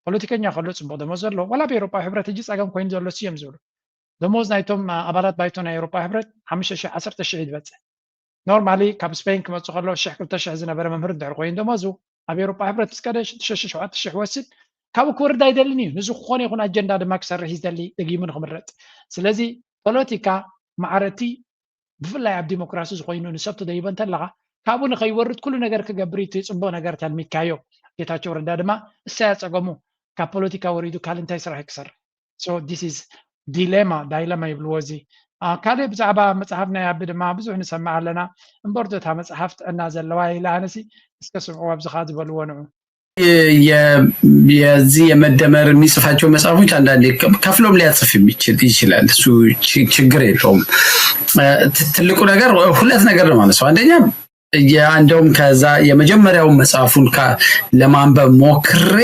ፖለቲከኛ ከሎ ፅቡቕ ደሞዝ ዘሎ ዋላ ብኤሮፓ ሕብረት ሕጂ ፀገም ኮይኑ ዘሎ እዮም ዝብሉ ደሞዝ ናይቶም ኣባላት ባይቶ ናይ ኤሮፓ ሕብረት 5,000 10,000 ይበፅሕ ኖርማሊ ካብ ስፔን ክመፁ ከሎ 2,000 ዝነበረ መምህር እንድሕር ኮይኑ ደሞዙ ኣብ ኤሮፓ ሕብረት እስከ 6,000 ወስድ ካብኡ ክወርድ ኣይደልን እዩ ንዚ ክኾነ ይኹን ኣጀንዳ ድማ ክሰርሕ ይደሊ ደጊሙ ንክምረፅ ስለዚ ፖለቲካ ማዕረቲ ብፍላይ ኣብ ዲሞክራሲ ዝኾይኑ ንሰብ ተደይቦ እንተለኻ ካብኡ ንኸይወርድ ኩሉ ነገር ክገብር እቲ ፅቡቕ ነገር ተልሚካዮ ጌታቸው ረዳ ድማ እሳይ ፀገሙ ካብ ፖለቲካ ወሪዱ ካልእ እንታይ ስራሕ ክሰርሕ so this is ዳይለማ ይብልዎ እዚ ካልእ ብዛዕባ መፅሓፍ ናይ ኣቢ ድማ ብዙሕ ንሰማዕ ኣለና እምበር እታ መፅሓፍ ጥዕና ዘለዋ ኢላ ኣነሲ እስከ ስምዑ ኣብዝኻ ዝበልዎ ንዑ የዚህ የመደመር የሚጽፋቸው መጽሐፎች አንዳንዴ ከፍሎም ሊያጽፍ ይችላል እሱ ችግር የለውም ትልቁ ነገር ሁለት ነገር ነው ማለት ነው አንደኛ እንደውም ከዛ የመጀመሪያው መጽሐፉን ለማንበብ ሞክሬ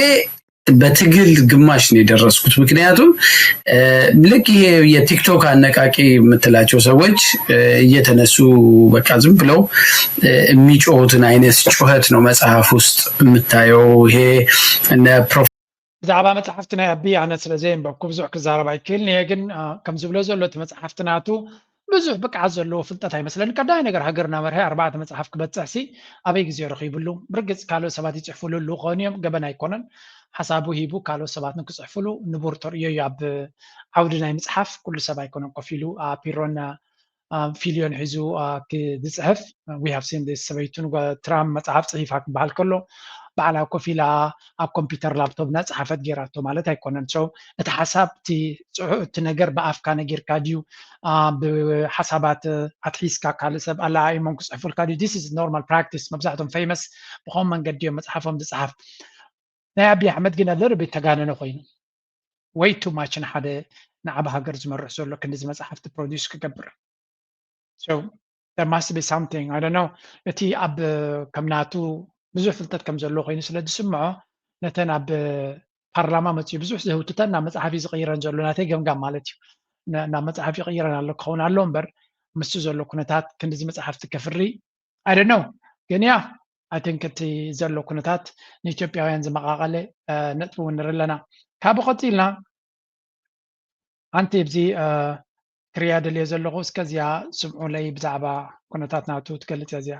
በትግል ግማሽ ነው የደረስኩት ምክንያቱም ልክ ይሄ የቲክቶክ አነቃቂ የምትላቸው ሰዎች እየተነሱ በቃ ዝም ብለው የሚጮሁትን አይነት ጩኸት ነው መጽሐፍ ውስጥ የምታየው ይሄ እነ ብዛዕባ መጽሐፍትና ያቢ ኣነ ስለዘይም በኩ ብዙሕ ክዛረብ ኣይክእልኒ ግን ከም ዝብሎ ዘሎ እቲ መጽሓፍትናቱ ብዙሕ ብቅዓት ዘለዎ ፍልጠት ኣይመስለኒ ቀዳይ ነገር ሃገርና መርሒ 4 መጽሓፍ ክበፅሕ ሲ ኣበይ ግዜ ረኺብሉ ብርግፅ ካልኦት ሰባት ይፅሕፍሉ ኮይኑ እዮም ገበን ኣይኮነን ሓሳቡ ሂቡ ካልኦት ሰባት ንክፅሕፍሉ ንቡር ተርእዮ እዩ ኣብ ዓውዲ ናይ ምፅሓፍ ኩሉ ሰብ ኣይኮነን ኮፍ ኢሉ ፒሮን ፊልዮን ሒዙ ክፅሕፍ we have seen this ሰበይቱን ትራም መፅሓፍ ፅሒፋ ክበሃል ከሎ በዓላ ኮፍ ኢላ ኣብ ኮምፒውተር ላፕቶፕ ናፅሓፈት ጌራቶ ማለት ኣይኮነን ሰው እቲ ሓሳብ እቲ ነገር ብኣፍካ ነጊርካ ድዩ ብሓሳባት ኣትሒዝካ ካልእ ሰብ ኣላኢሞም ክፅሕፉልካ ድዩ this is normal practice መብዛሕቶም ፌመስ ብኸም መንገዲ እዮም መፅሓፎም ዝፅሓፍ ናይ ኣብዪ ኣሕመድ ግን ልርቤት ተጋነነ ኮይኑ ወይ ቱ ማች ንሓደ ንዓብ ሃገር ዝመርሕ ዘሎ ክንዲ መፅሓፍቲ ፕሮዲስ ክገብር so there must be something I don't know እቲ ኣብ ከምናቱ ብዙሕ ፍልጠት ከም ዘሎ ኮይኑ ስለ ዝስምዖ ነተን ኣብ ፓርላማ መፅኡ ብዙሕ ዘህውትተን ናብ መፅሓፍ ዝቕይረን ዘሎ ናተይ ገምጋም ማለት እዩ ናብ መፅሓፍ ይቕይረን ኣሎ ክኸውን ኣሎ እምበር ምስቲ ዘሎ ኩነታት ክንዲ መፅሓፍቲ ከፍሪ I don't know ግን ያ I think እቲ ዘሎ ኩነታት ንኢትዮጵያውያን ዝመቃቐለ ነጥቢ እውን ንርኢ ኣለና ካብኡ ቀፂልና ኣንቲ ብዚ ክሪያ ደልየ ዘለኹ እስከዚያ ስምዑ ለይ ብዛዕባ ኩነታት ናቱ ትገልፅ እዚያ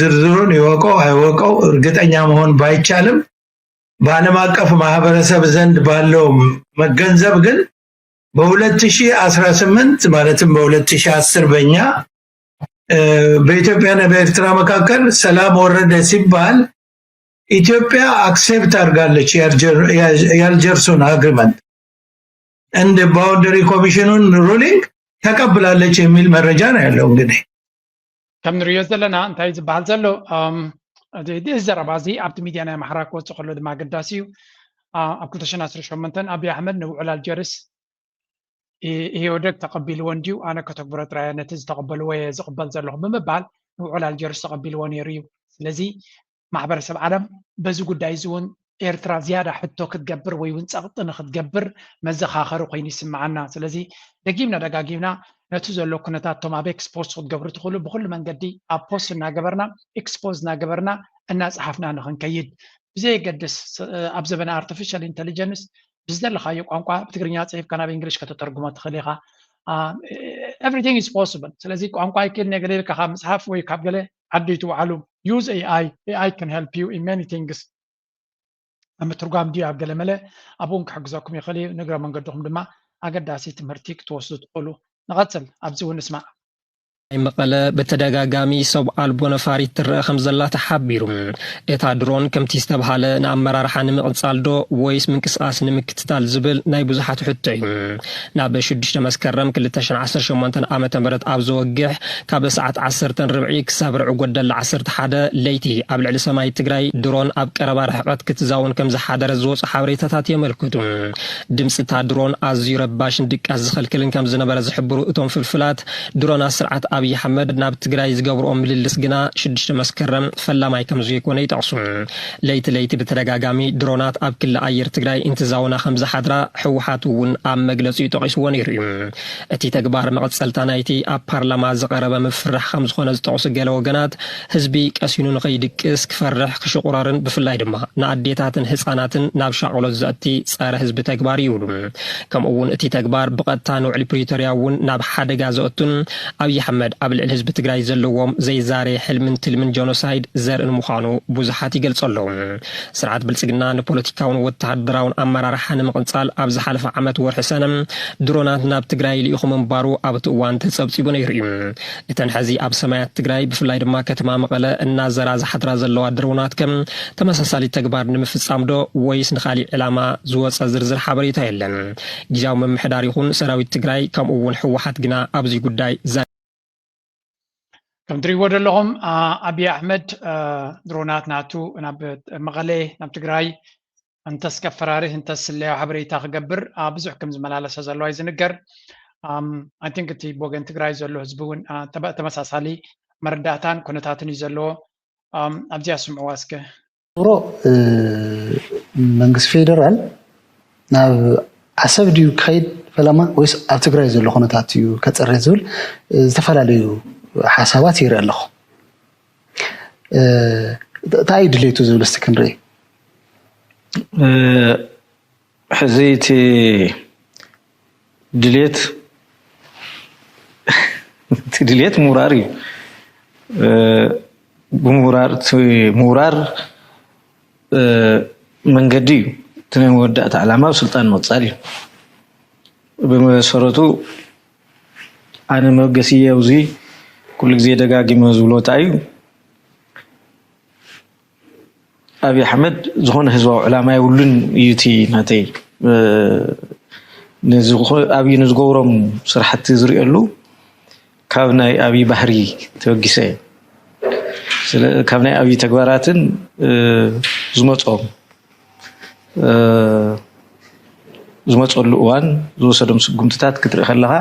ዝርዝሩን ይወቀው አይወቀው እርግጠኛ መሆን ባይቻልም በዓለም አቀፍ ማህበረሰብ ዘንድ ባለው መገንዘብ ግን በ2018 ማለትም በ2010 በእኛ በኢትዮጵያና በኤርትራ መካከል ሰላም ወረደ ሲባል ኢትዮጵያ አክሴፕት አድርጋለች የአልጀርሱን አግሪመንት እንደ ባውንደሪ ኮሚሽኑን ሩሊንግ ተቀብላለች የሚል መረጃ ነው ያለው። እንግዲህ ከም ንሪኦ ዘለና እንታይ ዝበሃል ዘሎ እዚ ዘረባ እዚ ኣብቲ ሚድያ ናይ ኣምሓራ ክወፅእ ከሎ ድማ ኣገዳሲ እዩ። ኣብ 2018 ኣብይ ኣሕመድ ንውዕል አልጀርስ ኢህወደግ ተቀቢልዎ እንድዩ ኣነ ከተግብሮ ጥራየ ነቲ ዝተቀበልዎ ዝቅበል ዘለኹ ብምባል ንውዕል አልጀርስ ተቀቢልዎ ነይሩ እዩ። ስለዚ ማሕበረሰብ ዓለም በዚ ጉዳይ እዚ እውን ኤርትራ ዝያዳ ሕቶ ክትገብር ወይ እውን ፀቕጢ ንክትገብር መዘኻኸሪ ኮይኑ ይስምዓና። ስለዚ ደጊምና ደጋጊምና ነቲ ዘሎ ኩነታት ቶም ኣብ ኤክስፖዝ ክትገብሩ ትኽእሉ ብኩሉ መንገዲ ኣብ ፖስት እናገበርና ኤክስፖዝ እናገበርና እናፀሓፍና ንክንከይድ ብዘየገድስ ኣብ ዘበና ኣርቲፊሻል ኢንተሊጀንስ ብዝደለኻዮ ቋንቋ ብትግርኛ ፅሒፍካ ናብ እንግሊሽ ከተተርጉሞ ትኽእል ኢኻ። ኤቭሪቲንግ ኢዝ ፖስብል። ስለዚ ቋንቋ ይክእል ነገለ ኢልካ ካብ ምፅሓፍ ወይ ካብ ገለ ዓደይቱ ባዕሉ ዩዝ ኤአይ ካን ሄልፕ ዩ ኢን ማኒ ቲንግስ ምትርጓም ድዩ ኣብ ገለ መለ ኣብኡን ክሕግዘኩም ይኽእል እዩ። ንግረ መንገድኩም ድማ ኣገዳሲ ትምህርቲ ክትወስዱ ትኽእሉ። ንቐፅል ኣብዚ እውን ንስማዕ። መቐለ በተደጋጋሚ ሰብ ኣልቦ ነፋሪት ትረአ ከም ዘላ ተሓቢሩ እታ ድሮን ከምቲ ዝተባሃለ ንኣመራርሓ ንምቕፃል ዶ ወይስ ምንቅስቃስ ንምክትታል ዝብል ናይ ብዙሓት ሕቶ እዩ። ናብ 6 መስከረም 2018 ዓመተ ምህረት ኣብ ዘወግሕ ካብ ሰዓት 10:40 ክሳብ ርዕ ጎደል 11 ለይቲ ኣብ ልዕሊ ሰማይ ትግራይ ድሮን ኣብ ቀረባ ርሕቀት ክትዛውን ከም ዝሓደረ ዝወፁ ሓበሬታታት የመልክቱ። ድምፂ እታ ድሮን ኣዝዩ ረባሽን ድቃስ ዝኸልክልን ከም ዝነበረ ዝሕብሩ እቶም ፍልፍላት ድሮናት ስርዓት ኣብይ ኣሕመድ ናብ ትግራይ ዝገብርኦም ምልልስ ግና 6 መስከረም ፈላማይ ከም ዘይኮነ ይጠቕሱ። ለይቲ ብተደጋጋሚ ድሮናት ኣብ ክልል ኣየር ትግራይ እንትዛውና ከም ዝሓድራ ሕወሓት እውን ኣብ መግለፂኡ ጠቂስዎ ነይሩ እዩ። እቲ ተግባር መቐፀልታ ናይቲ ኣብ ፓርላማ ዝቐረበ ምፍራሕ ከም ዝኾነ ዝጠቕሱ ገለ ወገናት ህዝቢ ቀሲኑ ንኸይድቅስ ክፈርሕ ክሽቁረርን ብፍላይ ድማ ንኣዴታትን ህፃናትን ናብ ሻቅሎት ዘእቲ ፀረ ህዝቢ ተግባር ይብሉ። ከምኡ እውን እቲ ተግባር ብቐጥታ ንውዕሊ ፕሪቶርያ እውን ናብ ሓደጋ ዘእቱን ኣብይ ኣሕመድ ኣብ ልዕሊ ህዝቢ ትግራይ ዘለዎም ዘይዛሬ ሕልምን ትልምን ጆኖሳይድ ዘርእን ምዃኑ ብዙሓት ይገልጸለዉ። ስርዓት ብልፅግና ንፖለቲካውን ወተሃደራውን ኣመራርሓ ንምቕፃል ኣብ ዝሓለፈ ዓመት ወርሒ ሰነ ድሮናት ናብ ትግራይ ልኢኹም እምባሩ ኣብቲ እዋን ተፀብፂቡ ነይሩ እዩ። እተን ሕዚ ኣብ ሰማያት ትግራይ ብፍላይ ድማ ከተማ መቐለ እናዘራ ዝሓድራ ዘለዋ ድሮናት ከም ተመሳሳሊ ተግባር ንምፍፃም ዶ ወይስ ንኻሊእ ዕላማ ዝወፀ ዝርዝር ሓበሬታ የለን። ግዝያዊ ምምሕዳር ይኹን ሰራዊት ትግራይ ከምኡ እውን ሕወሓት ግና ኣብዚ ጉዳይ ከም ትሪእዎ ዘለኹም ኣብይ ኣሕመድ ድሮናት ናቱ ናብ መቐለ ናብ ትግራይ እንተስ ከፈራርህ እንተስ ለያው ሓበሬታ ክገብር ብዙሕ ከም ዝመላለሰ ዘለዎ እዩ ዝንገር። ኣይ ቲንክ እቲ ብወገን ትግራይ ዘሎ ህዝቢ እውን ተመሳሳሊ መረዳእታን ኩነታትን እዩ ዘለዎ። ኣብዚኣ ስምዕዋ እስከ ሮ መንግስቲ ፌደራል ናብ ዓሰብ ድዩ ክኸይድ ፈለማ ወይስ ኣብ ትግራይ ዘሎ ኩነታት እዩ ከፅርህ ዝብል ዝተፈላለዩ ሓሳባት ይርኢ ኣለኹ። እንታይ ድሌቱ ዝብል እስቲ ክንርኢ። ሕዚ እቲ ድሌት ምሁራር እዩ። ምሁራር መንገዲ እዩ። እቲ ናይ መወዳእታ ዕላማ ስልጣን ምቕፃል እዩ። ብመሰረቱ ኣነ መበገሲየ ኣብዚ ኩሉ ግዜ ደጋጊመ ዝብሎ እንታይ እዩ ኣብይ ኣሕመድ ዝኾነ ህዝባዊ ዕላማ የብሉን እዩ እቲ ናተይ ኣብይ ንዝገብሮም ስራሕቲ ዝሪአሉ ካብ ናይ ኣብይ ባህሪ ተበጊሰ ካብ ናይ ኣብይ ተግባራትን ዝመፀሉ እዋን ዝወሰዶም ስጉምትታት ክትርኢ ከለካ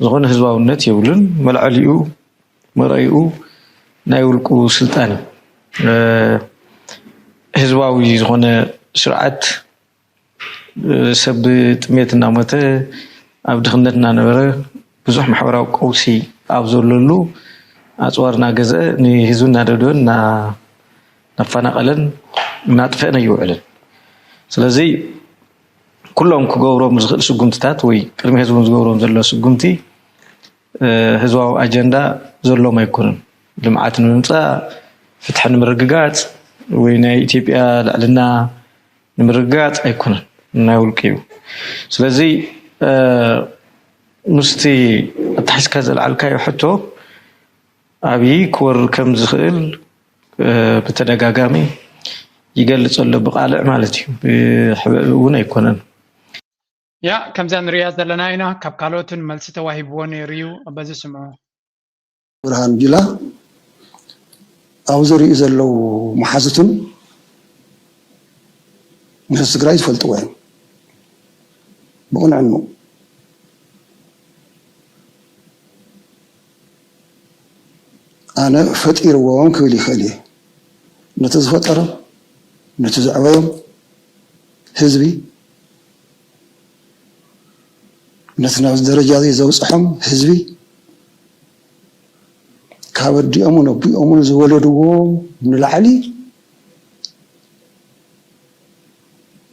ዝኾነ ህዝባውነት የብሉን። መልዓሊኡ መርአይኡ ናይ ውልቁ ስልጣን ህዝባዊ ዝኾነ ስርዓት ሰብ ጥሜት እናሞተ ኣብ ድኽነት እናነበረ ብዙሕ ማሕበራዊ ቀውሲ ኣብ ዘለሉ ኣፅዋር እናገዝአ ንህዝቢ እናደደበን እናፈናቐለን እናጥፍአን ኣይውዕልን። ስለዚ ኩሎም ክገብሮም ዝኽእል ስጉምትታት ወይ ቅድሚ ህዝቡን ዝገብሮም ዘሎ ስጉምቲ ህዝባዊ ኣጀንዳ ዘሎም ኣይኮኑን። ልምዓት ንምምፃእ ፍትሒ ንምርግጋፅ ወይ ናይ ኢትዮጵያ ልዕልና ንምርግጋፅ ኣይኮነን፣ ናይ ውልቂ እዩ። ስለዚ ምስቲ ኣታሒዝካ ዘለዓልካዮ ሕቶ أبي كور كم زخيل بتدقاقامي يقلص له بقالع مالتي ونا يكونن يا كم زان رياض لنا هنا كابكالوتن ملس تواهبون ريو بزي سمعوا برهان جلا أوزري إذا لو محازتن نفس قرايد فلتوين بقول عنه أنا فتير ووان كولي خلي نتزفتر نتزعوهم حزبي نتناوز درجة ذي زوج صحم حزبي كابدي أمون أبي أمون زولدوه من العلي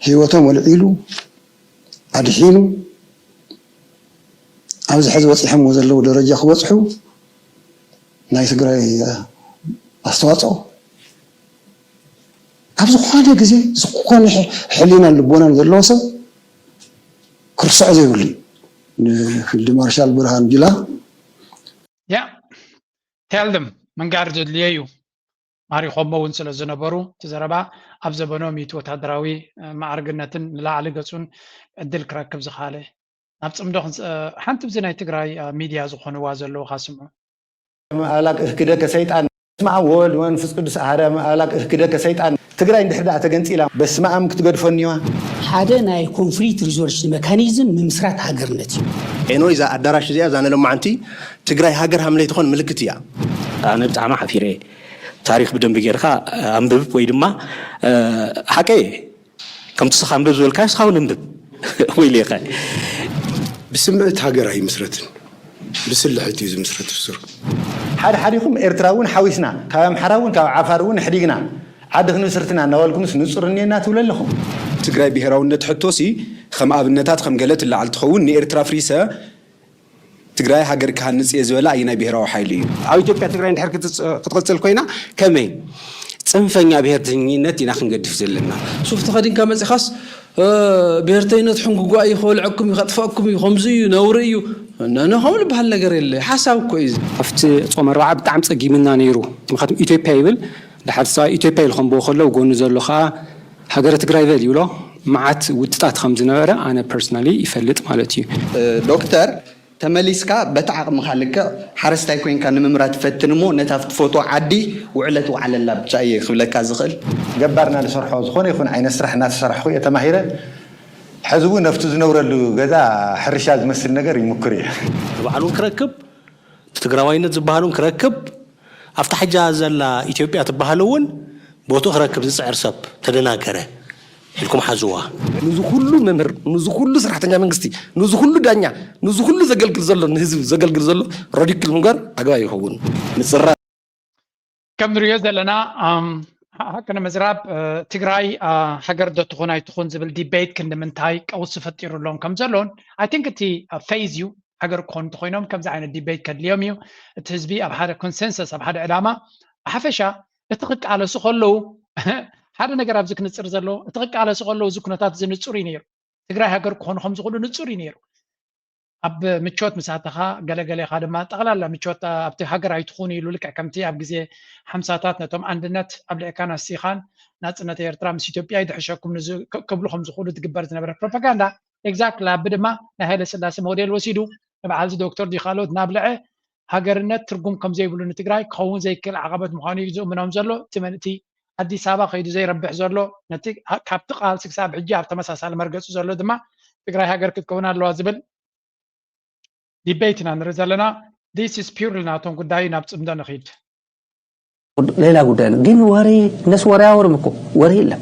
هيوتهم والعيلو أدحينو عاوز حز وصحم وزلو درجة خوصحو نايس قراي أستواصو أبز خواني كذي زخوان حلينا اللبونا نزلوسا كرسع زي ولي في المارشال برهان جلا يا tell them من قارج ليو ماري خمو ونسل الزنبرو تزربا أبزبنو ميت وتهدراوي معرقنتن لا علقصون الدل كراكب زخاله نفس مدخن حنت بزنا تقراي ميديا زخون وازلو خاسمو مالك كده كسيطان اسمع ول وانفس قدس هذا مالك كده كسيطان تقراي اندحدا تغنص الى بس ما ام كتغدفنيوا حدا ناي كونفليكت ريزولوشن ميكانيزم ممسرات هاجرنت انو اذا ادراش زيا زانه لما انتي تقراي هاجر حمله تكون ملكت يا انا بتاع حفيره تاريخ بدن بغيرخا انبب وي دما حقي كم تسخ انبب زولكاس خاون انبب وي ليخا بسمعت هاجراي مسرتن بسلحتي زي مسرت السر حد حديكم إرتراون حويسنا كام حراون كام عفارون حديقنا عاد خنو سرتنا نوالكم سنصرني نات ولا لهم تقراي بهراون نتحطوسي خم ابنتات خم قالت اللي على تخون ني إرترا فريسا تقراي هاجر كهنص يزولا اينا بهراو حيلي او ኢትዮጵያ ትግራይ እንድሕር ክትቀጽል ኮይና ከመይ ጽንፈኛ ብሔርተኝነት ኢና ክንገድፍ ዘለና شفت خدين كما خاص بهرتينت حنقوا يخولعكم يخطفكم يخمزي نوري انا هول بحال ነገር የለ حساب كويس افت ጾመ ረዓብ بጣعم ጸጊምና ነይሩ ምክንያቱም ኢትዮጵያ ይብል ለሓድሳ ኢትዮጵያ ኢልኩም ቦኸለው ጎኑ ዘሎኻ ሃገረ ትግራይ በል ይብሎ ማዓት ውጥጣት ከም ዝነበረ ኣነ ፐርሰናሊ ይፈልጥ ማለት እዩ ዶክተር ተመሊስካ በተዓቅም ካልከ ሓረስታይ ኮይንካ ንምምራት ፈትንሞ ነታፍት ፎቶ ዓዲ ውዕለት ወዓለላ ብቻ ይኽብለካ ዝኽእል ገባርና ዝሰርሖ ዝኾነ ይኹን ዓይነት ስራሕና ተሰርሑ የተማሂረ حزبو نفتو زنورلو غدا حرشا ዝመስል ነገር ይሙክር እዩ ባዓሉን ክረክብ ትግራዋይነት ዝበሃሉን ክረክብ ኣብታ ሕጃ ዘላ ኢትዮጵያ ትበሃለውን ቦቱ ክረክብ ዝፅዕር ሰብ ተደናገረ ኢልኩም ሓዝዋ ንዙ ሁሉ መምህር ንዙ ሁሉ ሰራሕተኛ መንግስቲ ንዙ ሁሉ ዳኛ ንዙ ሁሉ ዘገልግል ዘሎ ንህዝብ ዘገልግል ዘሎ ራዲካል መንገር አግባ ይኸውን ንጽራ ከም ንሪኦ ዘለና هكذا مزراب تجراي حجر دوت خناي تخون زبل ديبيت كن من تاي قوس فتير لهم كم زلون I think تي phase you حجر كون تخينهم كم زعين الديبيت كد اليوميو تهزبي أب هذا consensus أب هذا علامة حفشة اتقك على سخلو هذا نجرب زك نصير زلو اتقك على سخلو زكنتات زين نصورينير تجراي حجر كون خم زخلو نصورينير أب متشوت مساعتها قال خادمات أغلى متشوت أب تهجر يدخوني لولك كمتي أب جزء حمساتات نتوم عندنا قبل كان السيخان ناس نتير ترام إثيوبيا يدحشكم نزو قبل خمس خلود تجبرت نبرة بروباغندا exact لا بدما نهال السلاسة موديل وسيدو بعالز دكتور دي خالود نابلعه هجرنا ترجم كم زي بلون تجراي كون زي كل عقبة مهاني يجزء منهم زلوا تمنتي أدي سابق يدو زي ربح زلوا نتيج كابتق على سكساب حجاب تمساس على مركز زلوا دما تجراي هجر كتكون اللوازبل ديبيتنا نرزلنا this is purely ناتون قداي نابت امدان خيد ليلا قدانا جين وري ناس وري أورمكو وري لا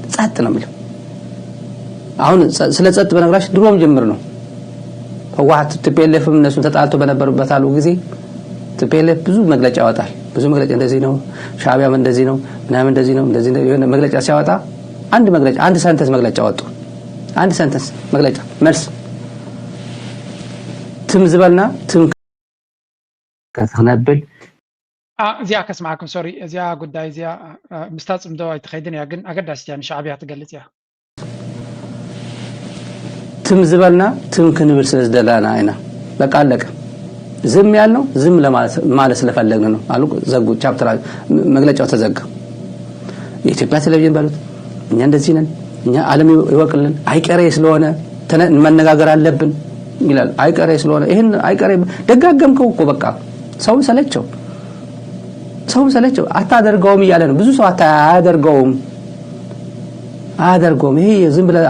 ساعتنا ملهم አሁን ስለጸጥ በነግራሽ ድሮም ጀምር ነው ህወሓት TPLF እነሱ ተጣልቶ በነበሩበት አሉ ጊዜ TPLF ብዙ መግለጫ ያወጣል ብዙ መግለጫ እንደዚህ ነው ሻዕቢያም እንደዚህ ነው ምናምን እንደዚህ ነው እንደዚህ የሆነ መግለጫ ሲያወጣ አንድ መግለጫ አንድ ሰንተንስ መግለጫ ወጡ አንድ ሰንተንስ መግለጫ መልስ ትም ዝበልና ትም ከተነብል እዚያ ከስማዕኩም ሶሪ እዚያ ጉዳይ እዚያ ምስታጽም ደው አይተኸይድን ያ ግን አገዳስ ያን ሻዕቢያ ትገልጽ ያ ትም ዝበልና ትም ክንብል ስለዝደላና አይና በቃ አለቀ ዝም ያልነው ዝም ለማለት ስለፈለግን ነው አሉ። ዘጉ። ቻፕተር መግለጫው ተዘጋ። የኢትዮጵያ ቴሌቪዥን ባሉት እኛ እንደዚህ ነን፣ እኛ ዓለም ይወቅልን፣ አይቀሬ ስለሆነ መነጋገር አለብን ይላል። አይቀሬ ስለሆነ ይሄን አይቀሬ ደጋገምከው እኮ በቃ ሰው ሰለቸው አታደርገውም እያለ ነው። ብዙ ሰው አያደርገውም። ይሄ ዝም ብለህ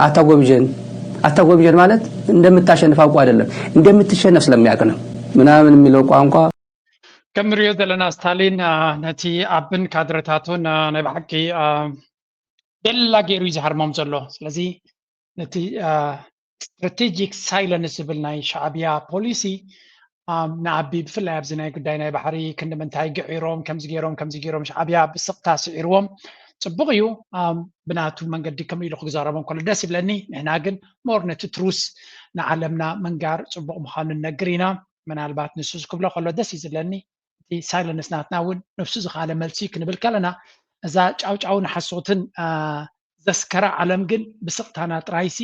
አታጎብጀን ማለት እንደምታሸንፍ አውቆ አይደለም እንደምትሸነፍ ስለሚያውቅ ነው ምናምን የሚለው ቋንቋ ከምሪዮ ዘለና ስታሊን ነቲ አብን ካድረታቱን ናይ ባሕቂ ደላ ገይሩ ይዝሃርሞም ዘሎ ስለዚ ነቲ ስትራቴጂክ ሳይለንስ ዝብል ናይ ሻዕብያ ፖሊሲ ንዓቢ ብፍላይ ኣብዚ ናይ ጉዳይ ናይ ባሕሪ ክንዲ ምንታይ ግዒሮም ከምዚ ገይሮም ሻዕብያ ብስቕታ ስዒርዎም ጽቡቕ እዩ ብናቱ መንገዲ ከም ኢሉ ክዛረቦም ከሎ ደስ ይብለኒ። ንሕና ግን ሞር ነቲ ትሩስ ንዓለምና መንጋር ጽቡቕ ምዃኑ ነግር ኢና። ምናልባት ንሱ ዝክብሎ ከሎ ደስ እዩ ዝብለኒ እቲ ሳይለንስ ናትና እውን ነፍሱ ዝኻለ መልሲ ክንብል ከለና እዛ ጫውጫው ንሓሶትን ዘስከረ ዓለም ግን ብስቕታና ጥራይሲ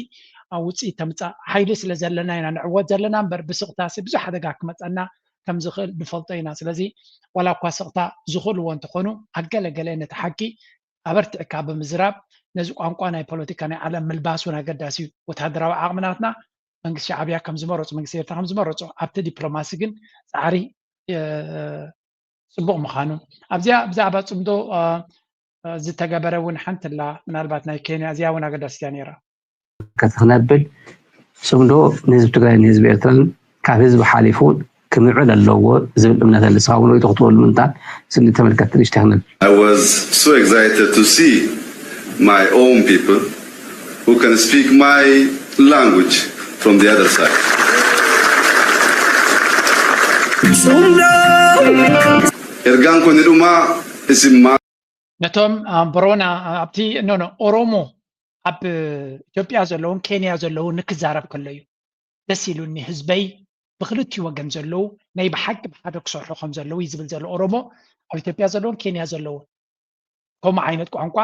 ውፅኢት ተምፃእ ሓይሊ ስለ ዘለና ኢና ንዕወት ዘለና እምበር ብስቕታሲ ብዙሕ ሓደጋ ክመፀና ከም ዝኽእል ንፈልጦ ኢና። ስለዚ ዋላ እኳ ስቕታ ዝኽእልዎ እንተኾኑ ኣገለገለ ነቲ ሓቂ ኣበርቲዕካ ብምዝራብ ነዚ ቋንቋ ናይ ፖለቲካ ናይ ዓለም ምልባስ እውን ኣገዳሲ እዩ። ወታደራዊ ዓቕምናትና መንግስቲ ሻዕብያ ከም ዝመረፁ መንግስቲ ኤርትራ ከም ዝመረፁ ኣብቲ ዲፕሎማሲ ግን ፃዕሪ ፅቡቕ ምዃኑ ኣብዚኣ ብዛዕባ ፅምዶ ዝተገበረ እውን ሓንቲ ኣላ ምናልባት ናይ ኬንያ እዚኣ እውን ኣገዳሲት እያ ነይራ ከተክነብል ፅምዶ ንህዝቢ ትግራይ ንህዝቢ ኤርትራን ካብ ህዝቢ ሓሊፉ ክምዕብል ኣለዎ ዝብል እምነት ኣለስኻውን ወይ ትኽትበሉ ምንታይ ስኒ ተመልከት ትንሽ ተክነብል I was so excited to see my own people who can speak my language from the other side. Ergan kun iduma isimma ነቶም ቦሮና ኣብቲ ኦሮሞ ኣብ ኢትዮጵያ ዘለውን ኬንያ ዘለውን ንክዛረብ ከሎ እዩ ደስ ኢሉኒ ህዝበይ ብክልቲኡ ወገን ዘለዉ ናይ ብሓቂ ብሓደ ክሰርሑ ከም ዘለዉ ይዝብል ዘሎ ኦሮሞ ኣብ ኢትዮጵያ ዘለውን ኬንያ ዘለውን ከምኡ ዓይነት ቋንቋ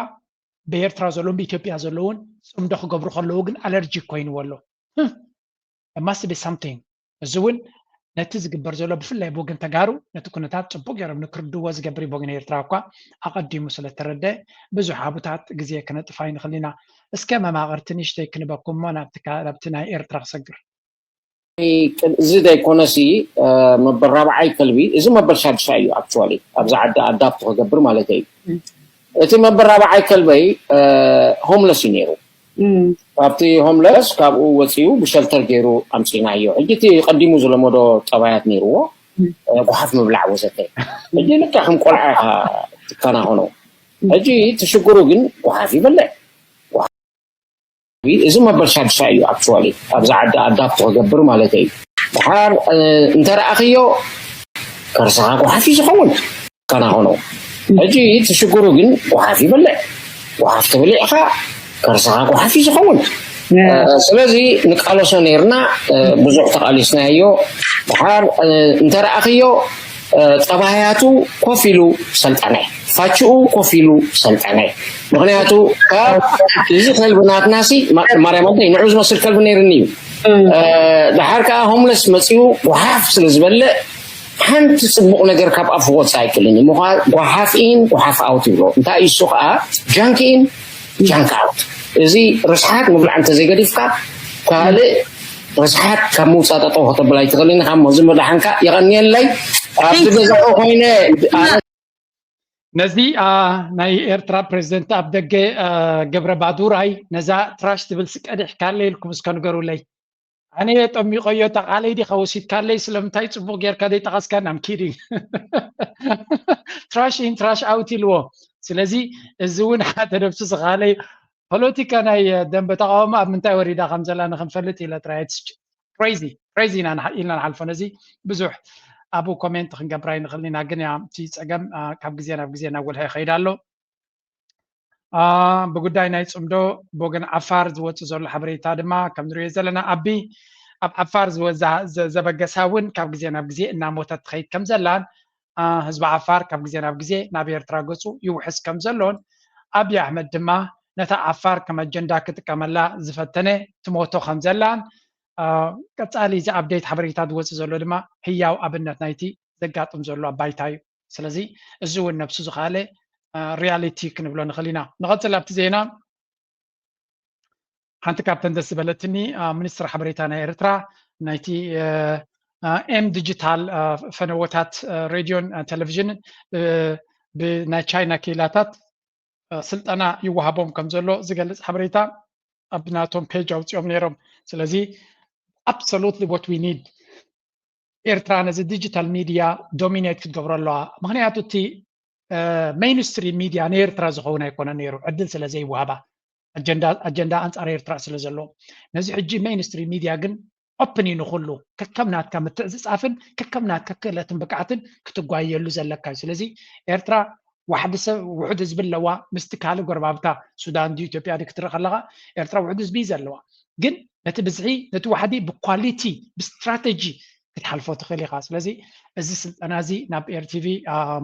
ብኤርትራ ዘለውን ብኢትዮጵያ ዘለውን ፅምዶ ክገብሩ ከለዉ ግን ኣለርጂ ኮይኑዎ ኣሎ must be something እዚ እውን ነቲ ዝግበር ዘሎ ብፍላይ ብወገን ተጋሩ ነቲ ኩነታት ፅቡቅ ገይሮም ንክርድዎ ዝገብር ብወገን ኤርትራ እኳ ኣቐዲሙ ስለተረድአ ብዙሕ ሃቡታት ግዜ ክነጥፋ ይንኽእል ኢና። እስከ መማቕርቲ ንእሽተይ ክንበኩም እሞ ናብቲ ናይ ኤርትራ ክሰግር እዚ ዘይኮነሲ መበል 4ይ ከልቢ እዚ መበል 6 እዩ ኣክቹዋሊ ኣብዛ ዓዲ ኣዳፕት ክገብር ማለት እዩ። እቲ መበል 4ይ ከልበይ ሆምለስ እዩ ነይሩ ኣብቲ ሆምለስ ካብኡ ወፂኡ ብሸልተር ገይሩ ኣምፂናዮ ሕጂ እቲ ቀዲሙ ዝለመዶ ጠባያት ነይርዎ ጓሓፍ ምብላዕ ወዘተ ሕጂ ልክዕ ከም ቆልዓ ኢኻ ትከናኸኖ ሕጂ ትሽግሩ ግን ጓሓፍ ይበልዕ እዚ መበል 6 እዩ ኣክቹዋሊ ኣብዛ ዓዲ ኣዳፕት ክገብር ማለት እዩ። ድሓር እንተረኣኽዮ ከርስኻ ጓሓፍ እዩ ዝኸውን ከናኸኖ ሕጂ ትሽግሩ ግን ጓሓፍ ይበልዕ ጓሓፍ ተበሊዕኻ ከርስኻ ጓሓፍ እዩ ዝኸውን ስለዚ ንቃለሶ ነርና ብዙሕ ተቃሊስናዮ ድሓር እንተረኣኽዮ ጠባያቱ ኮፍ ኢሉ ሰልጠነ ፋችኡ ኮፍ ኢሉ ሰልጠነ ምክንያቱ እዚ ከልብናትናሲ ማርያም ኣደይ ንዑ ዝመስል ከልቢ ነይርኒ እዩ ድሓር ከዓ ሆምለስ መፂኡ ጓሓፍ ስለ ዝበልዕ ሓንቲ ፅቡቕ ነገር ካብ ኣፍ ክወፅእ ኣይክእልን እዩ ጓሓፍ ኢን ጓሓፍ ኣውት ይብሎ እንታይ እዩ እሱ ከዓ ጃንክ ኢን ጃንክ ኣውት እዚ ርስሓት ምብላዕ እንተዘይገዲፍካ ካልእ ርስሓት ካብ ምውፃእ ጠጠው ከተብል ኣይትኽእልን ኢኻ እሞ እዚ መድሓንካ ይቐኒየለይ ኣብቲ ገዛኡ ኮይነ ነዚ ናይ ኤርትራ ፕሬዚደንት ኣብ ደገ ገብረ ባዱራይ ነዛ ትራሽ ትብል ስቀድሕ ካለይ ኢልኩም እስከ ንገሩለይ ኣነ ጠሚቆዮ ተቃለይ ዲኻ ወሲድካለይ ስለምንታይ ፅቡቅ ጌርካ ዘይጠቐስካ ናም ኪዲንግ ትራሽ ኢን ትራሽ ኣውት ኢልዎ ስለዚ እዚ እውን ሓደ ነብሱ ዝኻለይ ፖለቲካ ናይ ደንበ ተቃውሞ ኣብ ምንታይ ወሪዳ ከም ዘላ ንክንፈልጥ ኢለ ጥራይት ክሬዚ ኢልና ንሓልፎ ነዚ ብዙሕ ኣብኡ ኮሜንት ክንገብራ ይንኽእል ኢና ግን እቲ ፀገም ካብ ግዜ ናብ ግዜ እናጎልሐ ይኸይድ ኣሎ። ብጉዳይ ናይ ፅምዶ ብወገን ዓፋር ዝወፅእ ዘሎ ሓበሬታ ድማ ከም ንሪኦ ዘለና ኣቢ ኣብ ዓፋር ዘበገሳ እውን ካብ ግዜ ናብ ግዜ እናሞተት ትኸይድ ከም ዘላን ህዝቢ ዓፋር ካብ ግዜ ናብ ግዜ ናብ ኤርትራ ገፁ ይውሕስ ከም ዘሎን ኣብይ ኣሕመድ ድማ ነታ ዓፋር ከም ኣጀንዳ ክጥቀመላ ዝፈተነ ትሞቶ ከም ዘላን ቀጻሊ ዚ አፕዴት ሓበሬታ ዝወፅእ ዘሎ ድማ ህያው ኣብነት ናይቲ ዘጋጥም ዘሎ ኣባይታ እዩ ስለዚ እዚ እውን ነብሱ ዝካለ ሪያሊቲ ክንብሎ ንኽእል ኢና ንቐፅል ኣብቲ ዜና ሓንቲ ካብተን ደስ ዝበለትኒ ሚኒስትር ሓበሬታ ናይ ኤርትራ ናይቲ ኤም ዲጂታል ፈነወታት ሬድዮን ቴሌቭዥንን ብናይ ቻይና ኬላታት ስልጠና ይወሃቦም ከም ዘሎ ዝገልጽ ሓበሬታ ኣብ ናቶም ፔጅ ኣውፅኦም ነይሮም ስለዚ absolutely what we need ኤርትራ ነዚ ዲጂታል ሚድያ ዶሚኔት ክትገብሮ ኣለዋ ምክንያቱ እቲ ሜይንስትሪም ሚድያ ንኤርትራ ዝኸውን ኣይኮነን ነይሩ ዕድል ስለ ዘይወሃባ ኣጀንዳ ኣንጻር ኤርትራ ስለ ዘሎ ነዚ ሕጂ ሜይንስትሪም ሚድያ ግን ኦፕን እዩ ንኩሉ ከከም ናትካ ምትዕፅፃፍን ከከም ናትካ ክእለትን ብቅዓትን ክትጓየሉ ዘለካ እዩ ስለዚ ኤርትራ ዋሕድ ሰብ ውሕድ ህዝቢ ኣለዋ ምስቲ ካልእ ጎረባብታ ሱዳን ዲ ኢትዮጵያ ዲ ክትርኢ ከለካ ኤርትራ ውሕድ ህዝቢ ዘለዋ ግን ነቲ ብዝሒ ነቲ ዋሕዲ ብኳሊቲ ብስትራቴጂ ክትሓልፎ ትኽእል ኢኻ ስለዚ እዚ ስልጠና እዚ ናብ ኤርቲቪ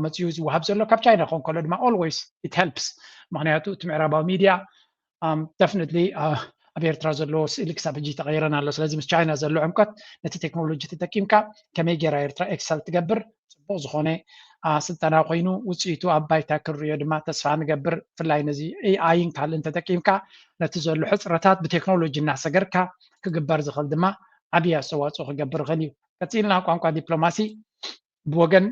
መፅኡ ዝወሃብ ዘሎ ካብ ቻይና ክኾን ከሎ ድማ ኦልዌይስ ኢት ሄልፕስ ምክንያቱ እቲ ምዕራባዊ ሚድያ ደፍኒትሊ ኣብ ኤርትራ ዘለዎ ስእሊ ክሳብ ሕጂ ተቀይረን ኣሎ ስለዚ ምስ ቻይና ዘሎ ዕምቀት ነቲ ቴክኖሎጂ ተጠቂምካ ከመይ ጌራ ኤርትራ ኤክሰል ትገብር ፅቡቅ ዝኾነ ስልጠና ኮይኑ ውፅኢቱ ኣብ ባይታ ክንሪኦ ድማ ተስፋ ንገብር ብፍላይ ነዚ ኤአይን ካልእን ተጠቂምካ ነቲ ዘሎ ሕፅረታት ብቴክኖሎጂ እናሰገርካ ክግበር ዝኽእል ድማ ዓብይ ኣስተዋፅኦ ክገብር ይኽእል እዩ ቀፂልና ቋንቋ ዲፕሎማሲ ብወገን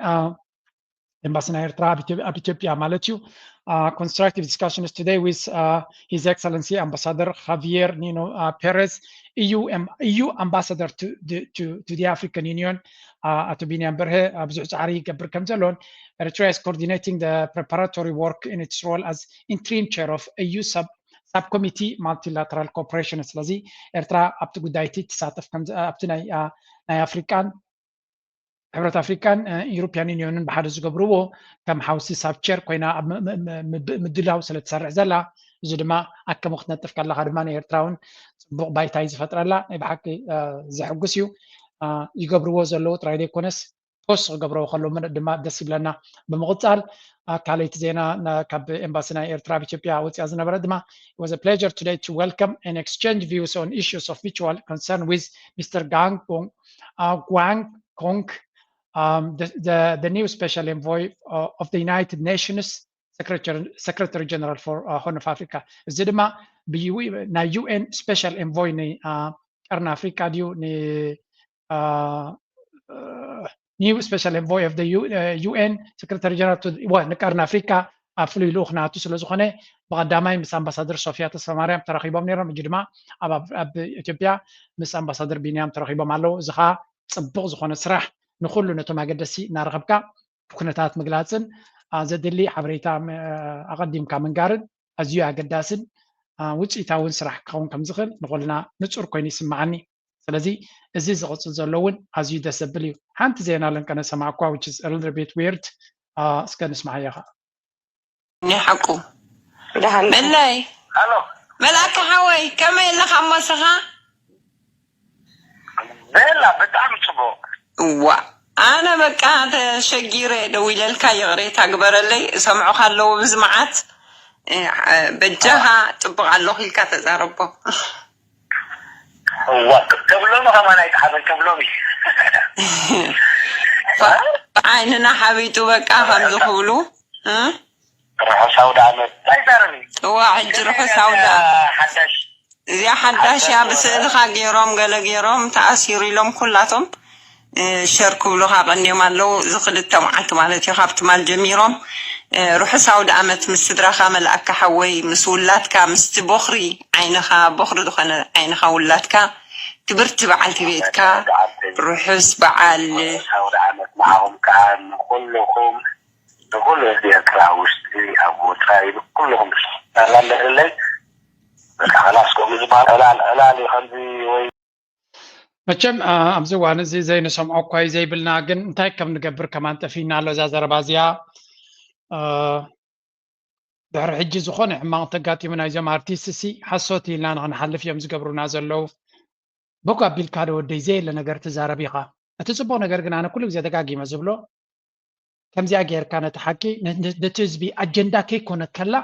ኤምባሲና ኤርትራ ኣብ ኢትዮጵያ ማለት እዩ constructive discussions today with His Excellency Ambassador Javier Nino Perez, EU Ambassador to the African Union, at Biniam Berhe, ብዙሕ ፃዕሪ ይገብር ከም ዘሎን Eritrea is coordinating the preparatory work in its role as interim chair of EU subcommittee multilateral cooperation. ስለዚ ኤርትራ ኣብቲ ጉዳይቲ ትሳተፍ ከም ኣብቲ ናይ ኣፍሪካን ሕብረት ኣፍሪካን ዩሮፒያን ዩኒዮንን ብሓደ ዝገብርዎ ከም ሓውሲ ሳብ ቸር ኮይና ምድላው ስለ ትሰርሕ ዘላ እዚ ድማ ኣከም ክትነጥፍ ከለካ ድማ ንኤርትራውን ፅቡቅ ባይታ እዩ ዝፈጥረላ ናይ ብሓቂ ዘሕጉስ እዩ ይገብርዎ ዘለዉ ጥራይ ዘይኮነስ ፖስ ክገብርዎ ከለዉ ድማ ደስ ይብለና ብምቕፃል ካልይቲ ዜና ካብ ኤምባሲ ናይ ኤርትራ ኣብ ኢትዮጵያ ወፅያ ዝነበረ ድማ it was a pleasure today to welcome and exchange views on issues of mutual concern with Mr. Guang Kong the new special envoy of the United Nations Secretary General for Horn of Africa. እዚ ድማ ናይ UN special envoy ኒ ቀርና ኣፍሪካ ድዩ new special envoy of the UN Secretary General to ንቀርና ኣፍሪካ ኣብ ፍሉይ ልኡኽ ናቱ ስለ ዝኾነ ብቀዳማይ ምስ ኣምባሳደር ሶፊያ ተስፋ ማርያም ተራኺቦም ነይሮም እጂ ድማ ኣብ ኢትዮጵያ ምስ ኣምባሳደር ቢንያም ተራኺቦም ኣለዉ እዚ ከዓ ፅቡቅ ዝኾነ ስራሕ ንኩሉ ነቶም ኣገደሲ እናረኸብካ ኩነታት ምግላፅን ዘድሊ ሓበሬታ ኣቐዲምካ ምንጋርን ኣዝዩ ኣገዳስን ውፅኢታውን ስራሕ ክኸውን ከም ዝኽእል ንኩልና ንፁር ኮይኑ ይስማዓኒ ስለዚ እዚ ዝቕፅል ዘሎ እውን ኣዝዩ ደስ ዘብል እዩ ሓንቲ ዜና ለንቀነ ሰማዕኳ which is a little bit weird እስከ ንስማዕ እያኻ ንሓቁ መላይ መላእካ ሓወይ ከመይ ኣለኻ እሞስኻ በላ በጣም ፅቡቅ ዋ ኣነ በቃ ተሸጊረ ደው ኢለልካ የቕሬታ ግበረለይ ሰምዑ ካለዉ ብዝመዓት በጃኻ ፅቡቅ ኣለኹ ኢልካ ተዛረቦ ከብሎሚ ከማን ኣይተሓበን ከብሎሚ ዓይንና ሓቢጡ በቃ ከም ዝኽብሉ ርሑስ ኣውደ ዓመት ኣይዛረቢ እዋ ሕጂ ርሑስ ኣውደ እዚኣ ሓዳሽ እያ ብስእልካ ገይሮም ገለ ገይሮም ተኣሲሩ ኢሎም ኩላቶም ሸር ክብሉካ ቀንዲዮም ኣለዉ እዚ ክልተ መዓልቲ ማለት እዩ ካብቲ ማል ጀሚሮም ርሑስ ኣውደ ዓመት ምስ ስድራካ መልኣካ ሓወይ ምስ ውላድካ ምስቲ በኽሪ ዓይንኻ በኽሪ ዝኾነ ዓይንኻ ውላድካ ክብርቲ በዓልቲ ቤትካ ርሑስ በዓል ኣውደ ዓመት ንዓኹም ከዓ ንኩልኩም ንኩሉ ኤርትራ ውሽጢ ኣብ ወፃኢ ኩልኩም ላለለይ خلاص ቆም ዝበሃል ዕላል ከምዚ ወይ መቸም ኣብዚ እዋን እዚ ዘይንሰምዖ እኳ እዩ ዘይብልና ግን እንታይ ከም ንገብር ከማን ጠፊና ኣሎ እዛ ዘረባ እዚኣ ድሕሪ ሕጂ ዝኾነ ሕማቕ ተጋጢሙና እዞም ኣርቲስት ሲ ሓሶት ኢልና ንክንሓልፍ እዮም ዝገብሩና ዘለው በኳ ኣቢልካ ዶ ወደይ ዘየለ ነገር ትዛረብ ኢኻ እቲ ፅቡቅ ነገር ግን ኣነ ኩሉ ግዜ ደጋጊመ ዝብሎ ከምዚኣ ጌርካ ነቲ ሓቂ ነቲ ህዝቢ ኣጀንዳ ከይኮነት ከላ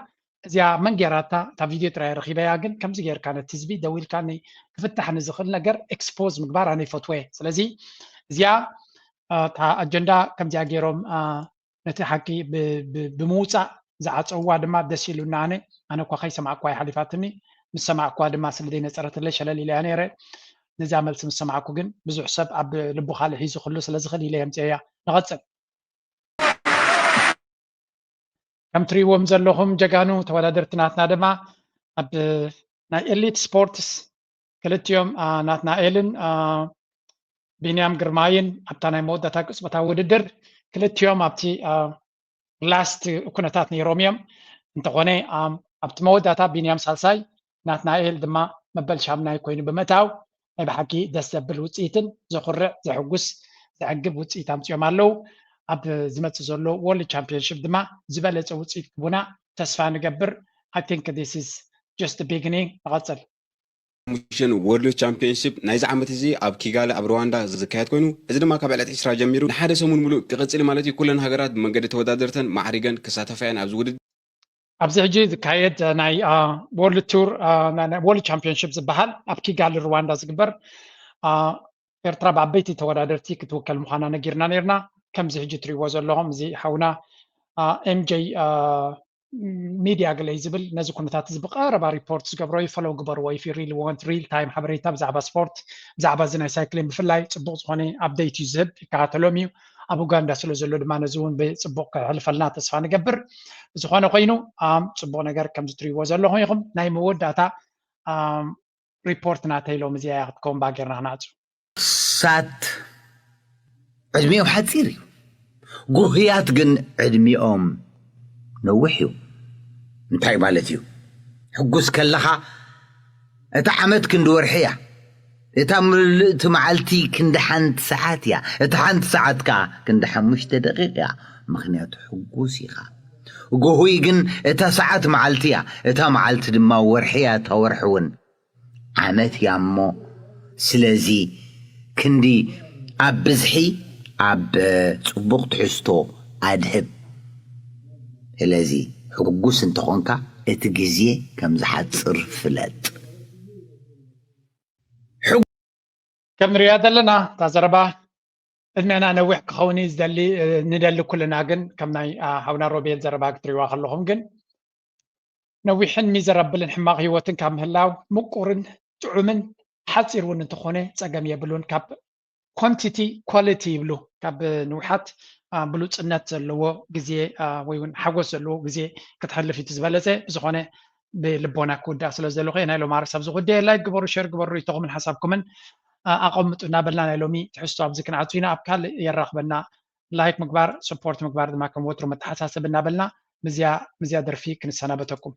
እዚኣ መን ጌራታ እታ ቪድዮ ጥራይ ረኺበያ ግን ከምዚ ጌርካ ነቲ ህዝቢ ደው ኢልካ ክፍታሕ ንዝኽእል ነገር ኤክስፖዝ ምግባር ኣነ ይፈትወ ስለዚ እዚኣ እታ ኣጀንዳ ከምዚኣ ገይሮም ነቲ ሓቂ ብምውፃእ ዝዓፀውዋ ድማ ደስ ኢሉና ኣነ እኳ ከይሰማዕኳ ይሓሊፋትኒ ምስ ሰማዕኳ ድማ ስለዘይ ነፀረትለይ ሸለል ኢለያ ነይረ ነዛ መልሲ ምስ ሰማዕኩ ግን ብዙሕ ሰብ ኣብ ልቡ ካልእ ሒዙ ክህሉ ስለዝኽእል ኢለ የምፅአ እያ ንቐፅል ከም ትሪእዎም ዘለኹም ጀጋኑ ተወዳደርቲ ናትና ድማ ኣብ ናይ ኤሊት ስፖርትስ ክልቲኦም ናትናኤልን ቢንያም ግርማይን ኣብታ ናይ መወዳእታ ቅፅበታዊ ውድድር ክልቲኦም ኣብቲ ላስት ኩነታት ነይሮም እዮም እንተኾነ ኣብቲ መወዳእታ ቢንያም ሳልሳይ ናትናኤል ድማ መበል ሻምናይ ኮይኑ ብምእታው ናይ ብሓቂ ደስ ዘብል ውፅኢትን ዘኹርዕ ዘሕጉስ ዘዕግብ ውፅኢት ኣምፅኦም ኣለው ኣብ ዝመፅእ ዘሎ ወርልድ ቻምፒዮንሽፕ ድማ ዝበለፀ ውፅኢት ክቡና ተስፋ ንገብር አይ ቲንክ ዲስ ኢዝ ጀስት ቢግኒንግ ንቐፅል ሙሽን ወርልድ ቻምፒዮንሽፕ ናይዚ ዓመት እዚ ኣብ ኪጋሊ ኣብ ሩዋንዳ ዝካየድ ኮይኑ እዚ ድማ ካብ ዕለት 20 ጀሚሩ ንሓደ ሰሙን ሙሉእ ክቕፅል ማለት እዩ ኩለን ሃገራት ብመንገዲ ተወዳደርተን ማዕሪገን ክሳተፋየን ኣብዚ ውድድር ኣብዚ ሕጂ ዝካየድ ናይ ወርልድ ቱር ወርልድ ቻምፒዮንሽፕ ዝበሃል ኣብ ኪጋሊ ሩዋንዳ ዝግበር ኤርትራ ብዓበይቲ ተወዳደርቲ ክትውከል ምዃና ነጊርና ነርና ከምዚ ሕጂ ትሪእዎ ዘለኹም እዚ ሓውና ኤምጄ ሚድያ ገለይ ዝብል ነዚ ኩነታት እዚ ብቐረባ ሪፖርት ዝገብሮ ይፈለው ግበርዎ if you really want real time ሓበሬታ ብዛዕባ ስፖርት ብዛዕባ እዚ ናይ ሳይክሊን ብፍላይ ፅቡቅ ዝኾነ ኣፕዴት እዩ ዝህብ ይከታተሎም እዩ ኣብ ኡጋንዳ ስለ ዘሎ ድማ ነዚ እውን ብፅቡቅ ክሕልፈልና ተስፋ ንገብር ዝኾነ ኮይኑ ፅቡቅ ነገር ከምዚ ትሪእዎ ዘለኹም ኢኹም ናይ መወዳእታ ሪፖርት ናተኢሎም እዚኣ ክትከውን ባጌርና ክናዕፁ ሳት ዕድሚኦም ሓፂር እዩ ጉህያት ግን ዕድሚኦም ነዊሕ እዩ እንታይ ማለት እዩ ሕጉስ ከለኻ እታ ዓመት ክንዲ ወርሒ እያ እታ ምልእቲ መዓልቲ ክንዲ ሓንቲ ሰዓት እያ እታ ሓንቲ ሰዓት ከዓ ክንዲ 5 ደቂቃ እያ ምክንያቱ ሕጉስ ኢኻ ጉህይ ግን እታ ሰዓት መዓልቲ እያ እታ መዓልቲ ድማ ወርሒ እያ እታ ወርሒ እውን ዓመት እያ እሞ ስለዚ ክንዲ ኣብ ብዝሒ ኣብ ፅቡቕ ትሕዝቶ ኣድህብ ስለዚ ሕጉስ እንተኾንካ እቲ ግዜ ከም ዝሓፅር ፍለጥ ከም ንሪኦ ዘለና እታ ዘረባ ዕድሜና ነዊሕ ክኸውን ንደሊ ኩልና ግን ከም ናይ ሓውና ሮቤል ዘረባ ክትሪእዋ ከለኹም ግን ነዊሕን ሚዘረብልን ሕማቕ ሂወትን ካብ ምህላው ምቁርን ጥዑምን ሓፂር እውን እንተኾነ ፀገም የብሉን ካብ ኳንቲቲ ኳሊቲ ይብሉ ካብ ንውሓት ብሉፅነት ዘለዎ ግዜ ወይ እውን ሓጎስ ዘለዎ ግዜ ክትሕልፍ እቲ ዝበለፀ ዝኾነ ብልቦና ክውዳእ ስለ ዘለኹ ናይ ሎሚ ርዕስ ኣብዚ ጉዳይ ላይክ ግበሩ ሸር ግበሩ ኢኹምን ሓሳብኩምን ኣቐምጡ እናበልና ናይ ሎሚ ትሕዝቶ ኣብዚ ክንዓፁ ኢና ኣብ ካልእ የራኽበና ላይክ ምግባር ሰፖርት ምግባር ድማ ከም ወትሩ መተሓሳሰብ እናበልና ምዝያ ደርፊ ክንሰናበተኩም